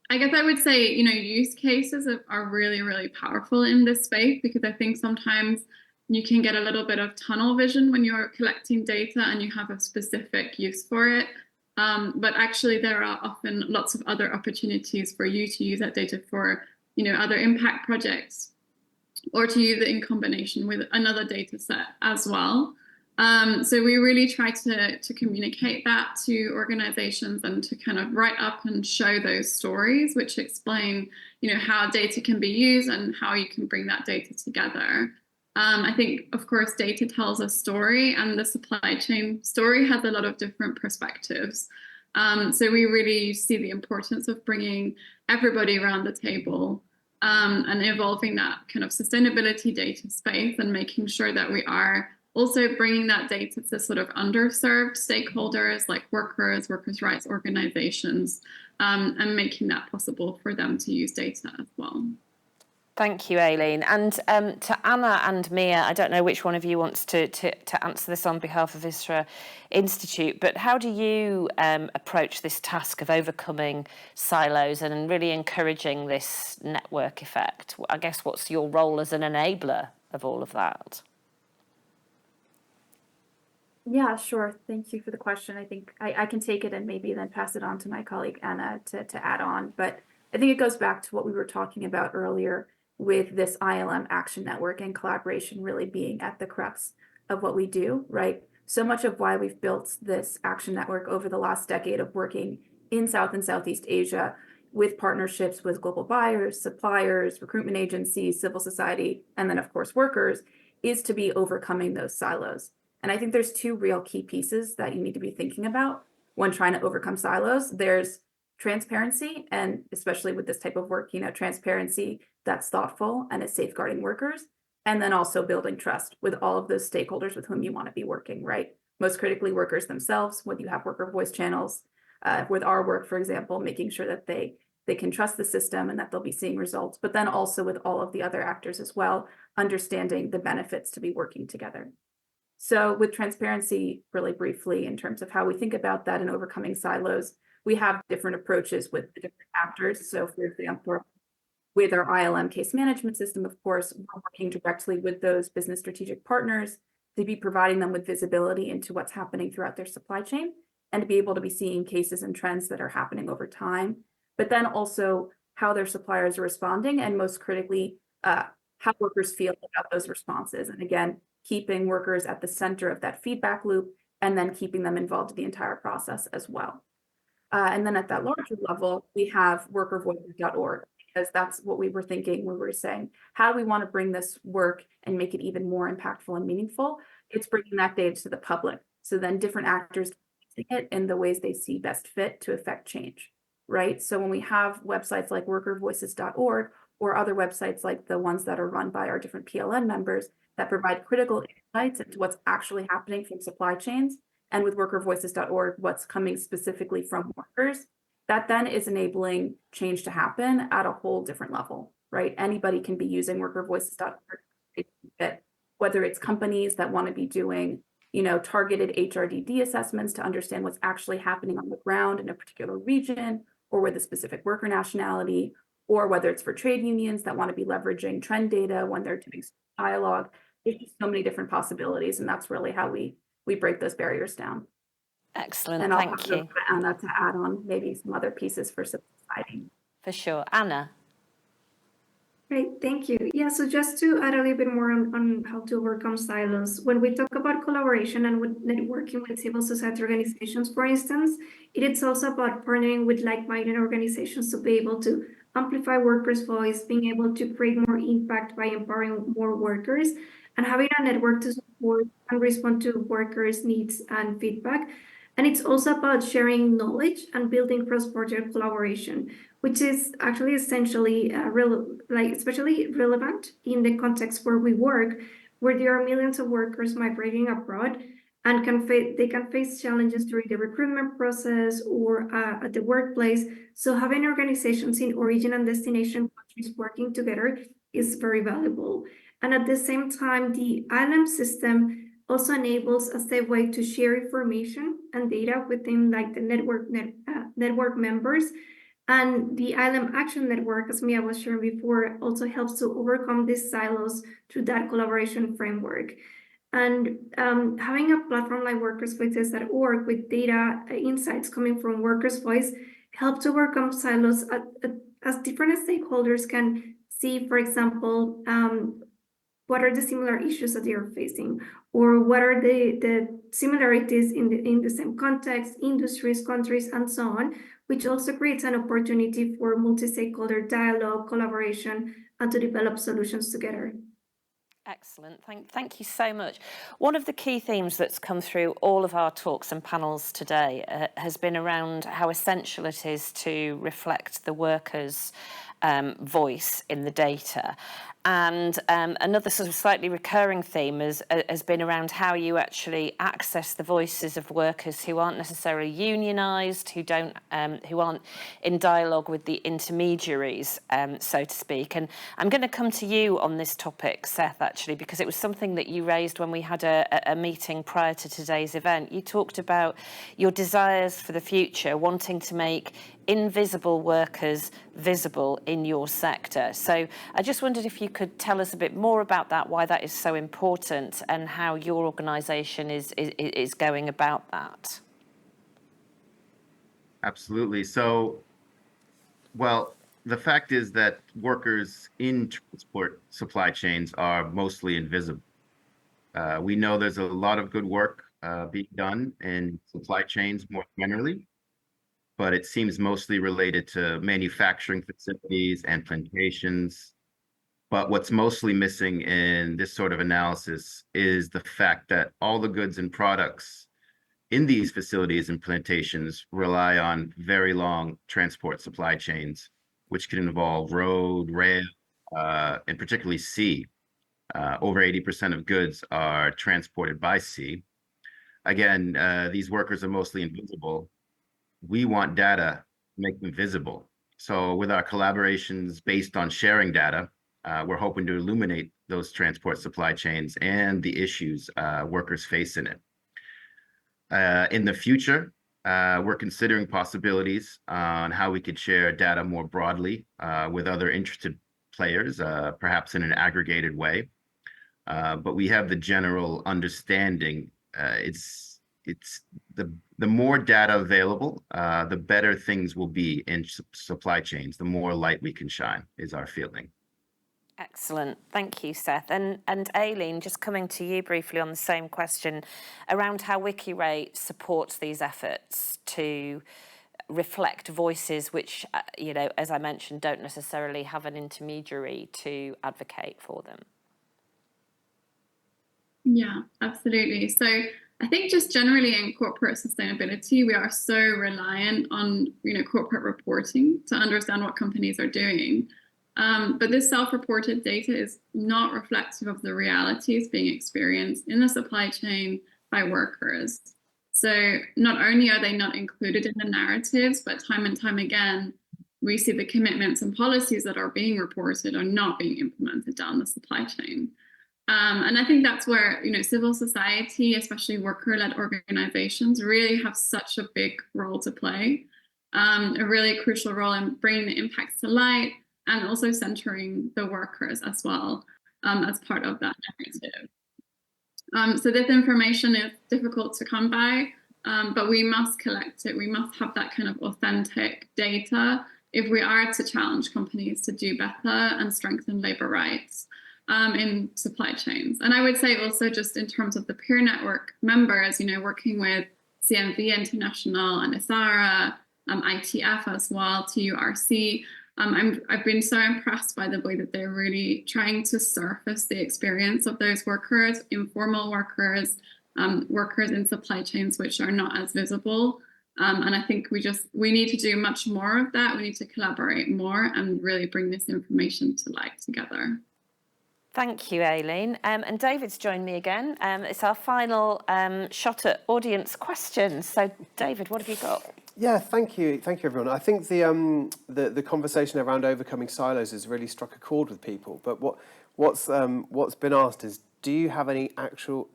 Speaker 10: I guess I would say, use cases are really, really powerful in this space, because I think sometimes you can get a little bit of tunnel vision when you're collecting data and you have a specific use for it. But actually, there are often lots of other opportunities for you to use that data for, other impact projects, or to use it in combination with another data set as well. So we really try to communicate that to organizations and to kind of write up and show those stories, which explain, how data can be used and how you can bring that data together. I think, of course, data tells a story, and the supply chain story has a lot of different perspectives. So we really see the importance of bringing everybody around the table and evolving that kind of sustainability data space and making sure that we are also bringing that data to sort of underserved stakeholders like workers rights organizations, and making that possible for them to use data as well.
Speaker 1: Thank you, Aileen. And to Anna and Mia, I don't know which one of you wants to answer this on behalf of ISRA Institute, but how do you approach this task of overcoming silos and really encouraging this network effect? I guess what's your role as an enabler of all of that?
Speaker 3: Yeah, sure. Thank you for the question. I think I can take it and maybe then pass it on to my colleague Anna to add on. But I think it goes back to what we were talking about earlier with this ILM action network and collaboration really being at the crux of what we do, right? So much of why we've built this action network over the last decade of working in South and Southeast Asia with partnerships with global buyers, suppliers, recruitment agencies, civil society, and then of course workers, is to be overcoming those silos. And I think there's two real key pieces that you need to be thinking about when trying to overcome silos. There's transparency, and especially with this type of work, transparency that's thoughtful and is safeguarding workers, and then also building trust with all of those stakeholders with whom you want to be working, right? Most critically, workers themselves, when you have worker voice channels. With our work, for example, making sure that they can trust the system and that they'll be seeing results, but then also with all of the other actors as well, understanding the benefits to be working together. So with transparency, really briefly, in terms of how we think about that and overcoming silos, we have different approaches with the different actors. So for example, with our ILM case management system, of course, we're working directly with those business strategic partners to be providing them with visibility into what's happening throughout their supply chain and to be able to be seeing cases and trends that are happening over time, but then also how their suppliers are responding, and most critically, how workers feel about those responses. And again, keeping workers at the center of that feedback loop, and then keeping them involved in the entire process as well. And then at that larger level, we have workervoices.org, because that's what we were thinking when we were saying, how do we want to bring this work and make it even more impactful and meaningful? It's bringing that data to the public. So then different actors can see it in the ways they see best fit to affect change, right? So when we have websites like workervoices.org or other websites like the ones that are run by our different PLN members that provide critical insights into what's actually happening from supply chains, and with workervoices.org, what's coming specifically from workers, that then is enabling change to happen at a whole different level, right? Anybody can be using workervoices.org, whether it's companies that want to be doing, targeted HRDD assessments to understand what's actually happening on the ground in a particular region or with a specific worker nationality, or whether it's for trade unions that want to be leveraging trend data when they're doing dialogue. There's just so many different possibilities, and that's really how we break those barriers down.
Speaker 1: Excellent,
Speaker 3: and I'll
Speaker 1: thank you.
Speaker 3: Anna to add on maybe some other pieces for society.
Speaker 1: For sure. Anna.
Speaker 14: Great, thank you. Yeah, so just to add a little bit more on how to overcome silos, when we talk about collaboration and with networking with civil society organizations, for instance, it is also about partnering with like-minded organizations to be able to amplify workers' voice, being able to create more impact by empowering more workers, and having a network to support and respond to workers' needs and feedback. And it's also about sharing knowledge and building cross-border collaboration, which is actually essentially especially relevant in the context where we work, where there are millions of workers migrating abroad and they can face challenges during the recruitment process or at the workplace. So having organizations in origin and destination countries working together is very valuable. And at the same time, the ILM system also enables a safe way to share information and data within the network members. And the ILM Action Network, as Mia was sharing before, also helps to overcome these silos through that collaboration framework. And having a platform like workersvoices.org with data insights coming from Workers' Voice helps to overcome silos as different stakeholders can see, for example, what are the similar issues that they are facing, or what are the similarities in the same context, industries, countries, and so on, which also creates an opportunity for multi-stakeholder dialogue, collaboration, and to develop solutions together.
Speaker 1: Excellent. Thank you so much. One of the key themes that's come through all of our talks and panels today has been around how essential it is to reflect the workers' voice in the data. And another sort of slightly recurring theme has been around how you actually access the voices of workers who aren't necessarily unionised, who aren't in dialogue with the intermediaries, so to speak. And I'm going to come to you on this topic, Seth, actually, because it was something that you raised when we had a meeting prior to today's event. You talked about your desires for the future, wanting to make invisible workers visible in your sector. So I just wondered if you could tell us a bit more about that, why that is so important, and how your organisation is going about that.
Speaker 12: Absolutely. So, well, the fact is that workers in transport supply chains are mostly invisible. We know there's a lot of good work being done in supply chains more generally, but it seems mostly related to manufacturing facilities and plantations. But what's mostly missing in this sort of analysis is the fact that all the goods and products in these facilities and plantations rely on very long transport supply chains, which can involve road, rail, and particularly sea. Over 80% of goods are transported by sea. Again, these workers are mostly invisible. We want data to make them visible. So with our collaborations based on sharing data, we're hoping to illuminate those transport supply chains and the issues workers face in it. In the future, we're considering possibilities on how we could share data more broadly with other interested players, perhaps in an aggregated way. But we have the general understanding. It's the more data available, the better things will be in supply chains. The more light we can shine is our feeling.
Speaker 1: Excellent. Thank you, Seth. And Aileen, just coming to you briefly on the same question around how WikiRate supports these efforts to reflect voices which, as I mentioned, don't necessarily have an intermediary to advocate for them.
Speaker 10: Yeah, absolutely. So I think just generally in corporate sustainability, we are so reliant on corporate reporting to understand what companies are doing. But this self-reported data is not reflective of the realities being experienced in the supply chain by workers. So not only are they not included in the narratives, but time and time again, we see the commitments and policies that are being reported are not being implemented down the supply chain. And I think that's where civil society, especially worker-led organizations, really have such a big role to play, a really crucial role in bringing the impacts to light and also centering the workers as well as part of that narrative. So this information is difficult to come by, but we must collect it. We must have that kind of authentic data if we are to challenge companies to do better and strengthen labor rights in supply chains. And I would say also just in terms of the peer network members, working with CMV International and ISARA, ITF as well, TURC, I've been so impressed by the way that they're really trying to surface the experience of those workers, informal workers, workers in supply chains which are not as visible. And I think we need to do much more of that. We need to collaborate more and really bring this information to light together.
Speaker 1: Thank you, Aileen. And David's joined me again. It's our final shot at audience questions. So, David, what have you got?
Speaker 5: Yeah, thank you, everyone. I think the conversation around overcoming silos has really struck a chord with people. But what's been asked is, do you have any actual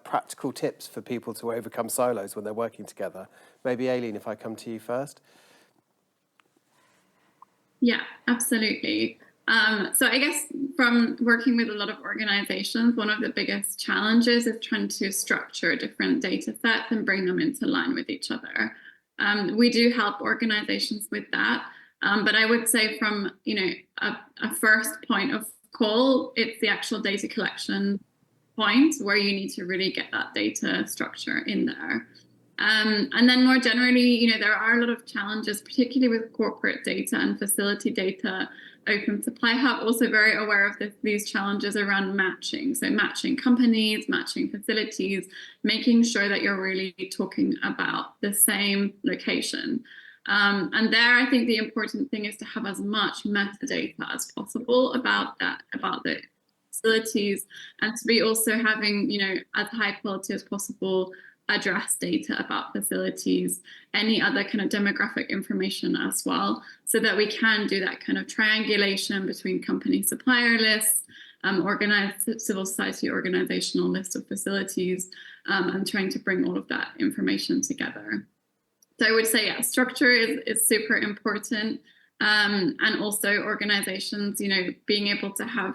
Speaker 5: practical tips for people to overcome silos when they're working together? Maybe Aileen, if I come to you first.
Speaker 10: Yeah, absolutely. So I guess from working with a lot of organizations, one of the biggest challenges is trying to structure different data sets and bring them into line with each other. We do help organizations with that. But I would say from, a first point of call. It's the actual data collection point where you need to really get that data structure in there. And then more generally, there are a lot of challenges, particularly with corporate data and facility data. Open Supply Hub also very aware of these challenges around matching. So matching companies, matching facilities, making sure that you're really talking about the same location. And there, I think the important thing is to have as much metadata as possible about the facilities, and to be also having, as high quality as possible address data about facilities, any other kind of demographic information as well, so that we can do that kind of triangulation between company supplier lists, organized civil society organizational list of facilities, and trying to bring all of that information together. So I would say, yeah, structure is super important, and also organizations, being able to have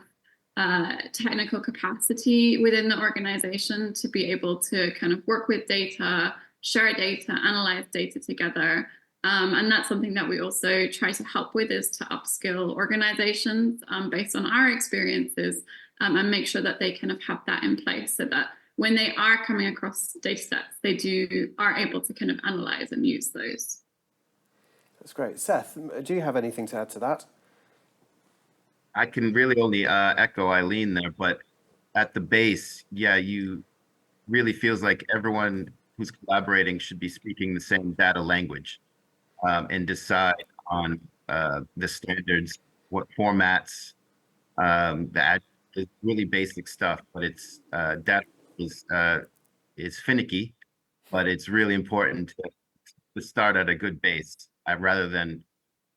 Speaker 10: technical capacity within the organization to be able to kind of work with data, share data, analyze data together. And that's something that we also try to help with, is to upskill organizations based on our experiences, and make sure that they kind of have that in place, so that when they are coming across data sets, they are able to kind of analyze and use those.
Speaker 5: That's great. Seth, do you have anything to add to that?
Speaker 12: I can really only echo Eileen there, but at the base, yeah, you really feels like everyone who's collaborating should be speaking the same data language, and decide on the standards, what formats, the really basic stuff. But it's data is finicky, but it's really important to start at a good base rather than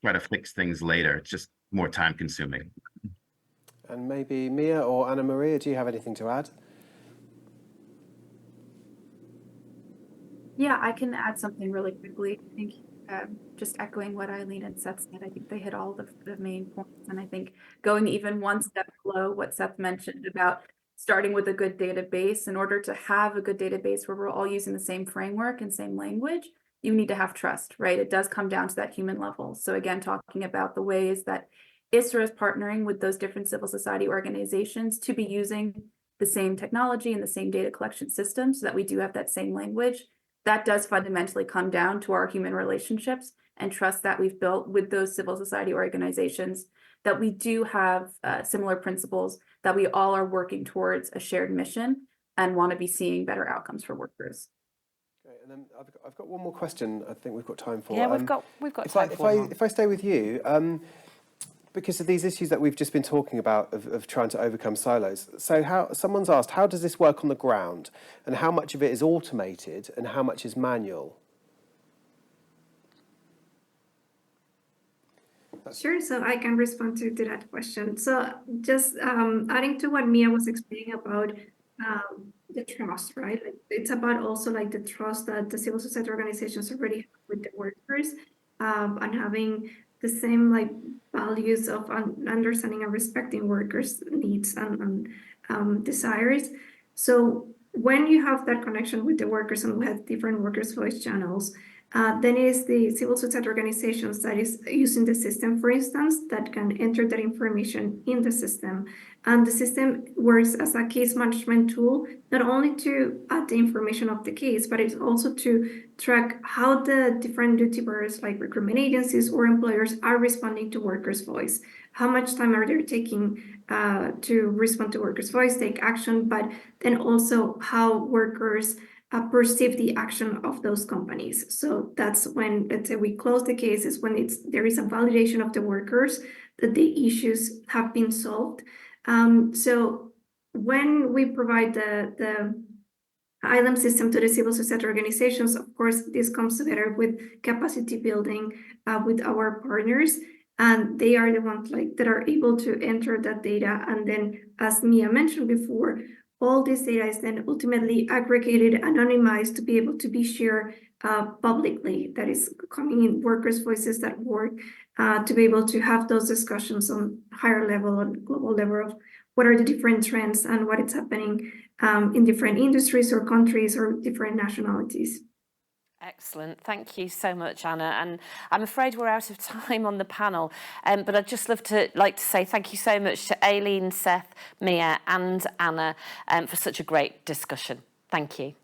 Speaker 12: try to fix things later. It's just more time consuming.
Speaker 5: And maybe Mia or Anna Maria, do you have anything to add?
Speaker 3: Yeah, I can add something really quickly. I think just echoing what Eileen and Seth said, I think they hit all the main points. And I think going even one step below what Seth mentioned about starting with a good database, in order to have a good database where we're all using the same framework and same language, you need to have trust, right? It does come down to that human level. So again, talking about the ways that ISRA is partnering with those different civil society organizations to be using the same technology and the same data collection system, so that we do have that same language. That does fundamentally come down to our human relationships and trust that we've built with those civil society organizations, that we do have similar principles, that we all are working towards a shared mission and want to be seeing better outcomes for workers.
Speaker 5: Great. And then I've got one more question I think we've got time for.
Speaker 1: Yeah, we've got time for one.
Speaker 5: If I stay with you, because of these issues that we've just been talking about of trying to overcome silos. So someone's asked, how does this work on the ground, and how much of it is automated and how much is manual?
Speaker 14: Sure, so I can respond to that question. So just adding to what Mia was explaining about the trust, right? Like, it's about also like the trust that the civil society organizations already have with the workers, and having the same like values of understanding and respecting workers' needs and desires. So when you have that connection with the workers, and we have different workers' voice channels, then it is the civil society organizations that is using the system, for instance, that can enter that information in the system. And the system works as a case management tool, not only to add the information of the case, but it's also to track how the different duty bearers, like recruitment agencies or employers, are responding to workers' voice. How much time are they taking to respond to workers' voice, take action, but then also how workers perceive the action of those companies. So that's when, let's say, we close the case, is when there is a validation of the workers that the issues have been solved. So when we provide the ILM system to the civil society organizations, of course, this comes together with capacity building with our partners, and they are the ones that are able to enter that data. And then, as Mia mentioned before, all this data is then ultimately aggregated, anonymized, to be able to be shared publicly. That is coming in workers' voices that work to be able to have those discussions on higher level, on global level, of what are the different trends and what is happening in different industries or countries or different nationalities.
Speaker 1: Excellent. Thank you so much, Anna. And I'm afraid we're out of time on the panel, but I'd just like to say thank you so much to Aileen, Seth, Mia and Anna for such a great discussion. Thank you.